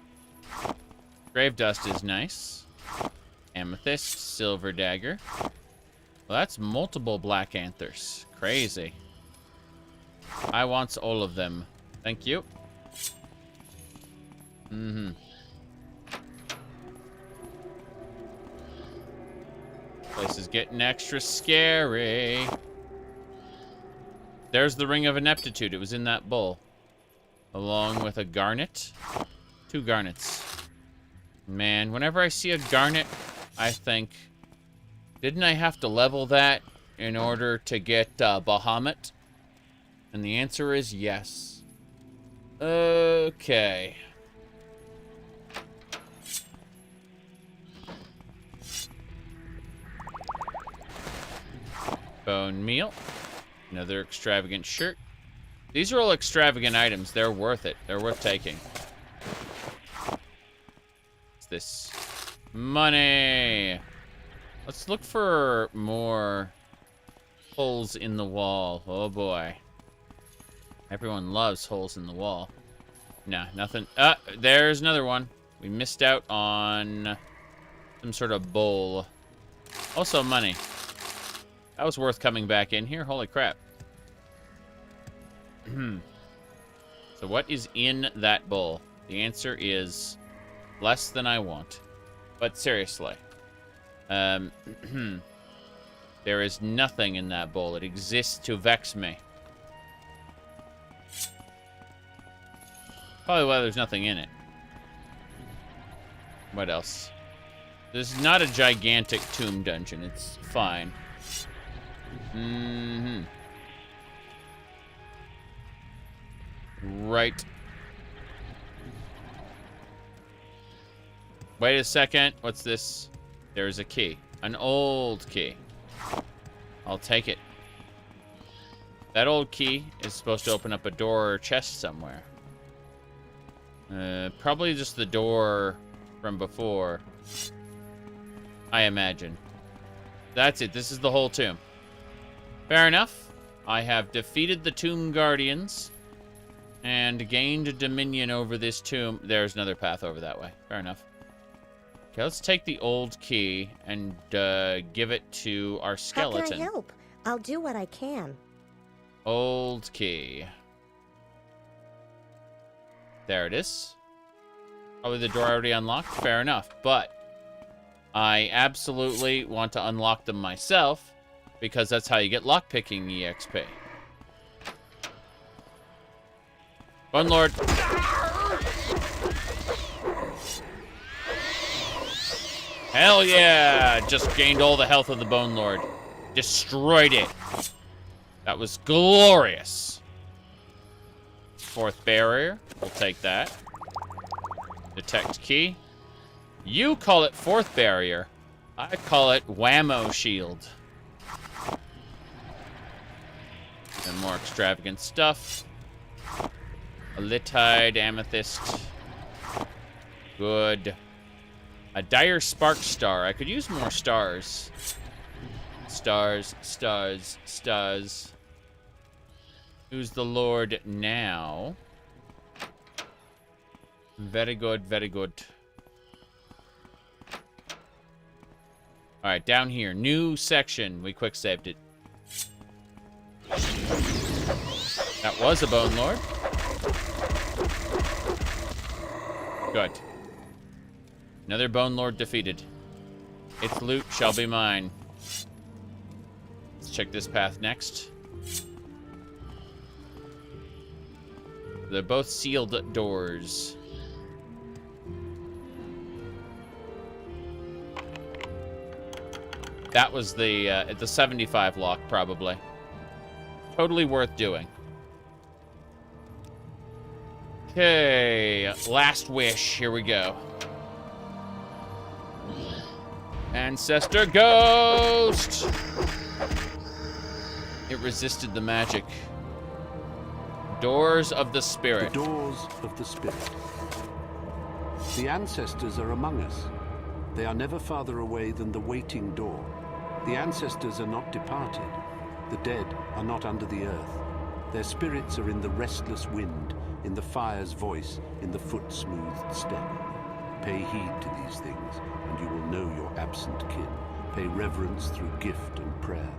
Grave dust is nice. Amethyst, silver dagger. Well, that's multiple black anthers. Crazy. I want all of them. Thank you. Place is getting extra scary. There's the Ring of Ineptitude. It was in that bowl. Along with a garnet. 2 garnets. Man, whenever I see a garnet, I think, didn't I have to level that in order to get Bahamut? And the answer is yes. Okay. Bone meal. Another extravagant shirt. These are all extravagant items. They're worth it. They're worth taking. What's this? Money. Let's look for more holes in the wall. Oh boy. Everyone loves holes in the wall. Nah, nothing. There's another one. We missed out on some sort of bowl. Also money. That was worth coming back in here. Holy crap. So what is in that bowl? The answer is less than I want. But seriously. There is nothing in that bowl. It exists to vex me. Probably why there's nothing in it. What else? This is not a gigantic tomb dungeon. It's fine. Right. Wait a second. What's this? There's a key. An old key. I'll take it. That old key is supposed to open up a door or chest somewhere. Probably just the door from before, I imagine. That's it. This is the whole tomb. Fair enough. I have defeated the Tomb Guardians and gained dominion over this tomb. There's another path over that way. Fair enough. Okay, let's take the old key and give it to our skeleton. How can I help? I'll do what I can. Old key. There it is. Probably the door already unlocked. Fair enough. But I absolutely want to unlock them myself because that's how you get lockpicking EXP. Bone Lord. Hell yeah! Just gained all the health of the Bone Lord. Destroyed it. That was glorious. Fourth barrier. We'll take that. Detect key. You call it fourth barrier. I call it whammo shield. And more extravagant stuff. A litide amethyst. Good. A dire spark star. I could use more stars. Stars, stars, stars. Who's the Lord now? Very good, very good. Alright, down here. New section. We quick saved it. That was a Bone Lord. Good. Another Bone Lord defeated. Its loot shall be mine. Let's check this path next. They're both sealed doors. That was the 75 lock, probably. Totally worth doing. Okay, last wish. Here we go. Ancestor Ghost! It resisted the magic. Doors of the Spirit. The doors of the Spirit. The ancestors are among us. They are never farther away than the waiting door. The ancestors are not departed. The dead are not under the earth. Their spirits are in the restless wind, in the fire's voice, in the foot-smoothed step. Pay heed to these things, and you will know your absent kin. Pay reverence through gift and prayer.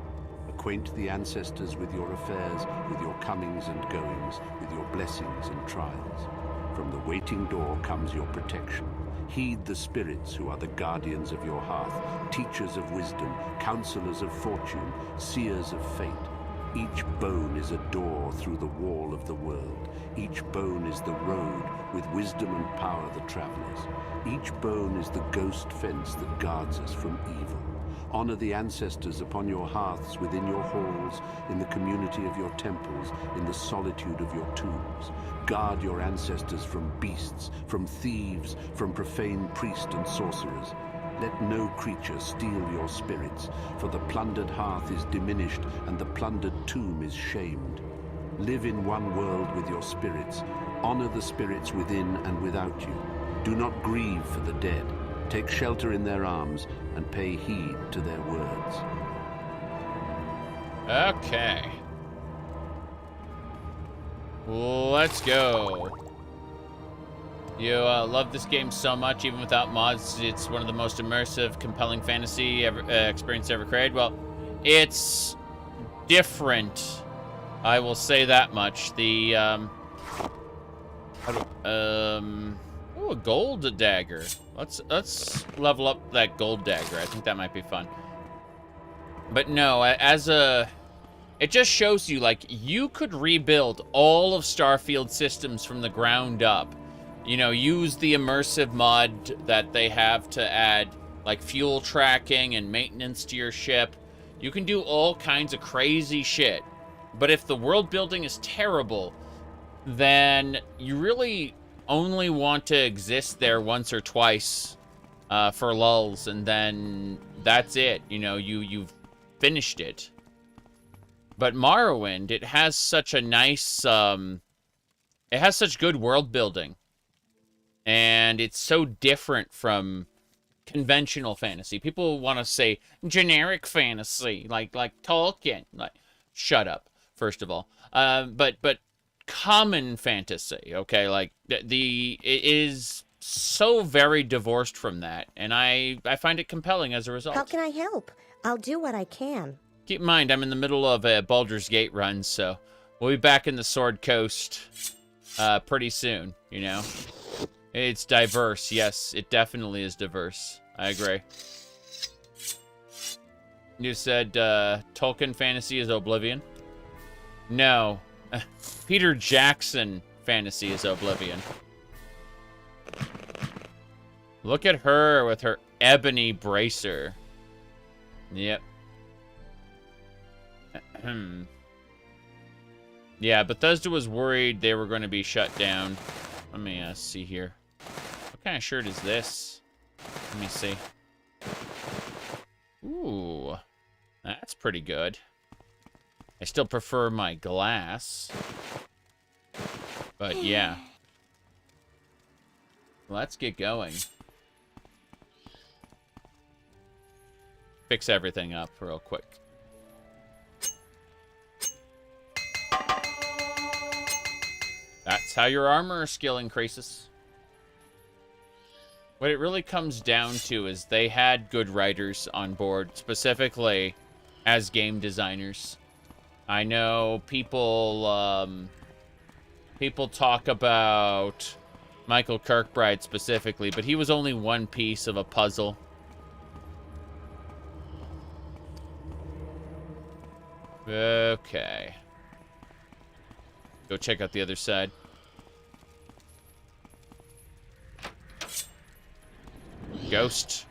Acquaint the ancestors with your affairs, with your comings and goings, with your blessings and trials. From the waiting door comes your protection. Heed the spirits who are the guardians of your hearth, teachers of wisdom, counselors of fortune, seers of fate. Each bone is a door through the wall of the world. Each bone is the road with wisdom and power the travelers. Each bone is the ghost fence that guards us from evil. Honor the ancestors upon your hearths, within your halls, in the community of your temples, in the solitude of your tombs. Guard your ancestors from beasts, from thieves, from profane priests and sorcerers. Let no creature steal your spirits, for the plundered hearth is diminished and the plundered tomb is shamed. Live in one world with your spirits. Honor the spirits within and without you. Do not grieve for the dead. Take shelter in their arms and pay heed to their words. Okay. Let's go. You love this game so much, even without mods. It's one of the most immersive, compelling fantasy experience ever created. Well, it's different. I will say that much. The a gold dagger. Let's level up that gold dagger. I think that might be fun. But no, it just shows you, like, you could rebuild all of Starfield systems from the ground up. You know, use the immersive mod that they have to add, like, fuel tracking and maintenance to your ship. You can do all kinds of crazy shit. But if the world building is terrible, then you really only want to exist there once or twice for lulls, and then that's it. You know, you've finished it. But Morrowind, it has such a nice, it has such good world building. And it's so different from conventional fantasy. People want to say generic fantasy, like Tolkien. Like, shut up, first of all. But common fantasy, okay? Like, it is so very divorced from that, and I find it compelling as a result. How can I help? I'll do what I can. Keep in mind, I'm in the middle of a Baldur's Gate run, so we'll be back in the Sword Coast pretty soon, you know? It's diverse. Yes, it definitely is diverse. I agree. You said Tolkien fantasy is Oblivion? No. Peter Jackson fantasy is Oblivion. Look at her with her ebony bracer. Yep. Yeah, Bethesda was worried they were going to be shut down. Let me see here. What kind of shirt is this? Let me see. Ooh. That's pretty good. I still prefer my glass. But yeah. Let's get going. Fix everything up real quick. That's how your armor skill increases. What it really comes down to is they had good writers on board, specifically as game designers. I know people talk about Michael Kirkbride specifically, but he was only one piece of a puzzle. Okay. Go check out the other side. Ghost.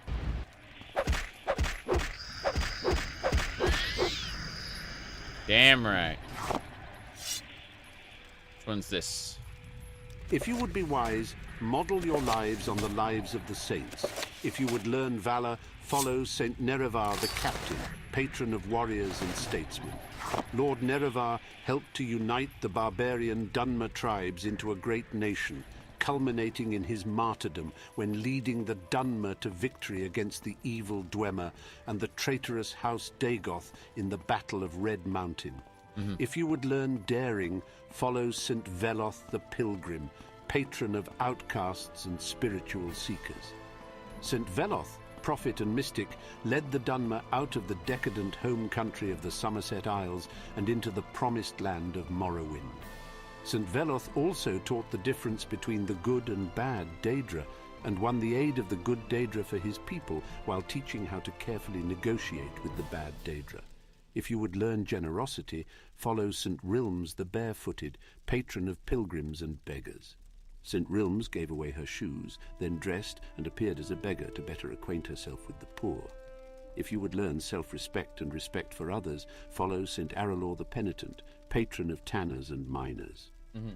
Damn right. Which one's this? If you would be wise, model your lives on the lives of the saints. If you would learn valor, follow Saint Nerevar the Captain, patron of warriors and statesmen. Lord Nerevar helped to unite the barbarian Dunmer tribes into a great nation, culminating in his martyrdom when leading the Dunmer to victory against the evil Dwemer and the traitorous House Dagoth in the Battle of Red Mountain. If you would learn daring, follow St. Veloth the Pilgrim, patron of outcasts and spiritual seekers. St. Veloth, prophet and mystic, led the Dunmer out of the decadent home country of the Somerset Isles and into the promised land of Morrowind. St. Veloth also taught the difference between the good and bad Daedra, and won the aid of the good Daedra for his people while teaching how to carefully negotiate with the bad Daedra. If you would learn generosity, follow St. Rilms the Barefooted, patron of pilgrims and beggars. St. Rilms gave away her shoes, then dressed and appeared as a beggar to better acquaint herself with the poor. If you would learn self-respect and respect for others, follow St. Aralor the Penitent, patron of tanners and miners.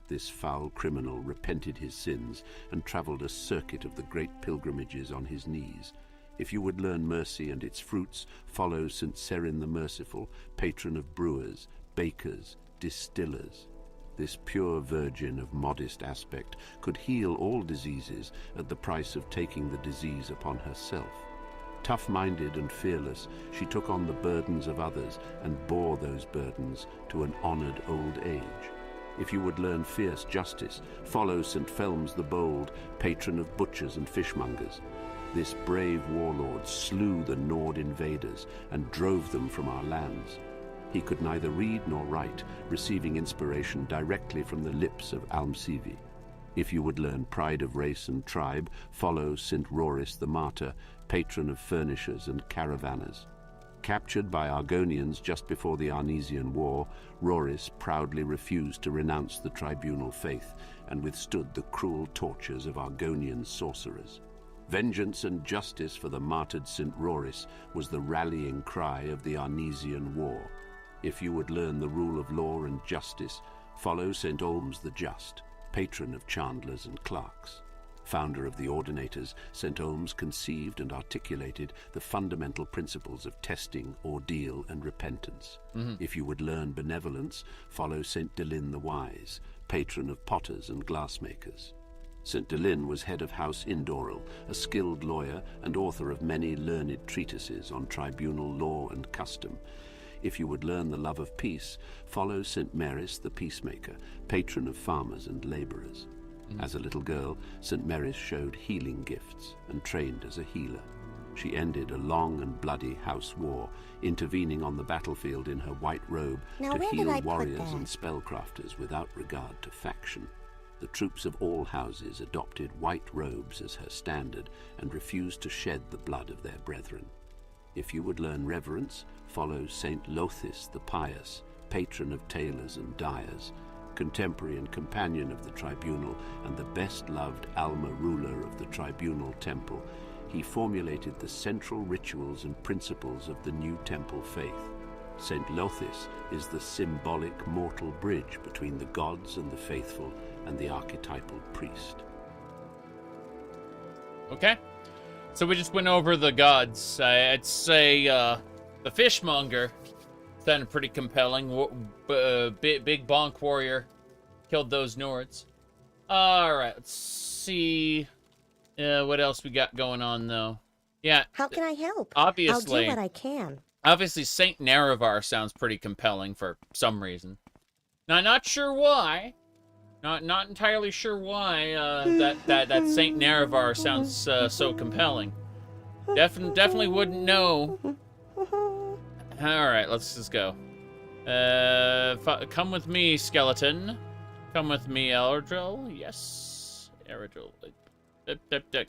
This foul criminal repented his sins and travelled a circuit of the great pilgrimages on his knees. If you would learn mercy and its fruits, follow St. Serin the Merciful, patron of brewers, bakers, distillers. This pure virgin of modest aspect could heal all diseases at the price of taking the disease upon herself. Tough-minded and fearless, she took on the burdens of others and bore those burdens to an honoured old age. If you would learn fierce justice, follow St. Felms the Bold, patron of butchers and fishmongers. This brave warlord slew the Nord invaders and drove them from our lands. He could neither read nor write, receiving inspiration directly from the lips of Almsivi. If you would learn pride of race and tribe, follow St. Roris the Martyr, patron of furnishers and caravanners. Captured by Argonians just before the Arnesian War, Roris proudly refused to renounce the tribunal faith and withstood the cruel tortures of Argonian sorcerers. Vengeance and justice for the martyred St. Roris was the rallying cry of the Arnesian War. If you would learn the rule of law and justice, follow St. Olms the Just, patron of chandlers and clerks. Founder of the Ordinators, St. Olms conceived and articulated the fundamental principles of testing, ordeal, and repentance. If you would learn benevolence, follow St. Delin the Wise, patron of potters and glassmakers. St. Delin was head of House Indoral, a skilled lawyer and author of many learned treatises on tribunal law and custom. If you would learn the love of peace, follow St. Maris the Peacemaker, patron of farmers and labourers. As a little girl, St. Maris showed healing gifts and trained as a healer. She ended a long and bloody house war, intervening on the battlefield in her white robe to heal warriors and spellcrafters without regard to faction. The troops of all houses adopted white robes as her standard and refused to shed the blood of their brethren. If you would learn reverence, follow Saint Lothis the Pious, patron of tailors and dyers, contemporary and companion of the tribunal, and the best-loved Alma ruler of the tribunal temple. He formulated the central rituals and principles of the new temple faith. Saint Lothis is the symbolic mortal bridge between the gods and the faithful and the archetypal priest. Okay. So we just went over the gods. I'd say the fishmonger sounded pretty compelling. Big bonk warrior killed those Nords. Alright, let's see what else we got going on, though. Yeah. How can I help? Obviously. I'll do what I can. Obviously, Saint Nerevar sounds pretty compelling for some reason. Now, not sure why. Not entirely sure why that Saint Nerevar sounds so compelling. Definitely wouldn't know. All right, let's just go. Come with me, skeleton. Come with me, Eldril. Yes, Eldril.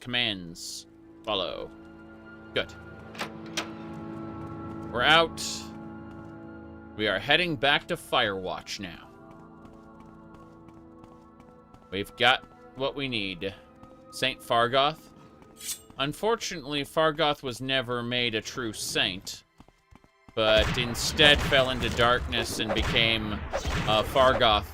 Commands. Follow. Good. We're out. We are heading back to Firewatch now. We've got what we need. Saint Fargoth. Unfortunately, Fargoth was never made a true saint, but instead fell into darkness and became Fargoth-er.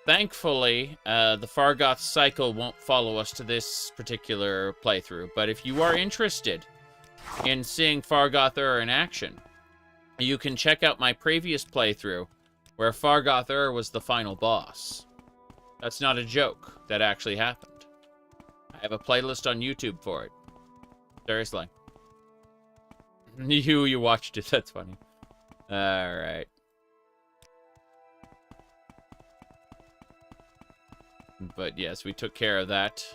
Thankfully, the Fargoth cycle won't follow us to this particular playthrough, but if you are interested in seeing Fargoth-er in action, you can check out my previous playthrough, where Fargoth-er was the final boss. That's not a joke. That actually happened. I have a playlist on YouTube for it. Seriously. You watched it. That's funny. Alright. But yes, we took care of that.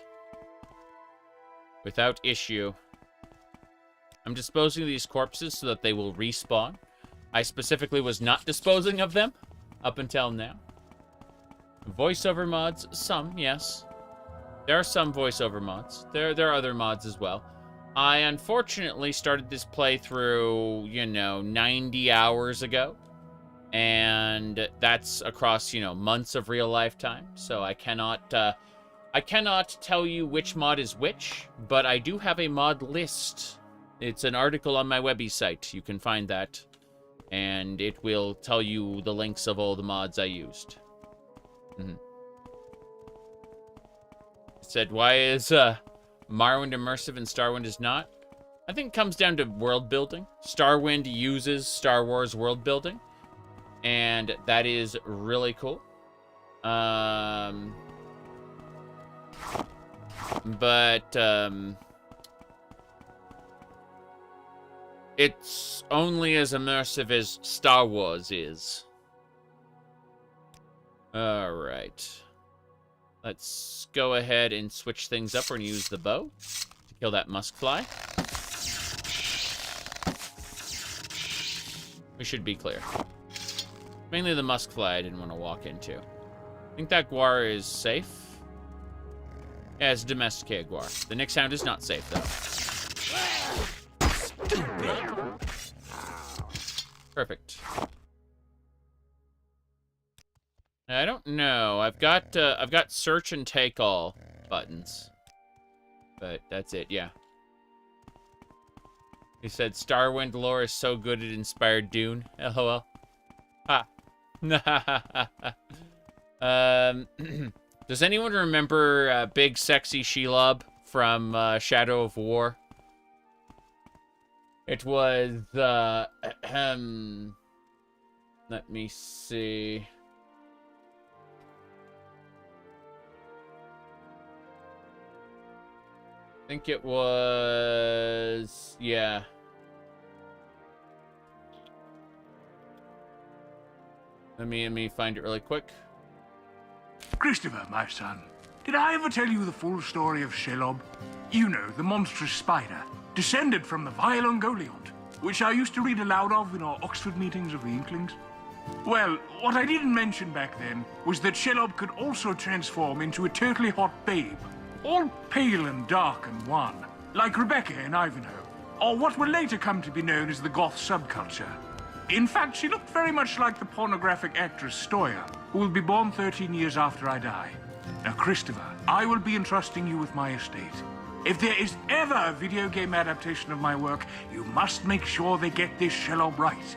Without issue. I'm disposing of these corpses so that they will respawn. I specifically was not disposing of them up until now. Voiceover mods, some, yes. There are some voiceover mods. There are other mods as well. I unfortunately started this playthrough, 90 hours ago. And that's across, months of real life time. So I cannot tell you which mod is which, but I do have a mod list. It's an article on my webby site. You can find that. And it will tell you the links of all the mods I used. It said, why is Morrowind immersive and Starwind is not? I think it comes down to world building. Starwind uses Star Wars world building. And that is really cool. It's only as immersive as Star Wars is. Alright. Let's go ahead and switch things up. We're going to use the bow to kill that muskfly. We should be clear. Mainly the muskfly I didn't want to walk into. I think that guar is safe. Yeah, it's a domesticated guar. The Nyx Hound is not safe, though. Perfect. I don't know. I've got search and take all buttons, but that's it. Yeah. He said Starwind lore is so good it inspired Dune. LOL. Ha. Does anyone remember Big Sexy Shelob from Shadow of War? It was, let me see. I think it was... yeah. Let me find it really quick. Christopher, my son, did I ever tell you the full story of Shelob? You know, the monstrous spider, descended from the vile Ungoliant, which I used to read aloud of in our Oxford meetings of the Inklings. Well, what I didn't mention back then was that Shelob could also transform into a totally hot babe, all pale and dark and wan, like Rebecca in Ivanhoe, or what would later come to be known as the goth subculture. In fact, she looked very much like the pornographic actress Stoya, who will be born 13 years after I die. Now, Christopher, I will be entrusting you with my estate. If there is ever a video game adaptation of my work, you must make sure they get this Shelob right.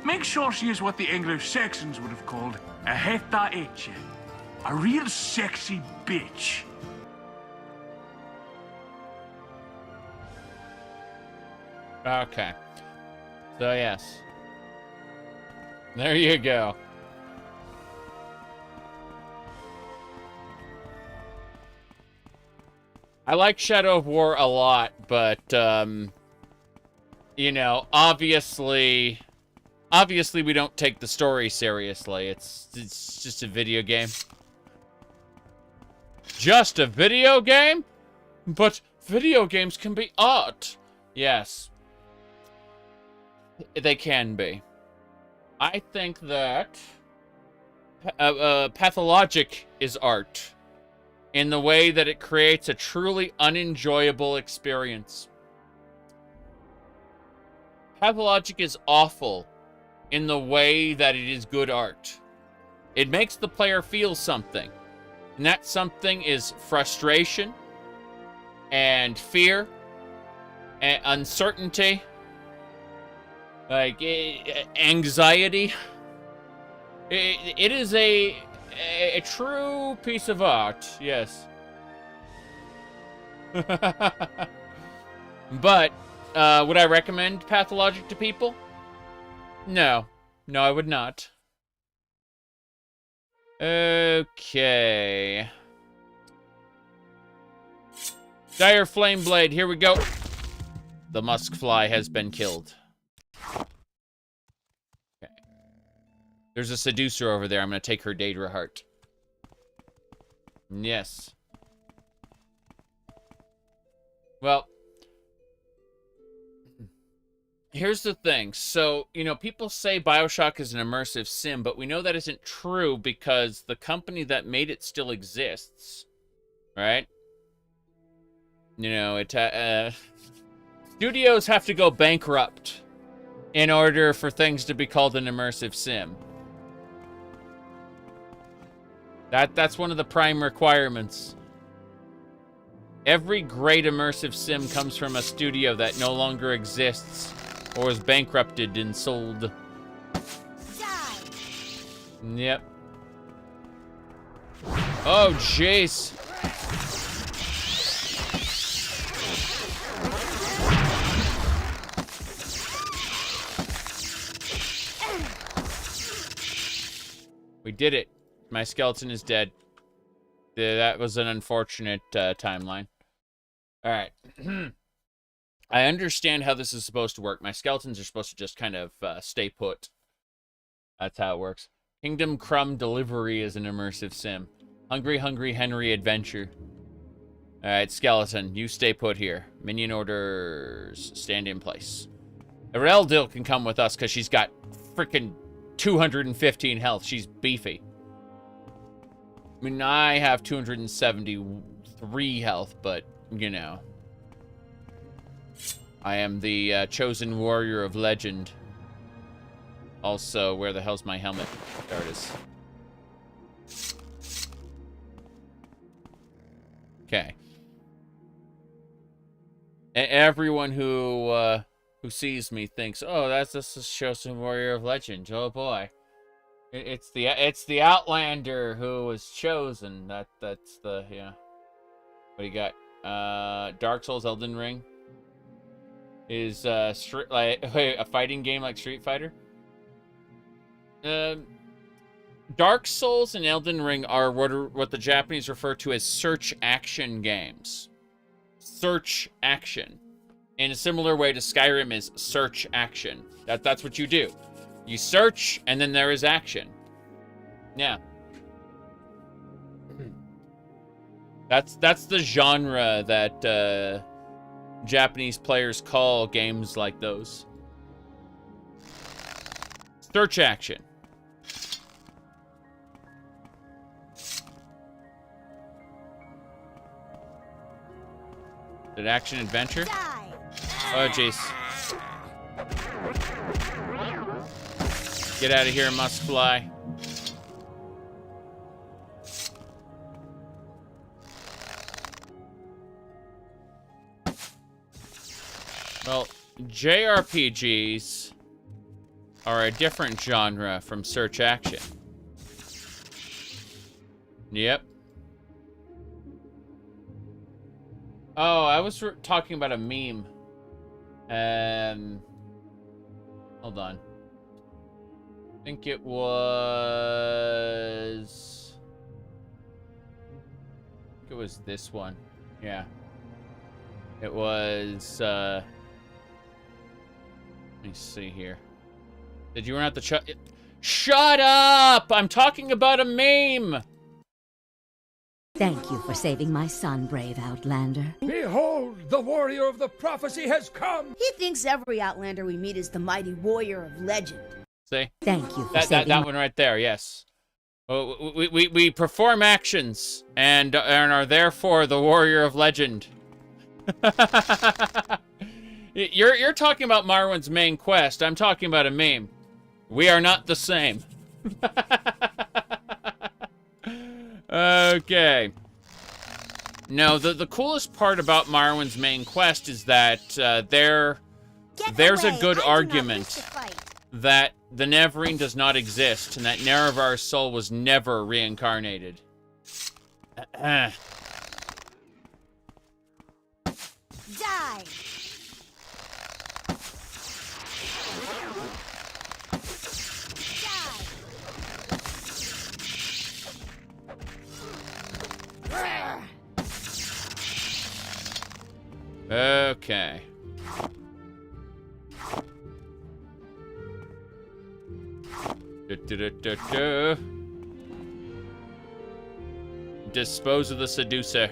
Make sure she is what the Anglo-Saxons would have called a heta etche, a real sexy bitch. Okay. So, yes. There you go. I like Shadow of War a lot, but, you know, obviously we don't take the story seriously. It's just a video game. Just a video game? But video games can be art. Yes. They can be. I think that Pathologic is art in the way that it creates a truly unenjoyable experience. Pathologic is awful in the way that it is good art. It makes the player feel something. And that something is frustration and fear and uncertainty, like anxiety. It is a true piece of art, yes. But would I recommend Pathologic to people? No. No, I would not. Okay. Dire Flame Blade, here we go. The musk fly has been killed. Okay. There's a seducer over there. I'm going to take her Daedra heart. Yes. Well, here's the thing. So, you know, people say BioShock is an immersive sim, but we know that isn't true because the company that made it still exists. Right? You know, studios have to go bankrupt in order for things to be called an immersive sim. That's one of the prime requirements. Every great immersive sim comes from a studio that no longer exists or was bankrupted and sold. Yep. Oh, jeez. We did it. My skeleton is dead. That was an unfortunate timeline. Alright. I understand how this is supposed to work. My skeletons are supposed to just kind of stay put. That's how it works. Kingdom Crumb Delivery is an immersive sim. Hungry Hungry Henry Adventure. Alright, skeleton, you stay put here. Minion orders stand in place. Ereldil can come with us because she's got freaking 215 health. She's beefy. I mean, I have 273 health, but, you know. I am the chosen warrior of legend. Also, where the hell's my helmet? There it is. Okay. Everyone who sees me thinks, "Oh, that's just a chosen warrior of legend." Oh boy, it's the Outlander who was chosen. That's the yeah. What do you got? Dark Souls, Elden Ring. Is a fighting game like Street Fighter? Dark Souls and Elden Ring are what the Japanese refer to as search action games. search action. In a similar way to Skyrim is search action. That's what you do. You search, and then there is action. Yeah. That's the genre that Japanese players call games like those. Search action. Did action adventure? Oh, jeez. Get out of here, must fly. Well, JRPGs are a different genre from search action. Yep. Oh, I was talking about a meme. Hold on. I think it was... this one. Yeah. It was, Let me see here. Did you run out the Shut up! I'm talking about a meme! Thank you for saving my son, brave Outlander. Behold, the warrior of the prophecy has come! He thinks every Outlander we meet is the mighty warrior of legend. See? Thank you for saving that one right there, yes. We perform actions and are therefore the warrior of legend. You're talking about Morrowind's main quest. I'm talking about a meme. We are not the same. Okay. No, the coolest part about Morrowind's main quest is that there's a good argument that the Neverine does not exist and that Nerevar's soul was never reincarnated. Die! Okay. Dispose of the seducer.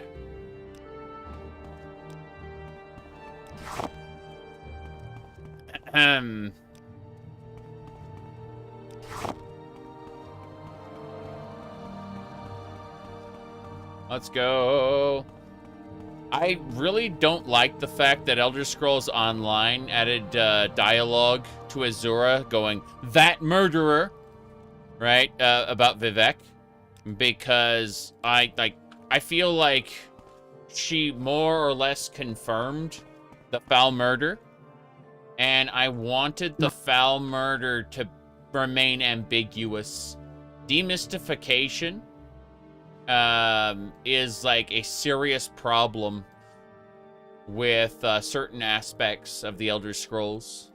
Let's go. I really don't like the fact that Elder Scrolls Online added dialogue to Azura going, "That murderer," right? About Vivek, because I feel like she more or less confirmed the foul murder, and I wanted the foul murder to remain ambiguous. Demystification is like a serious problem with certain aspects of the Elder Scrolls.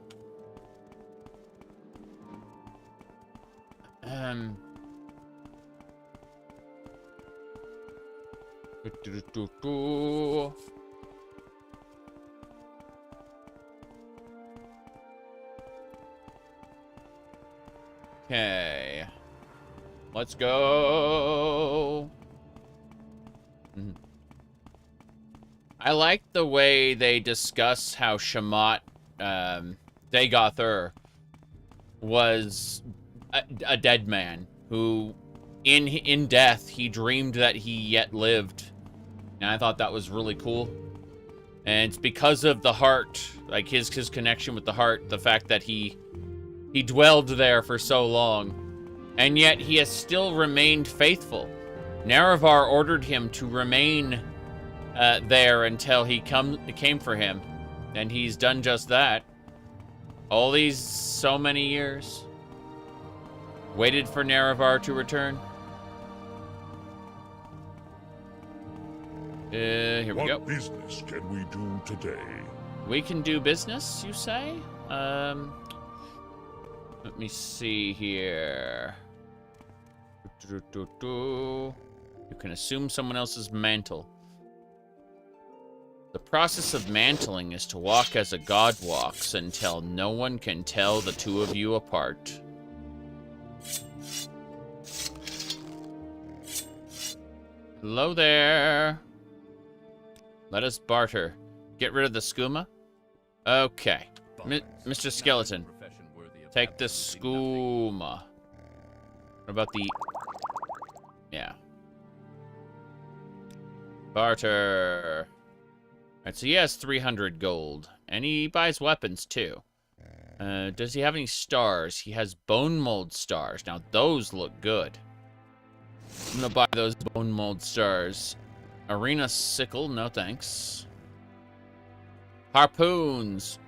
Okay. Let's go. I like the way they discuss how Shamat, Dagoth was a dead man who, in death, he dreamed that he yet lived. And I thought that was really cool. And it's because of the heart, like his connection with the heart, the fact that he dwelled there for so long. And yet he has still remained faithful. Nerevar ordered him to remain there until he came for him. And he's done just that. All these so many years. Waited for Nerevar to return. Here we go. What business can we do today? We can do business, you say? Let me see here. You can assume someone else's mantle. The process of mantling is to walk as a god walks until no one can tell the two of you apart. Hello there. Let us barter. Get rid of the skooma? Okay. Mr. Skeleton, take the skooma. What about the... Yeah. Barter. Alright, so he has 300 gold. And he buys weapons, too. Does he have any stars? He has bone mold stars. Now, those look good. I'm gonna buy those bone mold stars. Arena sickle, no thanks. Harpoons.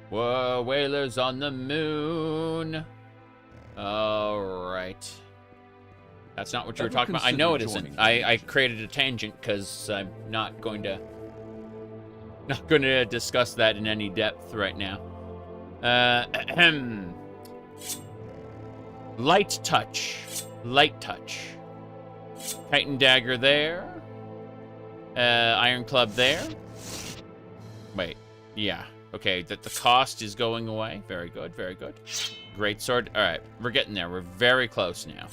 Whoa, whalers on the moon. Alright. That's not what you were talking about. I know it isn't. I created a tangent because I'm not going to discuss that in any depth right now. Light touch. Light touch. Titan dagger there. Iron club there. Wait. Yeah. Okay, the cost is going away. Very good, very good. Great sword. Alright, we're getting there. We're very close now.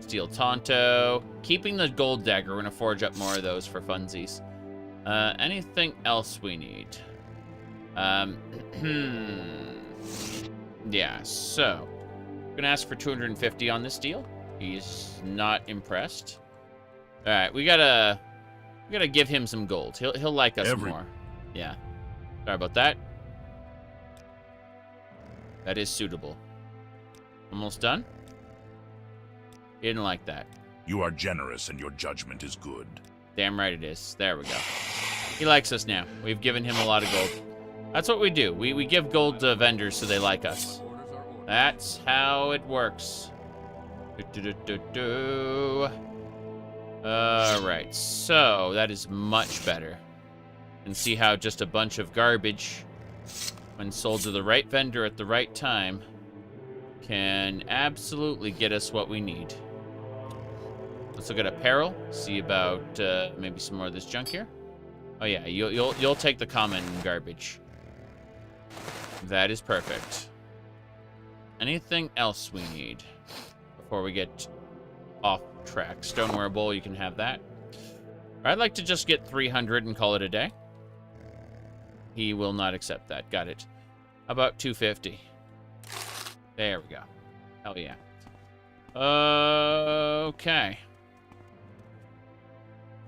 Steel Tonto. Keeping the gold dagger. We're going to forge up more of those for funsies. Anything else we need? Yeah, so. I'm going to ask for 250 on this deal. He's not impressed. Alright, we gotta give him some gold. He'll like us more. Yeah. Sorry about that. That is suitable. Almost done? He didn't like that. You are generous and your judgment is good. Damn right it is. There we go. He likes us now. We've given him a lot of gold. That's what we do. We give gold to vendors so they like us. That's how it works. Alright, so that is much better. And see how just a bunch of garbage, when sold to the right vendor at the right time, can absolutely get us what we need. Let's look at apparel. See about maybe some more of this junk here. Oh yeah, you'll take the common garbage. That is perfect. Anything else we need before we get off track? Stoneware bowl, you can have that. I'd like to just get 300 and call it a day. He will not accept that. Got it. How about 250? There we go. Hell yeah. Okay.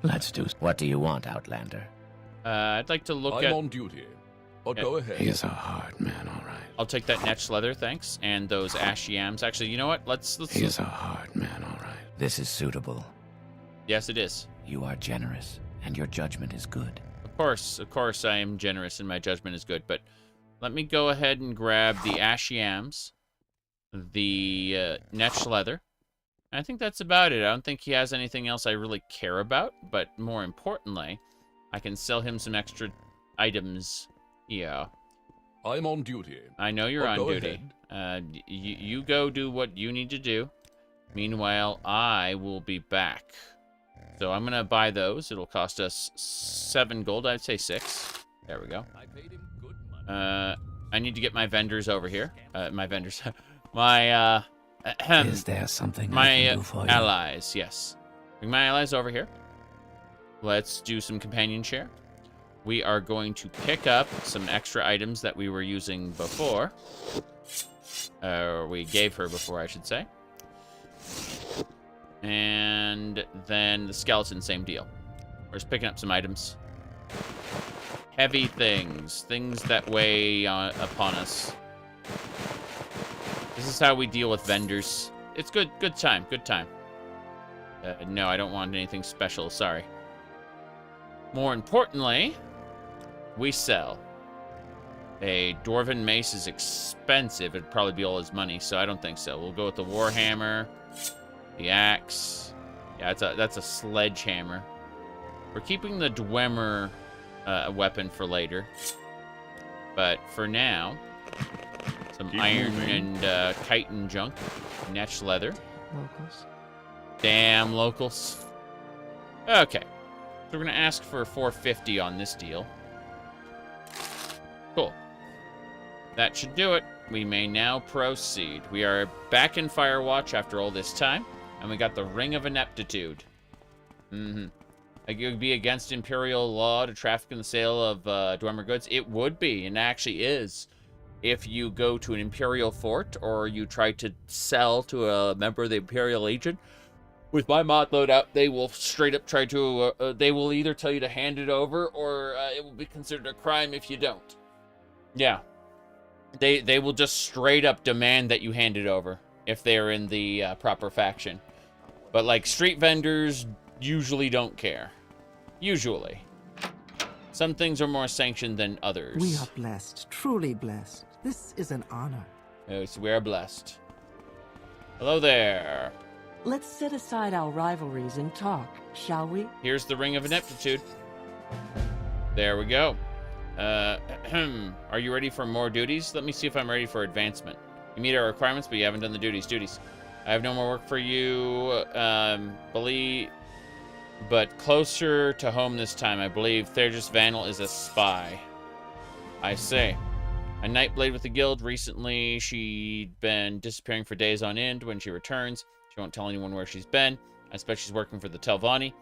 Let's do. What do you want, Outlander? I'd like to look at... I'm on duty. But go ahead. He is a hard man, all right. I'll take that netch leather, thanks. And those ash yams. Actually, you know what? Let's He is a hard man, all right. This is suitable. Yes, it is. You are generous, and your judgment is good. Of course I am generous and my judgment is good, but let me go ahead and grab the ash yams, the netch leather. I think that's about it. I don't think he has anything else I really care about, but more importantly, I can sell him some extra items. Yeah. I'm on duty. I know you're on duty. You go do what you need to do. Meanwhile, I will be back. So I'm going to buy those. It'll cost us 7 gold. I'd say 6. There we go. I paid him good money. I need to get my vendors over here. My vendors. My, Is there something I can do for you? Allies, yes. Bring my allies over here. Let's do some companion share. We are going to pick up some extra items that we were using before. Or we gave her before, I should say. And then the skeleton, same deal. We're just picking up some items. Heavy things. Things that weigh upon us. This is how we deal with vendors. It's good. Good time. Good time. No, I don't want anything special. Sorry. More importantly, we sell. A dwarven mace is expensive. It'd probably be all his money, so I don't think so. We'll go with the warhammer, the axe. Yeah, that's a sledgehammer. We're keeping the Dwemer weapon for later. But for now, some iron and chitin junk, netch leather. Locals. Damn locals. Okay. So we're going to ask for 450 on this deal. Cool. That should do it. We may now proceed. We are back in Firewatch after all this time, and we got the Ring of Ineptitude. It would be against Imperial law to traffic in the sale of Dwemer goods. It would be, and actually is, if you go to an Imperial fort or you try to sell to a member of the Imperial Legion. With my mod loadout, they will straight up try to, they will either tell you to hand it over or it will be considered a crime if you don't. Yeah. They will just straight up demand that you hand it over if they're in the proper faction. But like street vendors usually don't care. Usually. Some things are more sanctioned than others. We are blessed, truly blessed. This is an honor. Yes, we are blessed. Hello there. Let's set aside our rivalries and talk, shall we? Here's the Ring of Ineptitude. There we go. Are you ready for more duties? Let me see if I'm ready for advancement. You meet our requirements, but you haven't done the duties. I have no more work for you, but closer to home this time. I believe Thergis Vanel is a spy. I say. A Nightblade with the guild. Recently, she'd been disappearing for days on end. When she returns, she won't tell anyone where she's been. I suspect she's working for the Telvanni.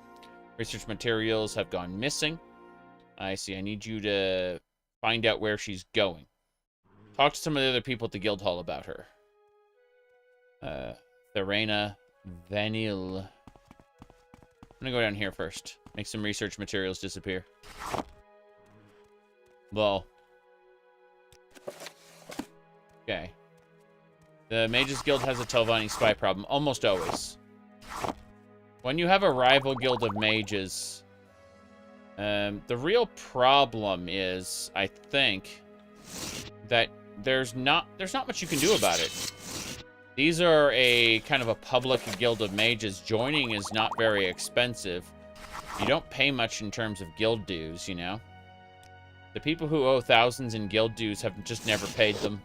Research materials have gone missing. I see. I need you to find out where she's going. Talk to some of the other people at the guild hall about her. Therena Vanil. I'm gonna go down here first. Make some research materials disappear. Lol. Okay. The Mages Guild has a Telvanni spy problem. Almost always. When you have a rival guild of mages, the real problem is, I think, that there's not much you can do about it. These are a kind of a public guild of mages. Joining is not very expensive. You don't pay much in terms of guild dues, you know? The people who owe thousands in guild dues have just never paid them.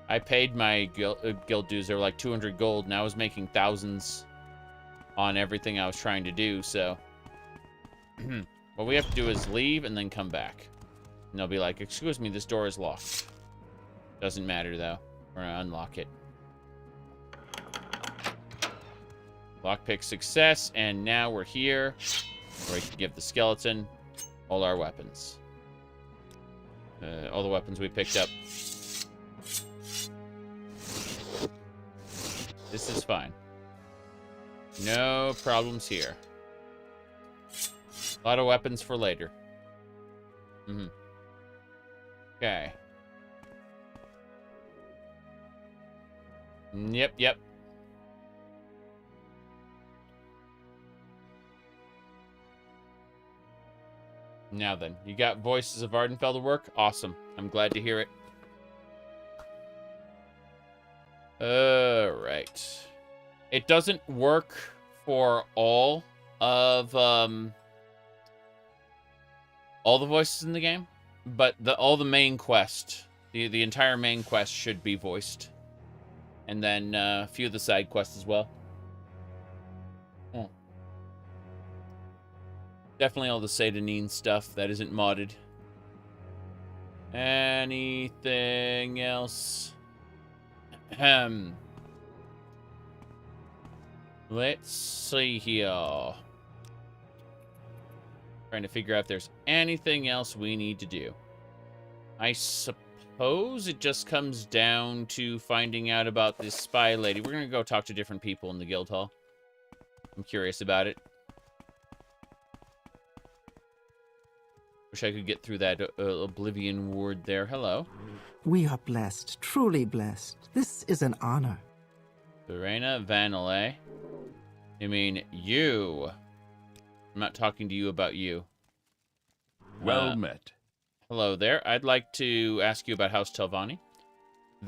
I paid my guild dues. They were like 200 gold, and I was making thousands on everything I was trying to do, so... what we have to do is leave and then come back. And they'll be like, excuse me, this door is locked. Doesn't matter, though. We're gonna unlock it. Lockpick success, and now we're here, where we can give the skeleton all our weapons. All the weapons we picked up. This is fine. No problems here. A lot of weapons for later. Okay. Yep. Now then, you got Voices of Ardenfell to work? Awesome. I'm glad to hear it. Alright. It doesn't work for all of, all the voices in the game, but all the main quest, the entire main quest should be voiced. And then a few of the side quests as well. Definitely all the Satanine stuff that isn't modded. Anything else? Let's see here. Trying to figure out if there's anything else we need to do. I suppose it just comes down to finding out about this spy lady. We're going to go talk to different people in the guild hall. I'm curious about it. Wish I could get through that Oblivion ward there. Hello. We are blessed, truly blessed. This is an honor. Therena Vanille. I mean, you. I'm not talking to you about you. Well met. Hello there. I'd like to ask you about House Telvanni.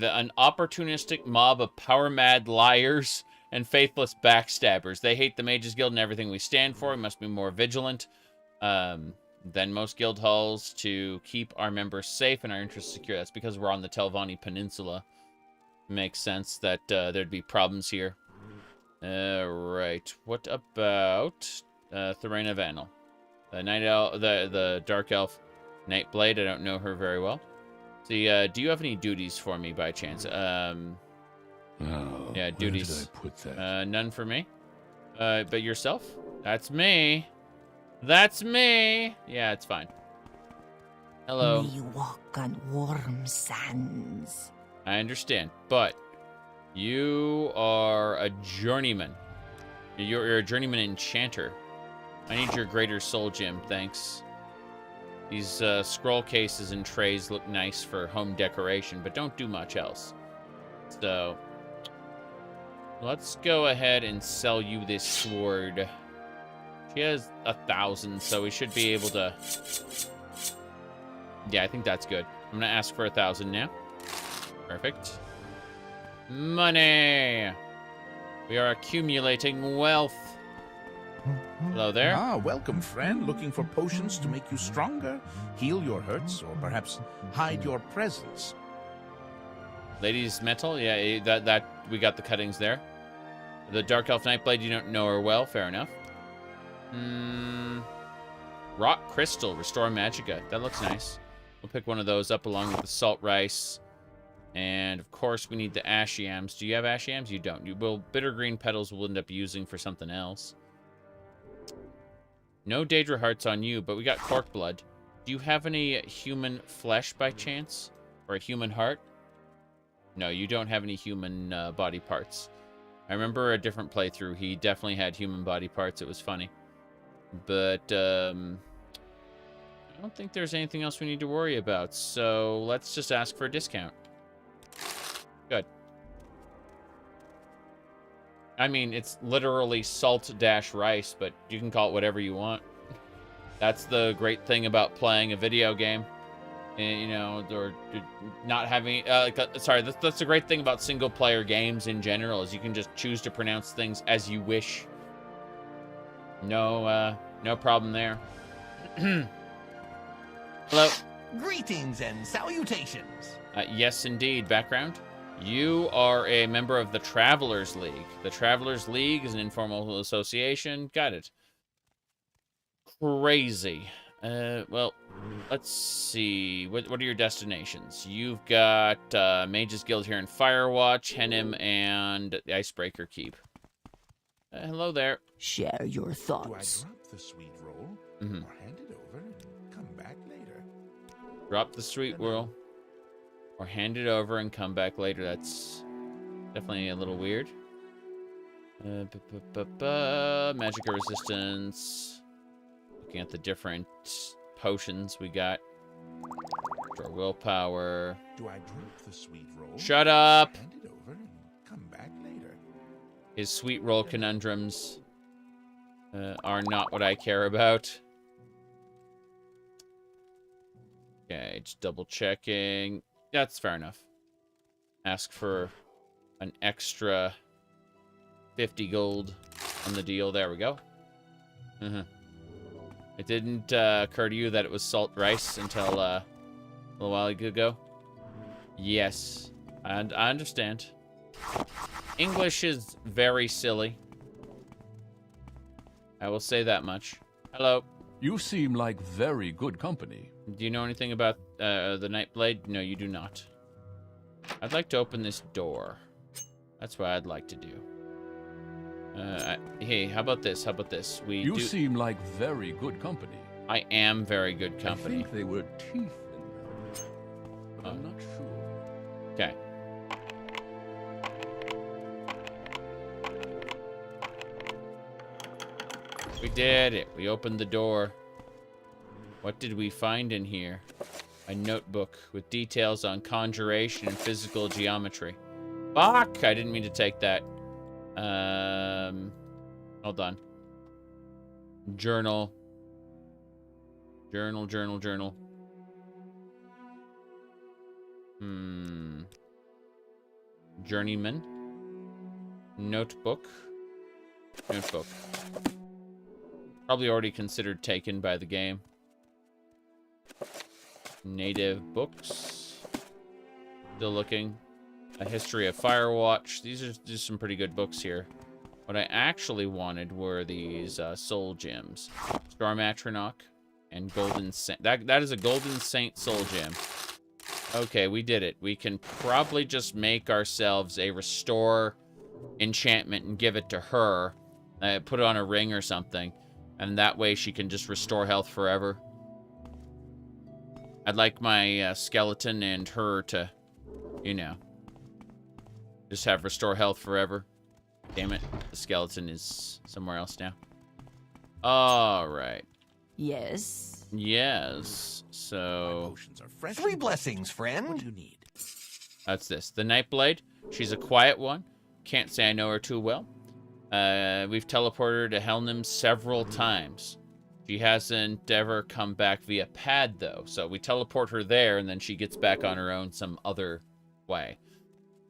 An opportunistic mob of power-mad liars and faithless backstabbers. They hate the Mages Guild and everything we stand for. We must be more vigilant than most guild halls to keep our members safe and our interests secure. That's because we're on the Telvanni Peninsula. Makes sense that there'd be problems here. Right. What about Therena Vanel? The Night Elf, the Dark Elf. Nightblade, I don't know her very well. See, do you have any duties for me by chance? Yeah, duties. Where did I put that? None for me. But yourself? That's me. That's me. Yeah, it's fine. Hello. May you walk on warm sands. I understand, but you are a journeyman. You're a journeyman enchanter. I need your greater soul gem, thanks. These scroll cases and trays look nice for home decoration, but don't do much else. So, let's go ahead and sell you this sword. She has 1,000, so we should be able to... Yeah, I think that's good. I'm gonna ask for 1,000 now. Perfect. Money! We are accumulating wealth. Hello there. Ah, welcome, friend. Looking for potions to make you stronger, heal your hurts, or perhaps hide your presence. Ladies metal, yeah, that we got the cuttings there. The Dark Elf Nightblade, you don't know her well, fair enough. Rock Crystal, Restore Magicka. That looks nice. We'll pick one of those up along with the Salt Rice. And, of course, we need the Ash Yams. Do you have Ash Yams? You don't. Bitter Green Petals we'll end up using for something else. No Daedra Hearts on you, but we got Cork Blood. Do you have any human flesh by chance? Or a human heart? No, you don't have any human body parts. I remember a different playthrough. He definitely had human body parts. It was funny. But, I don't think there's anything else we need to worry about. So, let's just ask for a discount. Good. I mean, it's literally salt-rice, but you can call it whatever you want. That's the great thing about playing a video game. And, you know, or not having... sorry, that's the great thing about single-player games in general, is you can just choose to pronounce things as you wish. No problem there. Hello. Greetings and salutations. Yes, indeed. Background? You are a member of the Travelers League. The Travelers League is an informal association. Got it. Crazy. Well, let's see. What are your destinations? You've got Mage's Guild here in Firewatch, Hennim, and the Icebreaker Keep. Hello there. Share your thoughts. Do I drop the sweet roll, or hand it over and come back later? Drop the sweet roll, or hand it over and come back later. That's definitely a little weird. Magicka resistance. Looking at the different potions we got. Draw willpower. Do I drop the sweet roll? Shut up! Hand it over and come back later. His sweet roll conundrums are not what I care about. Okay, just double checking. That's fair enough. Ask for an extra 50 gold on the deal. There we go. It didn't occur to you that it was salt rice until a little while ago? Yes, and I understand. English is very silly. I will say that much. Hello. You seem like very good company. Do you know anything about the Nightblade? No, you do not. I'd like to open this door. That's what I'd like to do. Hey, how about this? How about this? You seem like very good company. I am very good company. I think they were teeth in them, but I'm not sure. Okay. We did it. We opened the door. What did we find in here? A notebook with details on conjuration and physical geometry. Fuck! I didn't mean to take that. Hold on. Journal. Journal. Journeyman. Notebook. Probably already considered taken by the game. Native books. Still looking. A history of Firewatch. These are just some pretty good books here. What I actually wanted were these soul gems. Storm Atronach And Golden Saint. That is a Golden Saint soul gem. Okay, we did it. We can probably just make ourselves a restore enchantment and give it to her. Put it on a ring or something. And that way she can just restore health forever. I'd like my skeleton and her to, you know, just have restore health forever. Damn it. The skeleton is somewhere else now. Alright. Yes? Yes. So... 3 blessings, friend. What do you need? That's this. The Nightblade. She's a quiet one. Can't say I know her too well. We've teleported her to Helnham several times. She hasn't ever come back via pad, though. So we teleport her there, and then she gets back on her own some other way.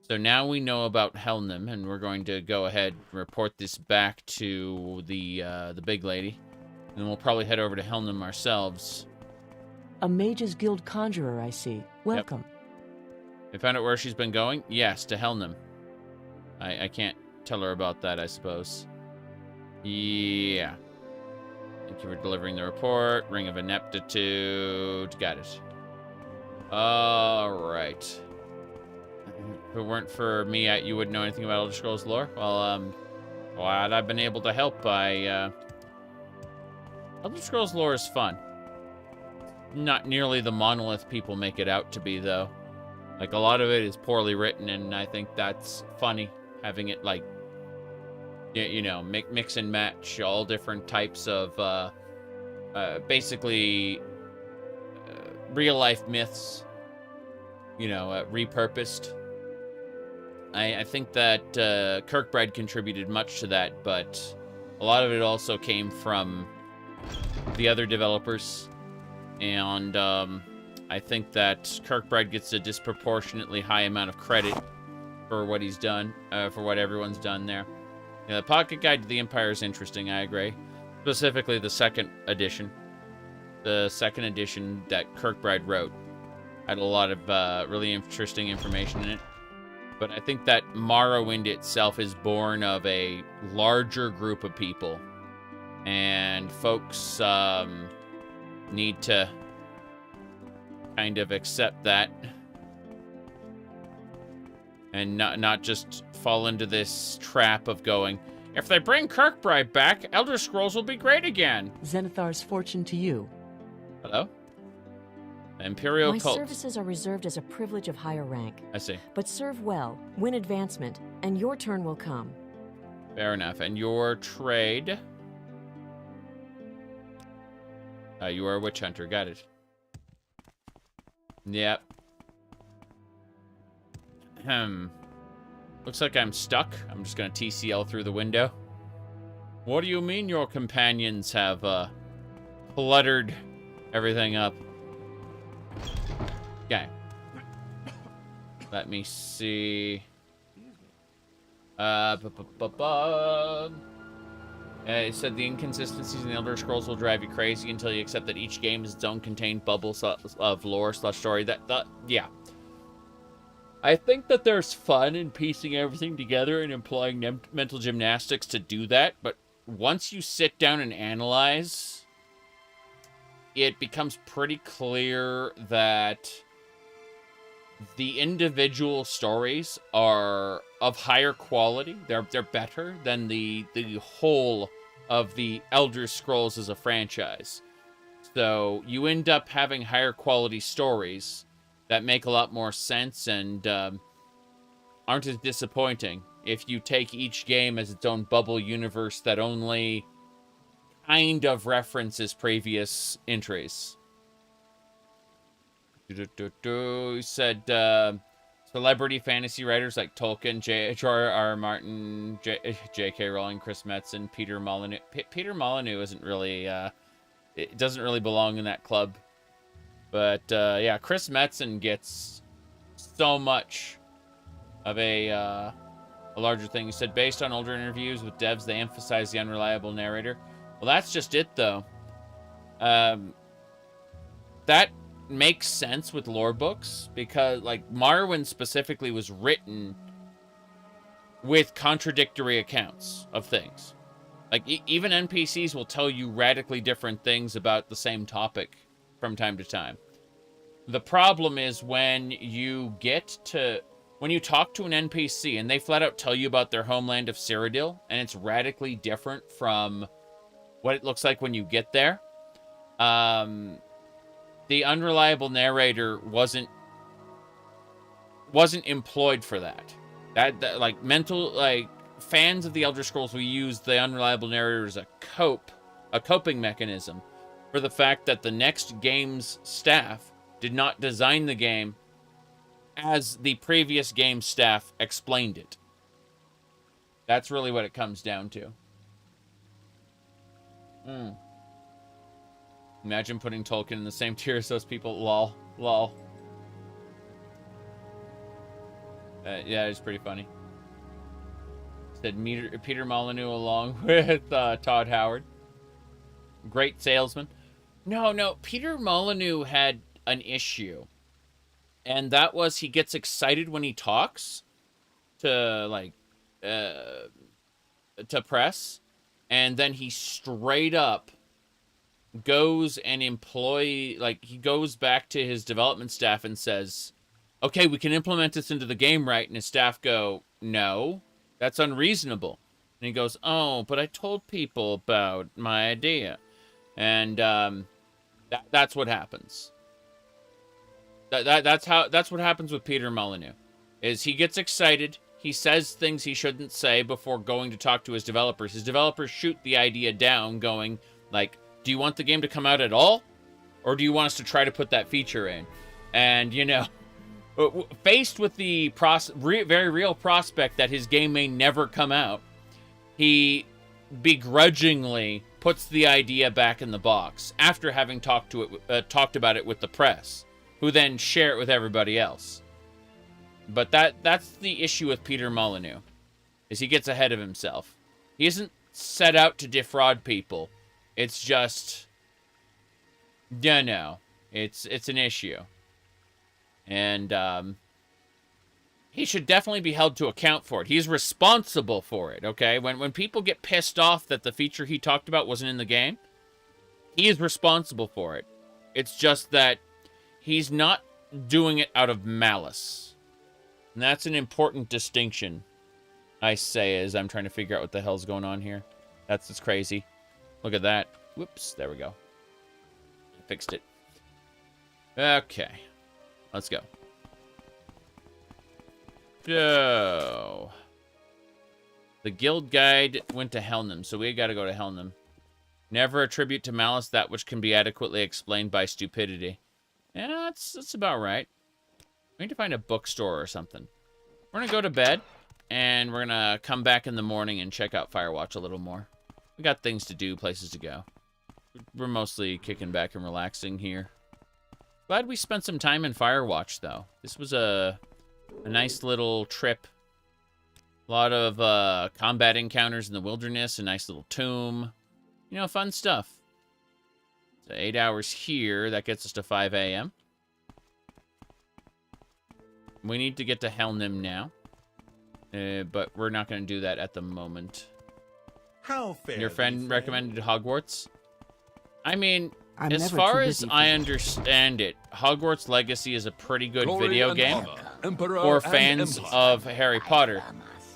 So now we know about Helnham, and we're going to go ahead and report this back to the big lady. And then we'll probably head over to Helnham ourselves. A Mages Guild conjurer, I see. Welcome. Yep. We found out where she's been going? Yes, to Helnham. I can't tell her about that, I suppose. Yeah. Thank you for delivering the report. Ring of Ineptitude. Got it. Alright. If it weren't for me, you wouldn't know anything about Elder Scrolls lore. Well, glad I've been able to help. Elder Scrolls lore is fun. Not nearly the monolith people make it out to be, though. Like, a lot of it is poorly written, and I think that's funny. Having it, like, you know, mix and match all different types of, basically, real-life myths, you know, repurposed. I think that Kirkbride contributed much to that, but a lot of it also came from the other developers. And I think that Kirkbride gets a disproportionately high amount of credit for what he's done, for what everyone's done there. Yeah, the Pocket Guide to the Empire is interesting, I agree. Specifically the second edition. The second edition that Kirkbride wrote had a lot of really interesting information in it. But I think that Morrowind itself is born of a larger group of people. And folks need to kind of accept that. And not just fall into this trap of going, if they bring Kirkbride back, Elder Scrolls will be great again. Zenithar's fortune to you. Hello? Imperial My cult. services are reserved as a privilege of higher rank. I see. But serve well, win advancement, and your turn will come. Fair enough. And your trade? You are a witch hunter. Got it. Yep. Looks like I'm stuck. I'm just gonna TCL through the window. What do you mean your companions have, cluttered everything up? Okay. Let me see. It said the inconsistencies in the Elder Scrolls will drive you crazy until you accept that each game is its own contained bubble of lore/story. Yeah. I think that there's fun in piecing everything together and employing mental gymnastics to do that, but once you sit down and analyze, it becomes pretty clear that the individual stories are of higher quality. They're better than the whole of the Elder Scrolls as a franchise. So you end up having higher quality stories that make a lot more sense and aren't as disappointing if you take each game as its own bubble universe that only kind of references previous entries. He said celebrity fantasy writers like Tolkien, J.R.R. Martin, J.K. Rowling, Chris Metzen, Peter Molyneux. Peter Molyneux isn't really, it doesn't really belong in that club. But, yeah, Chris Metzen gets so much of a larger thing. He said, based on older interviews with devs, they emphasize the unreliable narrator. Well, that's just it, though. That makes sense with lore books, because, like, Morrowind specifically was written with contradictory accounts of things. Like, even NPCs will tell you radically different things about the same topic from time to time. The problem is when you talk to an NPC and they flat out tell you about their homeland of Cyrodiil, and it's radically different from what it looks like when you get there. The unreliable narrator wasn't employed for that. That like fans of the Elder Scrolls will use the unreliable narrator as a coping mechanism for the fact that the next game's staff did not design the game as the previous game's staff explained it. That's really what it comes down to. Imagine putting Tolkien in the same tier as those people. Lol. Lol. Yeah, it's pretty funny. Said Peter Molyneux along with Todd Howard. Great salesman. No. Peter Molyneux had an issue. And that was he gets excited when he talks to, to press. And then he straight up goes and he goes back to his development staff and says, okay, we can implement this into the game, right? And his staff go, no, that's unreasonable. And he goes, oh, but I told people about my idea. And that's what happens. That's what happens with Peter Molyneux. Is he gets excited, he says things he shouldn't say before going to talk to his developers. His developers shoot the idea down, going, like, do you want the game to come out at all? Or do you want us to try to put that feature in? And, faced with the very real prospect that his game may never come out, he begrudgingly puts the idea back in the box after having talked about it with the press, who then share it with everybody else. But that's the issue with Peter Molyneux, is he gets ahead of himself. He isn't set out to defraud people. It's just, it's an issue. And he should definitely be held to account for it. He's responsible for it, okay? When people get pissed off that the feature he talked about wasn't in the game, he is responsible for it. It's just that he's not doing it out of malice. And that's an important distinction, I say, as I'm trying to figure out what the hell's going on here. That's just crazy. Look at that. Whoops, there we go. Fixed it. Okay. Let's go. So, the guild guide went to Helnum, so we gotta go to Helnum. Never attribute to malice that which can be adequately explained by stupidity. Yeah, that's about right. We need to find a bookstore or something. We're gonna go to bed, and we're gonna come back in the morning and check out Firewatch a little more. We got things to do, places to go. We're mostly kicking back and relaxing here. Glad we spent some time in Firewatch, though. This was a nice little trip. A lot of combat encounters in the wilderness, a nice little tomb. Fun stuff. So 8 hours here. That gets us to 5 a.m. We need to get to Helnum now. But we're not going to do that at the moment. How fair. Your friend recommended Hogwarts? I mean, as far as I understand it, Hogwarts Legacy is a pretty good video game for fans of Harry Potter.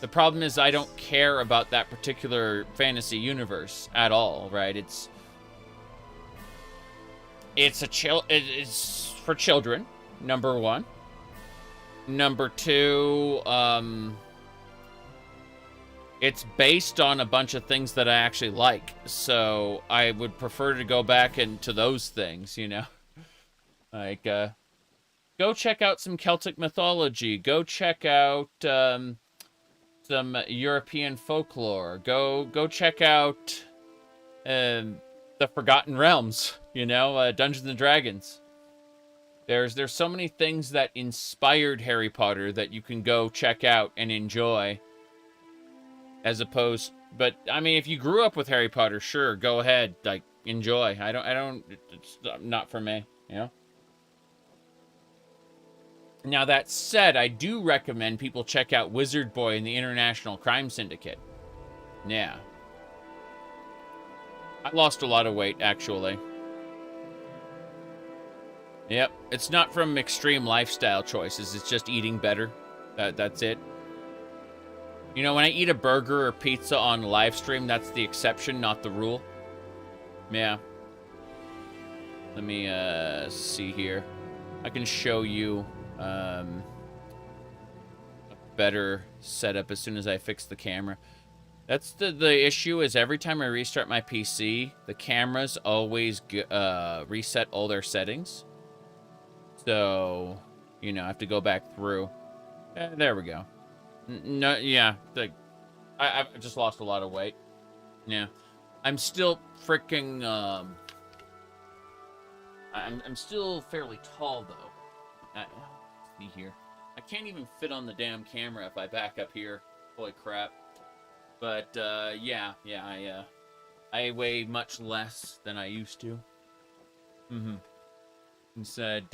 The problem is I don't care about that particular fantasy universe at all, right? It's for children, number one. Number two, it's based on a bunch of things that I actually like, so I would prefer to go back into those things, Like, go check out some Celtic mythology. Go check out some European folklore. Go check out the Forgotten Realms, Dungeons and Dragons. There's so many things that inspired Harry Potter that you can go check out and enjoy. But I mean, if you grew up with Harry Potter, sure, go ahead, enjoy. It's not for me, Now, that said, I do recommend people check out Wizard Boy and the International Crime Syndicate. Yeah. I lost a lot of weight, actually. Yep, it's not from extreme lifestyle choices. It's just eating better. That's it. You know, when I eat a burger or pizza on live stream, that's the exception, not the rule. Yeah. Let me see here. I can show you a better setup as soon as I fix the camera. That's the issue is every time I restart my PC, the cameras always reset all their settings. So, you know, I have to go back through. There we go. No, yeah, I've just lost a lot of weight. Yeah, I'm still freaking. I'm still fairly tall though. Let's see here. I can't even fit on the damn camera if I back up here. Holy crap! But yeah, I weigh much less than I used to. Mm-hmm. He said,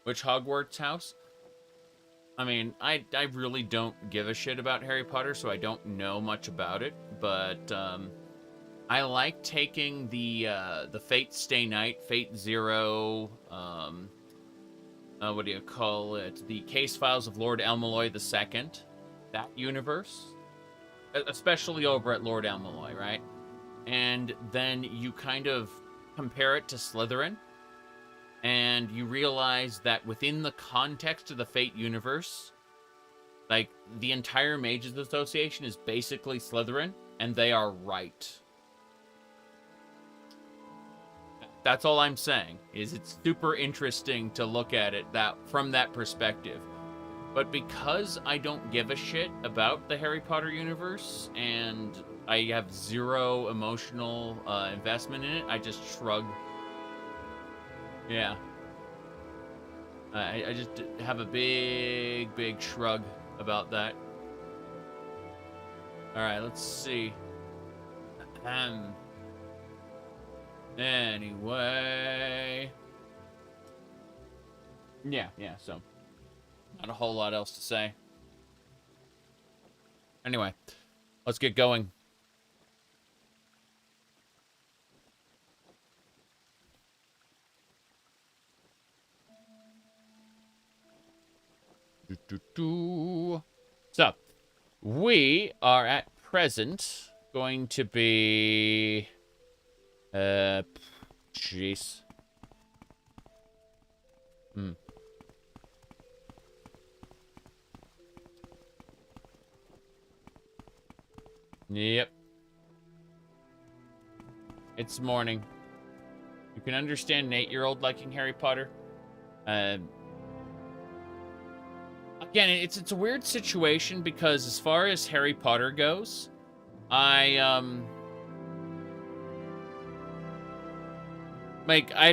which Hogwarts house? I mean, I really don't give a shit about Harry Potter, so I don't know much about it. But I like taking the Fate Stay Night, Fate Zero, what do you call it? The Case Files of Lord Elmaloy II. That universe, especially over at Lord Elmaloy, right? And then you kind of compare it to Slytherin, and you realize that within the context of the Fate universe, like, the entire Mages Association is basically Slytherin, and they are right. That's all I'm saying, is it's super interesting to look at it from that perspective. But because I don't give a shit about the Harry Potter universe, and I have zero emotional investment in it, I just shrug. Yeah. I just have a big shrug about that. Alright, let's see. Anyway. Yeah, so. Not a whole lot else to say. Anyway, let's get going. So, we are at present going to be... jeez. Yep. It's morning. You can understand an 8-year-old liking Harry Potter. Again, it's a weird situation because as far as Harry Potter goes, I'd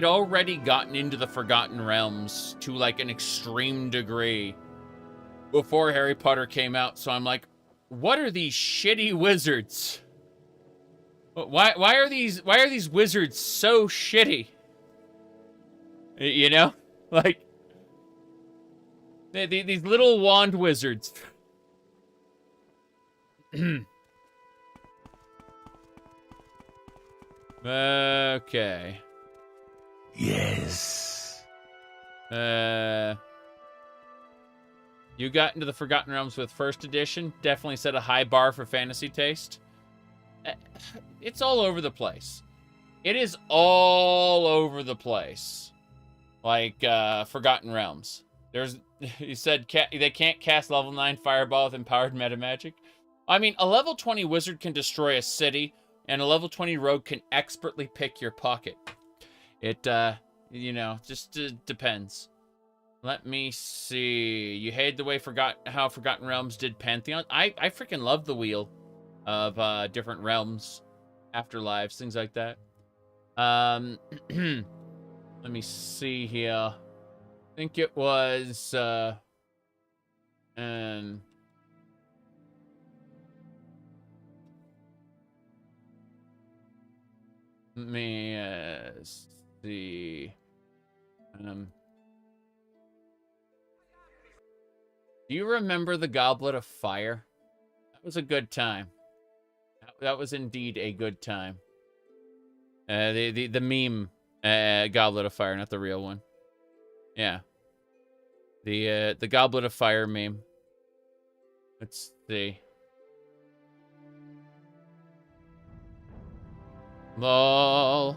already gotten into the Forgotten Realms to like an extreme degree before Harry Potter came out. So I'm like, what are these shitty wizards? Why are these wizards so shitty? You know, like these little wand wizards. Okay. Yes. You got into the Forgotten Realms with first edition. Definitely set a high bar for fantasy taste. It's all over the place. It is all over the place. Like, Forgotten Realms. You said they can't cast level 9 Fireball with empowered meta magic. I mean, a level 20 wizard can destroy a city, and a level 20 rogue can expertly pick your pocket. It, you know, just depends. Let me see. You hated the way how Forgotten Realms did Pantheon. I freaking love the wheel of different realms, afterlives, things like that. Let me see here. I think it was let me see. Do you remember the Goblet of Fire? That was a good time. That That was indeed a good time. The meme Goblet of Fire, not the real one. Yeah. The Goblet of Fire meme. Let's see. Lol.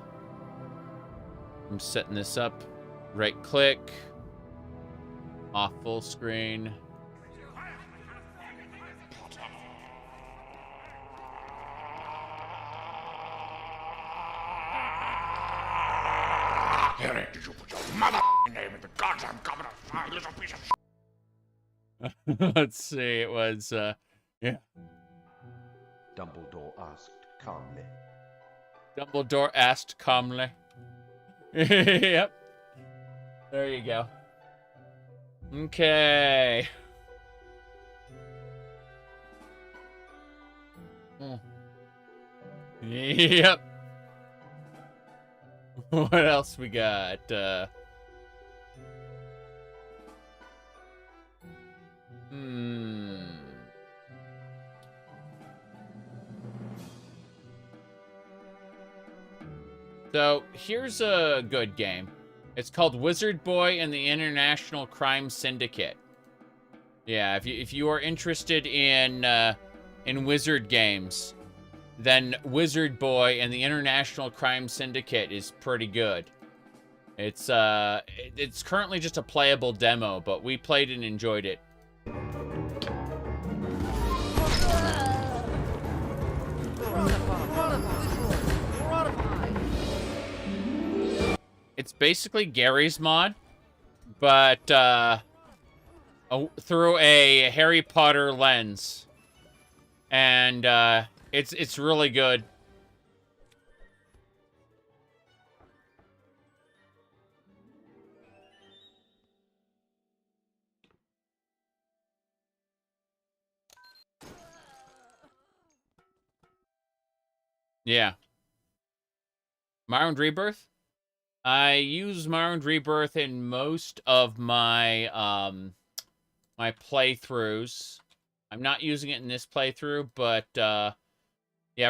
I'm setting this up. Right click. Off full screen. Harry, did you put your mother name in the goddamn Goblet of Fire, you little piece of Let's see, it was, yeah. Dumbledore asked calmly. Dumbledore asked calmly. Yep. There you go. Okay. Yep. What else we got? So, here's a good game. It's called Wizard Boy and the International Crime Syndicate. Yeah, if you are interested in wizard games, then Wizard Boy and the International Crime Syndicate is pretty good. It's currently just a playable demo, but we played and enjoyed it. It's basically Gary's mod, but through a Harry Potter lens, and it's really good. Yeah. Morrowind Rebirth? I use Morrowind Rebirth in most of my my playthroughs. I'm not using it in this playthrough, but yeah,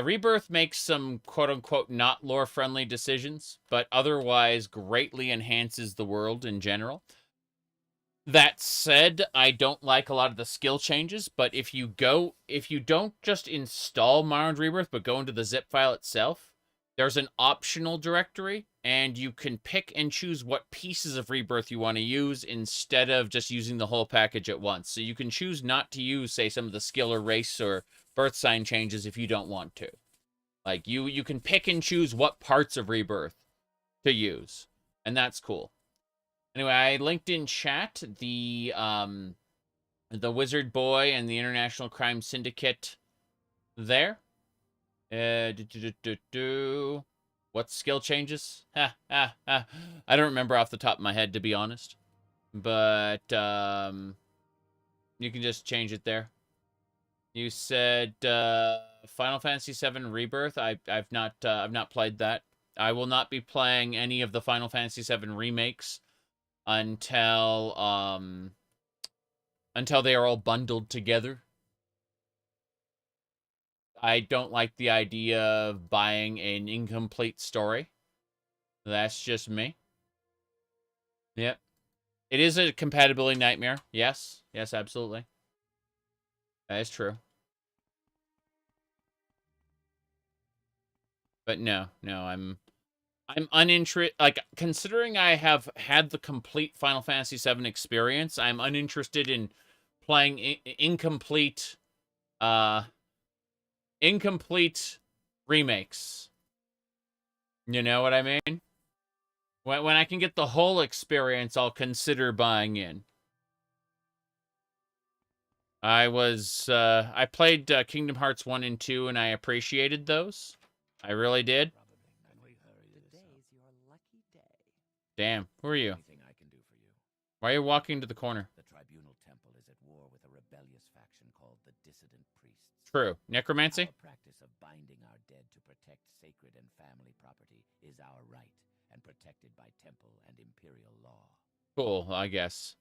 Rebirth makes some quote-unquote not lore-friendly decisions, but otherwise greatly enhances the world in general. That said, I don't like a lot of the skill changes, but if you don't just install Morrowind Rebirth, but go into the zip file itself, there's an optional directory, and you can pick and choose what pieces of Rebirth you want to use instead of just using the whole package at once. So you can choose not to use, say, some of the skill or race or birth sign changes if you don't want to. Like, you can pick and choose what parts of Rebirth to use, and that's cool. Anyway, I linked in chat the Wizard Boy and the International Crime Syndicate there. What skill changes? I don't remember off the top of my head, to be honest. But you can just change it there. You said Final Fantasy VII Rebirth. I've not played that. I will not be playing any of the Final Fantasy VII remakes until they are all bundled together. I don't like the idea of buying an incomplete story. That's just me. Yep. It is a compatibility nightmare. Yes. Yes, absolutely. That is true. But no, I'm uninterested. Like, considering I have had the complete Final Fantasy VII experience, I'm uninterested in playing incomplete remakes. You know what I mean? When I can get the whole experience, I'll consider buying in. I played Kingdom Hearts 1 and 2, and I appreciated those. I really did. Damn, who are you? Why are you walking to the corner? The Tribunal Temple is at war with a rebellious faction called the Dissident Priests. True. Necromancy? Our practice of binding our dead to protect sacred and family property is our right, and protected by temple and imperial law. Cool, I guess.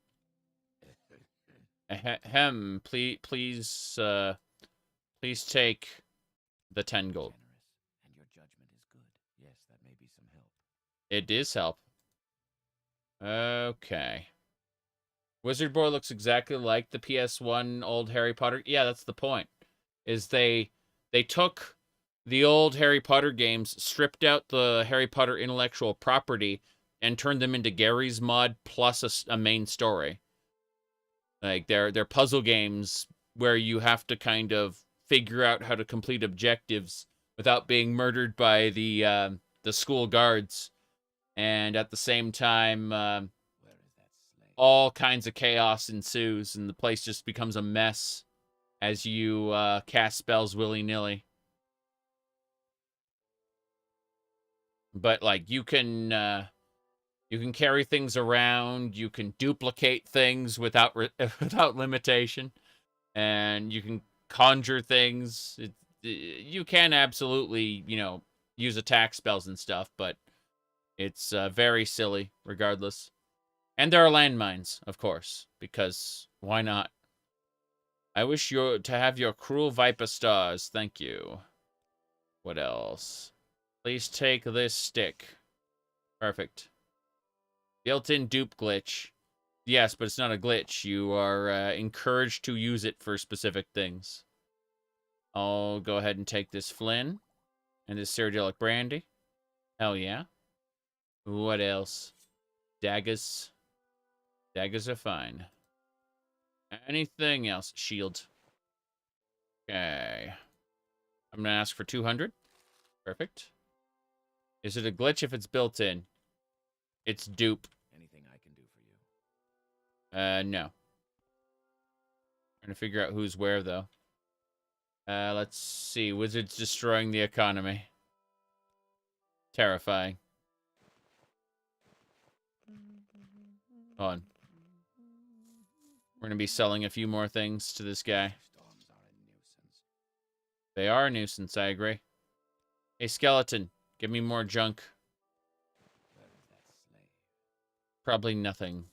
Please take the 10 gold. And your judgment is good. Yes, that may be some help. It is help. Okay. Wizard Boy looks exactly like the PS1 old Harry Potter. Yeah, that's the point. Is they took the old Harry Potter games, stripped out the Harry Potter intellectual property, and turned them into Gary's Mod plus a main story. Like, they're puzzle games where you have to kind of figure out how to complete objectives without being murdered by the school guards. And at the same time, all kinds of chaos ensues, and the place just becomes a mess as you cast spells willy-nilly. But, like, you can carry things around, you can duplicate things without without limitation, and you can conjure things. You can absolutely, use attack spells and stuff, but it's very silly regardless. And there are landmines, of course, because why not? I wish to have your cruel viper stars. Thank you. What else? Please take this stick. Perfect. Built-in dupe glitch. Yes, but it's not a glitch. You are encouraged to use it for specific things. I'll go ahead and take this Flynn and this Cyrodiilic brandy. Hell yeah. What else? Daggers. Daggers are fine. Anything else? Shield. Okay. I'm going to ask for 200. Perfect. Is it a glitch if it's built in? It's dupe. Anything I can do for you? No. Trying to figure out who's where, though. Let's see. Wizards destroying the economy. Terrifying. Hold on. We're going to be selling a few more things to this guy. They are a nuisance, I agree. Hey, skeleton, give me more junk. Probably nothing.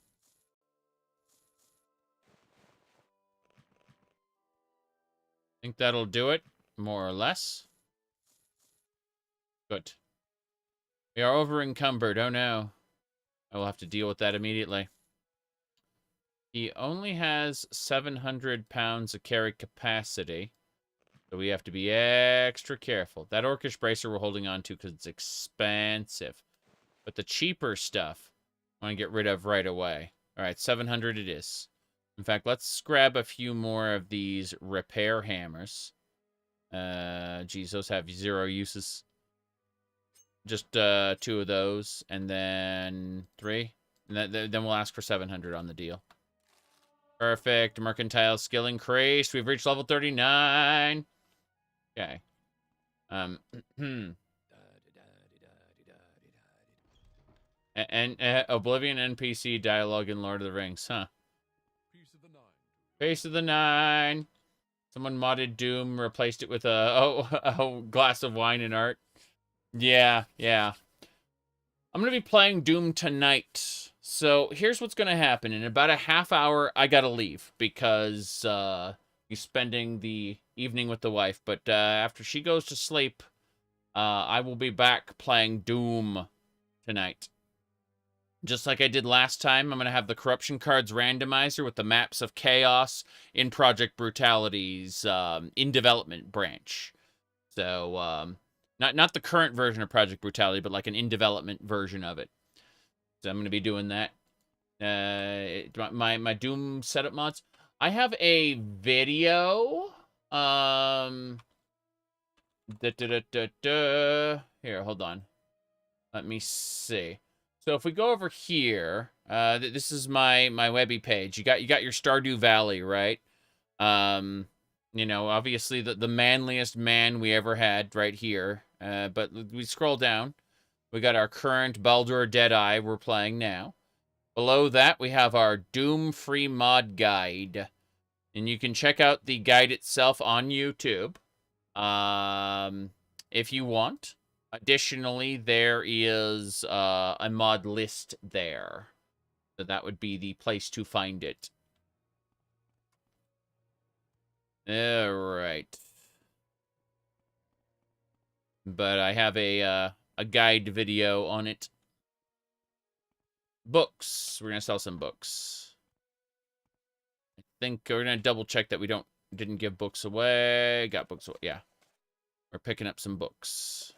Think that'll do it, more or less. Good. We are over encumbered. Oh no. I will have to deal with that immediately. He only has 700 pounds of carry capacity. So we have to be extra careful. That Orcish Bracer we're holding on to because it's expensive. But the cheaper stuff, I want to get rid of right away. Alright, 700 it is. In fact, let's grab a few more of these repair hammers. Geez, those have 0 uses. Just 2 of those, and then 3. And then we'll ask for 700 on the deal. Perfect. Mercantile skill increased. We've reached level 39. Okay. And Oblivion NPC dialogue in Lord of the Rings, huh? Face of the Nine. Someone modded Doom, replaced it with a glass of wine and art. Yeah. I'm going to be playing Doom tonight. So here's what's going to happen. In about a half hour, I got to leave because he's spending the evening with the wife. But after she goes to sleep, I will be back playing Doom tonight. Just like I did last time, I'm going to have the Corruption Cards randomizer with the maps of Chaos in Project Brutality's in development branch. So, not the current version of Project Brutality, but like an in development version of it. So I'm going to be doing that. My Doom setup mods. I have a video. Here, hold on. Let me see. So if we go over here, this is my Webby page. You got your Stardew Valley, right? Obviously the manliest man we ever had right here. But we scroll down. We got our current Baldur Deadeye we're playing now. Below that, we have our Doom Free Mod Guide. And you can check out the guide itself on YouTube if you want. Additionally, there is a mod list there. So that would be the place to find it. All right. but I have a guide video on it. Books. We're gonna sell some books. I think we're gonna double check that we didn't give books away. Got books away. Yeah, we're picking up some books.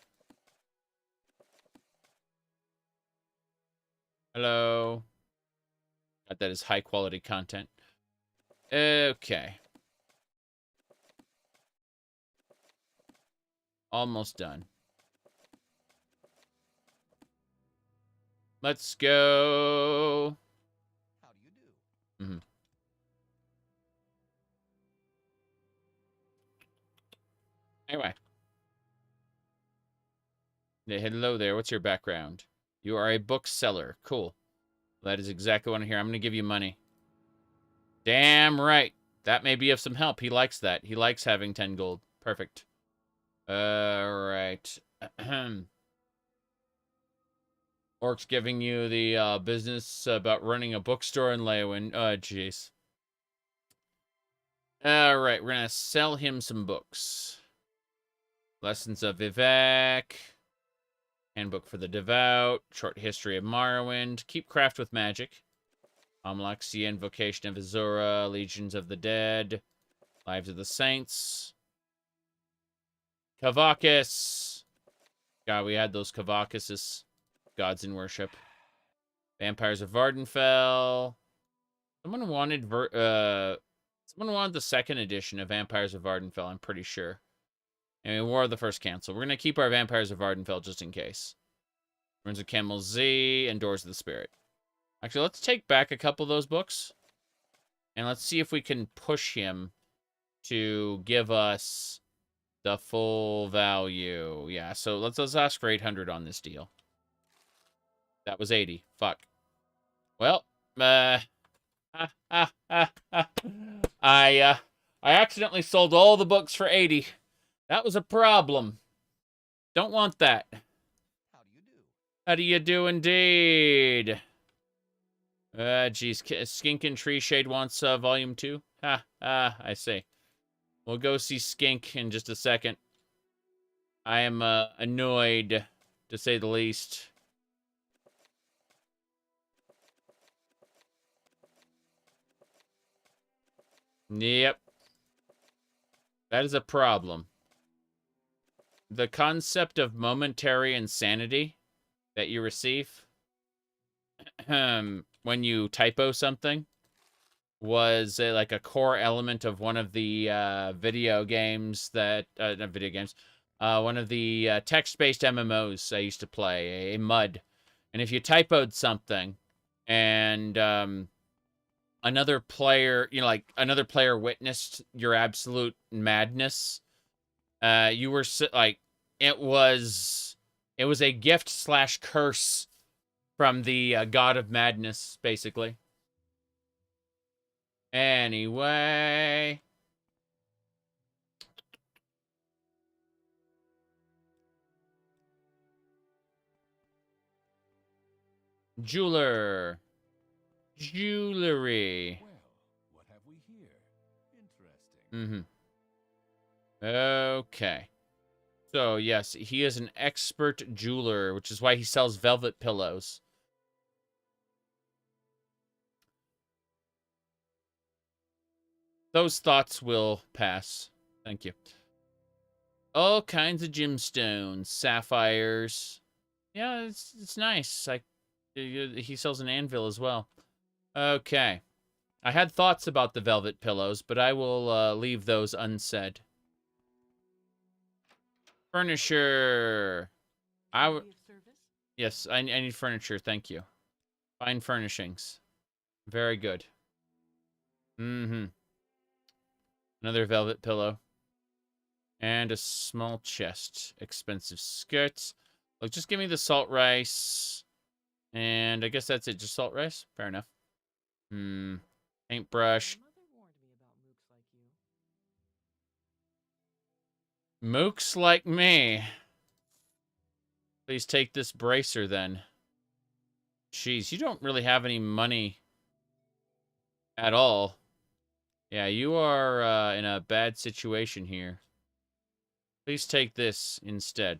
Hello. That is high quality content. Okay. Almost done. Let's go. How do you do? Mm-hmm. Anyway. Yeah, hello there. What's your background? You are a bookseller. Cool. That is exactly what I hear. I'm going to give you money. Damn right. That may be of some help. He likes that. He likes having 10 gold. Perfect. Alright. Orc's giving you the business about running a bookstore in Leywin. Oh, jeez. Alright, we're gonna sell him some books. Lessons of Vivek. Handbook for the Devout. Short History of Morrowind. Keep Craft with Magic. Amlaxia, Invocation of Azura. Legions of the Dead. Lives of the Saints. Kavakis. God, we had those Kavakises. Gods in Worship. Vampires of Vardenfell. Someone wanted the second edition of Vampires of Vardenfell, I'm pretty sure. And War of the First Council. We're going to keep our Vampires of Vardenfell just in case. Ruins of Camel Z and Doors of the Spirit. Actually, let's take back a couple of those books. And let's see if we can push him to give us the full value. Yeah, so let's ask for 800 on this deal. That was 80. Fuck. Well, I accidentally sold all the books for 80. That was a problem. Don't want that. How do you do? How do you do indeed? Geez, Skink and Tree Shade wants volume 2. I see. We'll go see Skink in just a second. I am annoyed, to say the least. Yep. That is a problem. The concept of momentary insanity that you receive when you typo something was like a core element of one of the video games that not video games, one of the text-based MMOs I used to play, a MUD. And if you typoed something and another player, another player witnessed your absolute madness, you were like, it was a gift / curse from the god of madness, basically. Anyway. Jeweler. Jewelry. Well, what have we here? Interesting. Okay. So, yes, he is an expert jeweler, which is why he sells velvet pillows. Those thoughts will pass. Thank you. All kinds of gemstones, sapphires. Yeah, it's nice. He sells an anvil as well. Okay. I had thoughts about the velvet pillows, but I will leave those unsaid. Furniture. Yes, I need furniture. Thank you. Fine furnishings. Very good. Another velvet pillow. And a small chest. Expensive skirts. Look, just give me the salt rice. And I guess that's it. Just salt rice? Fair enough. Paintbrush. Mooks like me. Please take this bracer then. Jeez, you don't really have any money at all. Yeah, you are in a bad situation here. Please take this instead.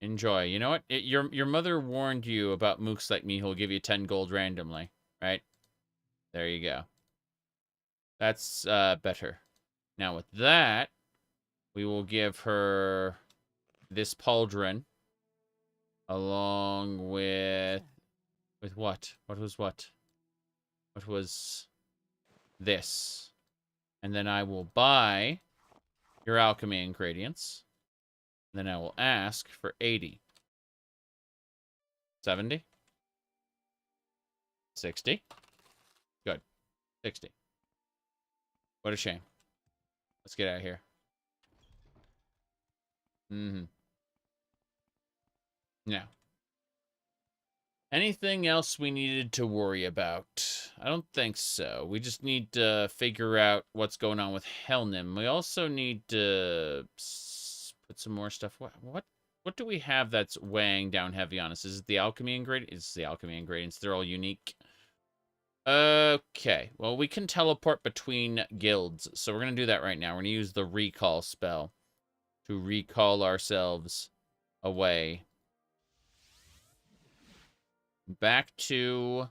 Enjoy. You know what? Your mother warned you about mooks like me who'll give you 10 gold randomly, right? There you go. That's better. Now with that, we will give her this pauldron along with what? What was what? What was this? And then I will buy your alchemy ingredients. Then I will ask for 80. 70. 60. Good. 60. What a shame. Let's get out of here. Now. Anything else we needed to worry about? I don't think so. We just need to figure out what's going on with Helnim. We also need to put some more stuff. What do we have that's weighing down heavy on us? Is it the alchemy ingredients? It's the alchemy ingredients. They're all unique. Okay. Well, we can teleport between guilds. So we're going to do that right now. We're going to use the recall spell to recall ourselves away. Back to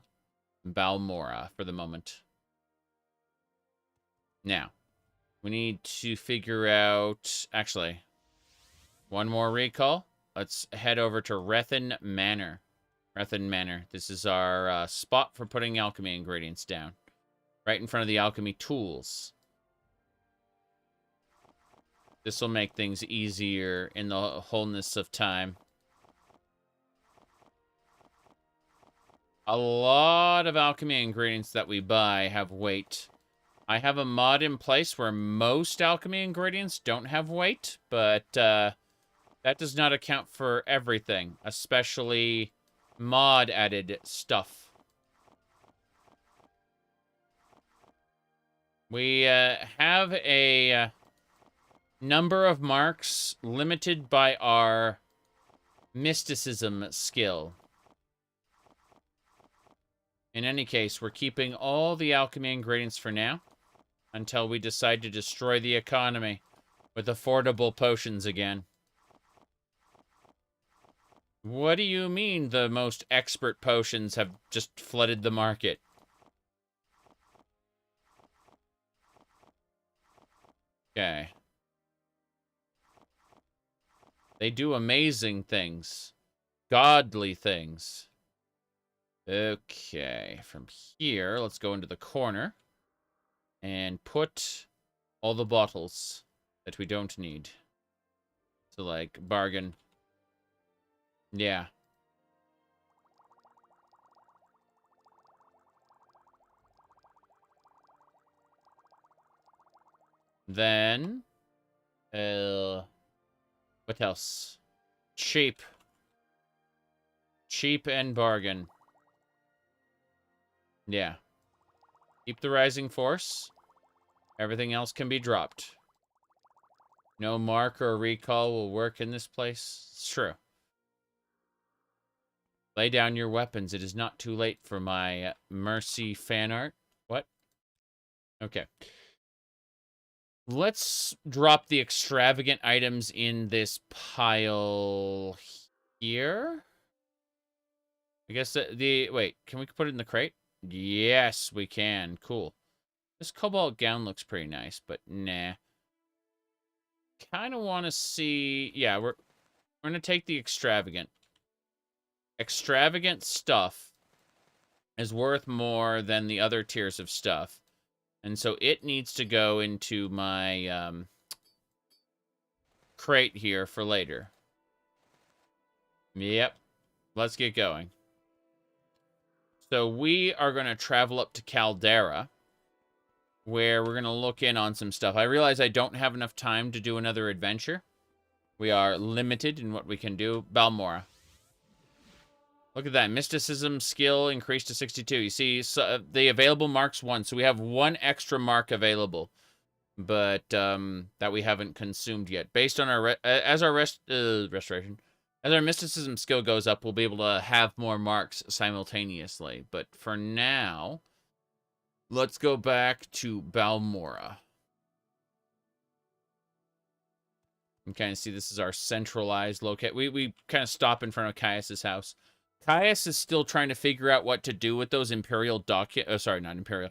Balmora for the moment. Now, we need to figure out... Actually, one more recall. Let's head over to Rethen Manor. Rethen Manor. This is our spot for putting alchemy ingredients down. Right in front of the alchemy tools. This will make things easier in the wholeness of time. A lot of alchemy ingredients that we buy have weight. I have a mod in place where most alchemy ingredients don't have weight, but that does not account for everything, especially mod-added stuff. We have a number of marks limited by our mysticism skill. In any case, we're keeping all the alchemy ingredients for now until we decide to destroy the economy with affordable potions again. What do you mean the most expert potions have just flooded the market? Okay. They do amazing things. Godly things. Okay, from here, let's go into the corner and put all the bottles that we don't need. So, like, bargain. Yeah. Then, what else? Cheap. Cheap and bargain. Yeah. Keep the rising force. Everything else can be dropped. No mark or recall will work in this place. It's true. Lay down your weapons. It is not too late for my mercy fan art. What? Okay. Let's drop the extravagant items in this pile here. I guess wait, can we put it in the crate? Yes, we can. Cool. This cobalt gown looks pretty nice, but nah. Kind of want to see... Yeah, we're going to take the extravagant. Extravagant stuff is worth more than the other tiers of stuff. And so it needs to go into my crate here for later. Yep. Let's get going. So we are going to travel up to Caldera, where we're going to look in on some stuff. I realize I don't have enough time to do another adventure. We are limited in what we can do. Balmora. Look at that. Mysticism skill increased to 62. You see, so, the available marks 1. So we have 1 extra mark available, but that we haven't consumed yet. Based on our restoration. As our mysticism skill goes up, we'll be able to have more marks simultaneously. But for now, let's go back to Balmora. You can kind of see this is our centralized locate. We kind of stop in front of Caius's house. Caius is still trying to figure out what to do with those Imperial sorry, not Imperial.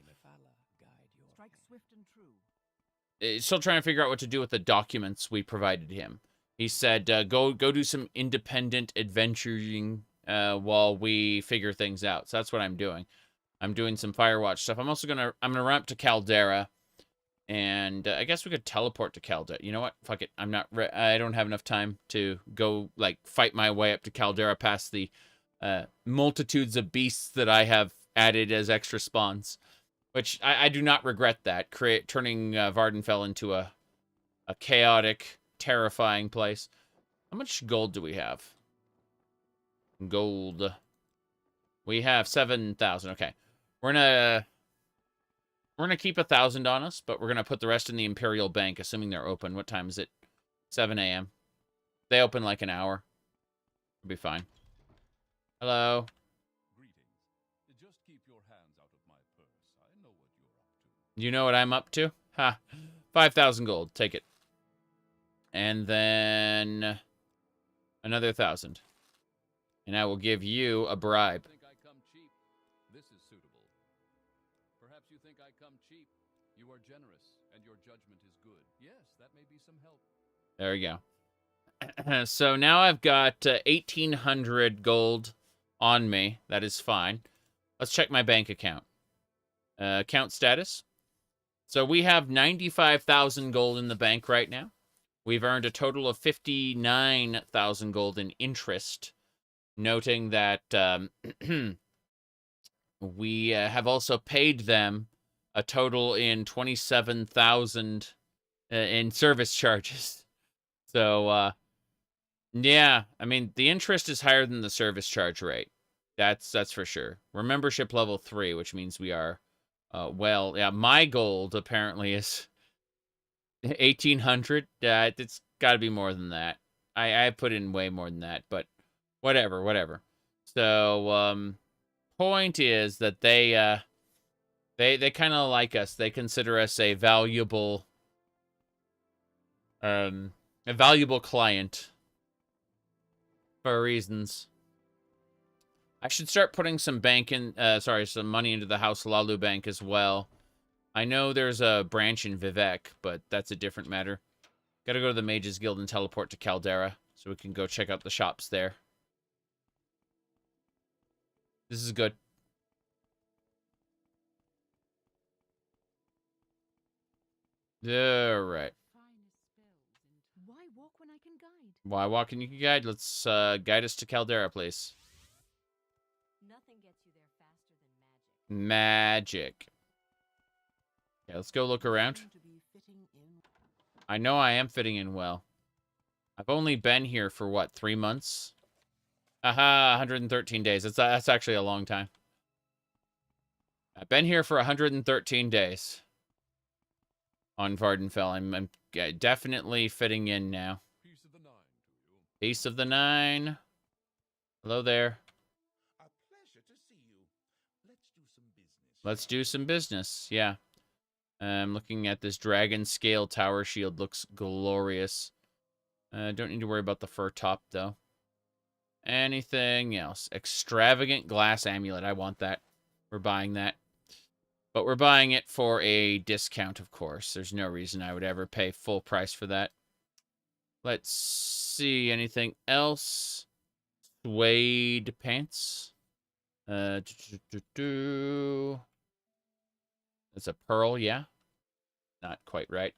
He's still trying to figure out what to do with the documents we provided him. He said, go do some independent adventuring while we figure things out. So that's what I'm doing. I'm doing some Firewatch stuff. I'm gonna run up to Caldera, and I guess we could teleport to Caldera. You know what? Fuck it. I don't have enough time to go like fight my way up to Caldera past the multitudes of beasts that I have added as extra spawns. Which I do not regret that. Turning Vardenfell into a chaotic, terrifying place. How much gold do we have? Gold. We have 7,000. Okay. We're gonna keep 1,000 on us, but we're gonna put the rest in the Imperial Bank, assuming they're open. What time is it? 7 a.m. They open like an hour. We'll be fine. Hello. You know what I'm up to? Ha. 5,000 gold. Take it. And then another 1,000. And I will give you a bribe. Think I come cheap. This is suitable. Perhaps you think I come cheap. You are generous, and your judgment is good. Yes, that may be some help. There we go. So now I've got 1,800 gold on me. That is fine. Let's check my bank account. Account status. So we have 95,000 gold in the bank right now. We've earned a total of 59,000 gold in interest, noting that we have also paid them a total in 27,000 in service charges. So, yeah, I mean, the interest is higher than the service charge rate. That's for sure. We're membership level 3, which means we are... well, yeah, my gold apparently is 1,800. It's got to be more than that. I put in way more than that, but whatever. So, point is that they kind of like us. They consider us a valuable client for reasons. I should start putting some some money into the House Lalu Bank as well. I know there's a branch in Vivek, but that's a different matter. Gotta go to the Mages Guild and teleport to Caldera, so we can go check out the shops there. This is good. Alright. Why walk when I can guide? Why walk when you can guide? Let's guide us to Caldera, please. Nothing gets you there faster than Magic. Yeah, let's go look around. I know I am fitting in well. I've only been here for, what, 3 months? Aha, 113 days. That's actually a long time. I've been here for 113 days. On Vardenfell. I'm definitely fitting in now. Piece of the Nine. Hello there. A pleasure to see you. Let's do some business. Let's do some business. Yeah. I'm looking at this dragon scale tower shield. Looks glorious. Don't need to worry about the fur top, though. Anything else? Extravagant glass amulet. I want that. We're buying that. But we're buying it for a discount, of course. There's no reason I would ever pay full price for that. Let's see. Anything else? Suede pants. It's a pearl, yeah. Not quite right.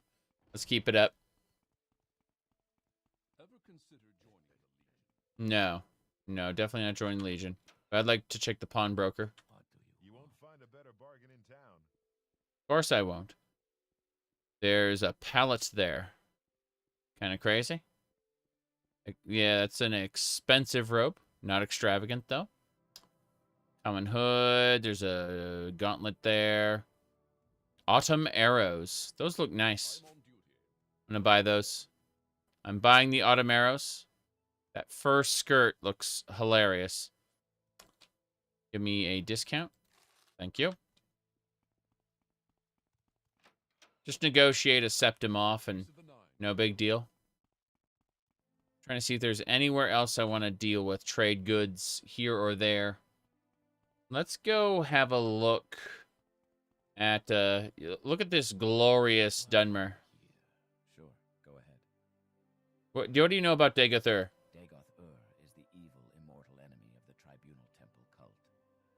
Let's keep it up. Ever consider joining the Legion? No, definitely not joining Legion. But I'd like to check the pawnbroker. You won't find a better bargain in town. Of course I won't. There's a pallet there. Kind of crazy. Yeah, that's an expensive robe. Not extravagant, though. Common hood. There's a gauntlet there. Autumn arrows. Those look nice. I'm going to buy those. I'm buying the autumn arrows. That fur skirt looks hilarious. Give me a discount. Thank you. Just negotiate a septim off and no big deal. Trying to see if there's anywhere else I want to deal with. Trade goods here or there. Let's go have a look at, look at this glorious Dunmer. Sure, go ahead. What do you know about Dagoth-Ur? Dagoth-Ur is the evil, immortal enemy of the Tribunal Temple cult.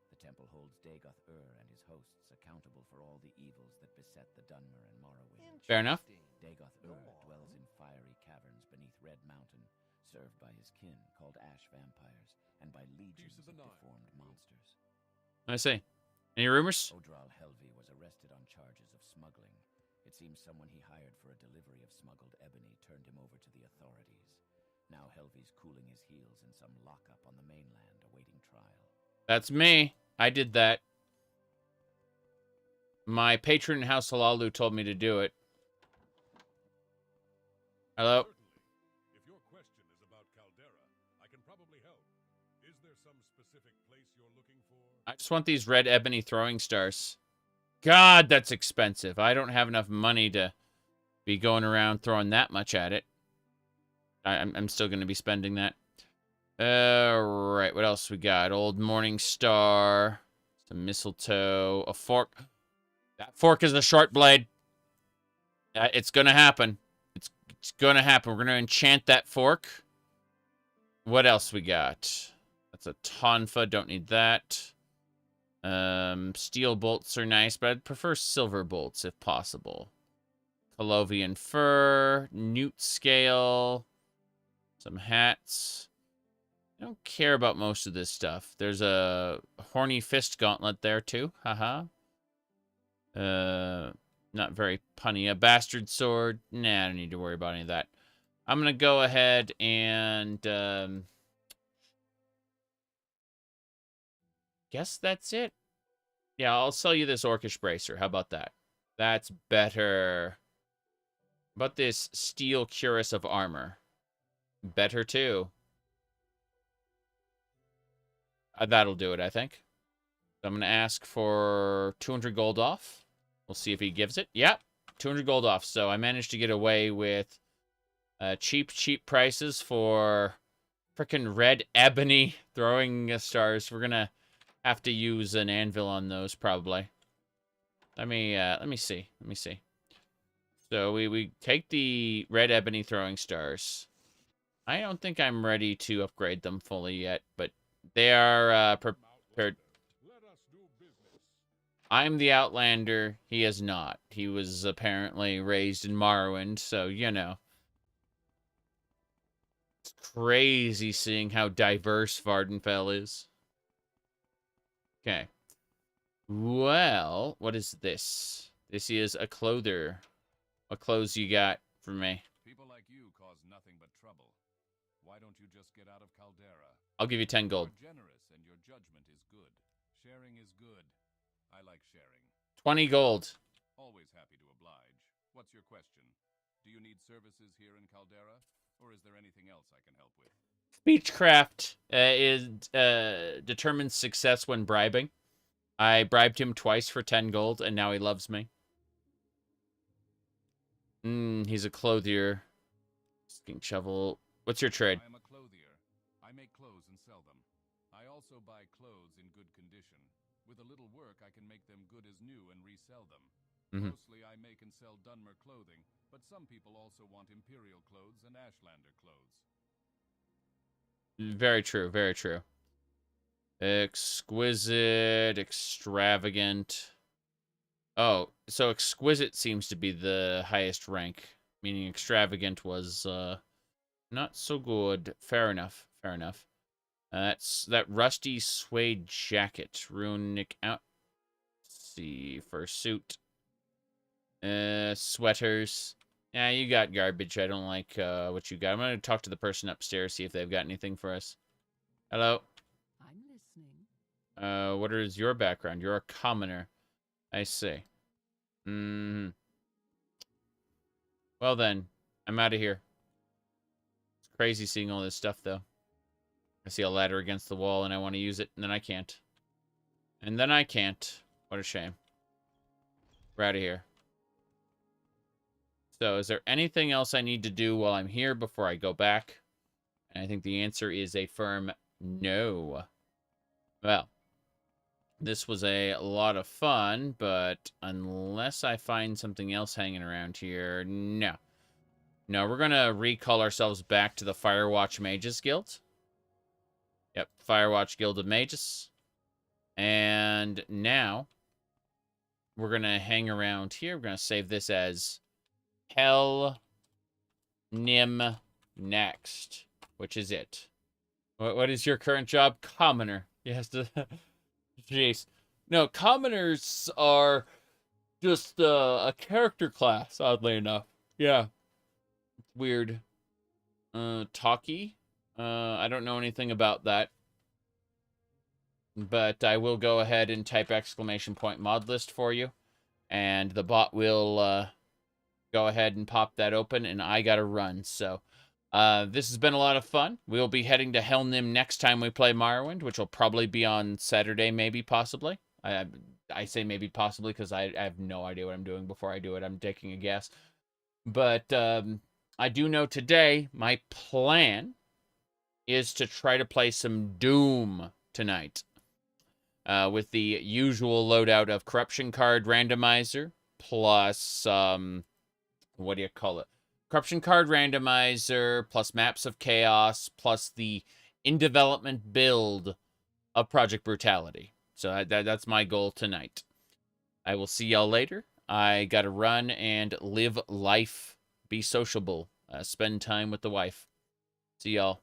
The temple holds Dagoth-Ur and his hosts accountable for all the evils that beset the Dunmer and Morrowind. Fair enough. Dagoth-Ur dwells in fiery caverns beneath Red Mountain, served by his kin, called ash vampires, and by legions of deformed monsters. I see. Any rumors? Odral Helvi was arrested on charges of smuggling. It seems someone he hired for a delivery of smuggled ebony turned him over to the authorities. Now Helvi's cooling his heels in some lockup on the mainland, awaiting trial. That's me. I did that. My patron House Halalu told me to do it. Hello? If your question is about Caldera, I can probably help. Is there some specific place you're looking for? I just want these red ebony throwing stars. God, that's expensive. I don't have enough money to be going around throwing that much at it. I'm still going to be spending that. Right, what else we got? Old Morning Star, some mistletoe, a fork. That fork is a short blade. It's going to happen. It's going to happen. We're going to enchant that fork. What else we got? That's a tonfa. Don't need that. Steel bolts are nice, but I'd prefer silver bolts if possible. Colovian fur, newt scale, some hats. I don't care about most of this stuff. There's a horny fist gauntlet there too. Haha. Not very punny. A bastard sword. Nah, I don't need to worry about any of that. I'm gonna go ahead and guess that's it. Yeah, I'll sell you this orcish bracer. How about that? That's better. How about this steel cuirass of armor? Better too. That'll do it, I think. So I'm going to ask for 200 gold off. We'll see if he gives it. Yep, 200 gold off. So I managed to get away with cheap prices for frickin' red ebony throwing stars. We're going to have to use an anvil on those, probably. Let me see. Let me see. So we take the red ebony throwing stars. I don't think I'm ready to upgrade them fully yet, but they are prepared. I'm the Outlander. He is not. He was apparently raised in Morrowind, so, you know. It's crazy seeing how diverse Vardenfell is. Okay. Well, what is this? This is a clother. What clothes you got for me? People like you cause nothing but trouble. Why don't you just get out of Caldera? I'll give you 10 gold. You're generous and your judgment is good. Sharing is good. I like sharing. 20 gold. Always happy to oblige. What's your question? Do you need services here in Caldera? Or is there anything else I can help with? Speechcraft determines success when bribing. I bribed him twice for 10 gold, and now he loves me. He's a clothier. Skin shovel. What's your trade? I am a clothier. I make clothes and sell them. I also buy clothes in good condition. With a little work, I can make them good as new and resell them. Mostly I make and sell Dunmer clothing, but some people also want Imperial clothes and Ashlander clothes. Very true, very true. Exquisite, extravagant. Oh, so exquisite seems to be the highest rank, meaning extravagant was not so good. Fair enough, fair enough. That's that rusty suede jacket, runic out. Let's see, fursuit. Sweaters. Yeah, you got garbage. I don't like what you got. I'm gonna talk to the person upstairs, see if they've got anything for us. Hello. I'm listening. What is your background? You're a commoner. I see. Well then, I'm out of here. It's crazy seeing all this stuff, though. I see a ladder against the wall, and I want to use it, and then I can't. And then I can't. What a shame. We're out of here. So, is there anything else I need to do while I'm here before I go back? And I think the answer is a firm no. Well, this was a lot of fun, but unless I find something else hanging around here, no. No, we're going to recall ourselves back to the Firewatch Mages Guild. Yep, Firewatch Guild of Mages. And now, we're going to hang around here. We're going to save this as Hell Nim Next, which is it. What is your current job? Commoner. Yes. Jeez. No, commoners are just a character class, oddly enough. Yeah. Weird. Talkie? I don't know anything about that. But I will go ahead and type ! mod list for you. And the bot will go ahead and pop that open, and I gotta run. So, this has been a lot of fun. We'll be heading to Helnim next time we play Morrowind, which will probably be on Saturday, maybe, possibly. I say maybe possibly because I have no idea what I'm doing before I do it. I'm taking a guess. But I do know today my plan is to try to play some Doom tonight. With the usual loadout of Corruption Card Randomizer, plus, what do you call it? Corruption Card Randomizer, plus Maps of Chaos, plus the in-development build of Project Brutality. So that's my goal tonight. I will see y'all later. I gotta run and live life, be sociable, spend time with the wife. See y'all.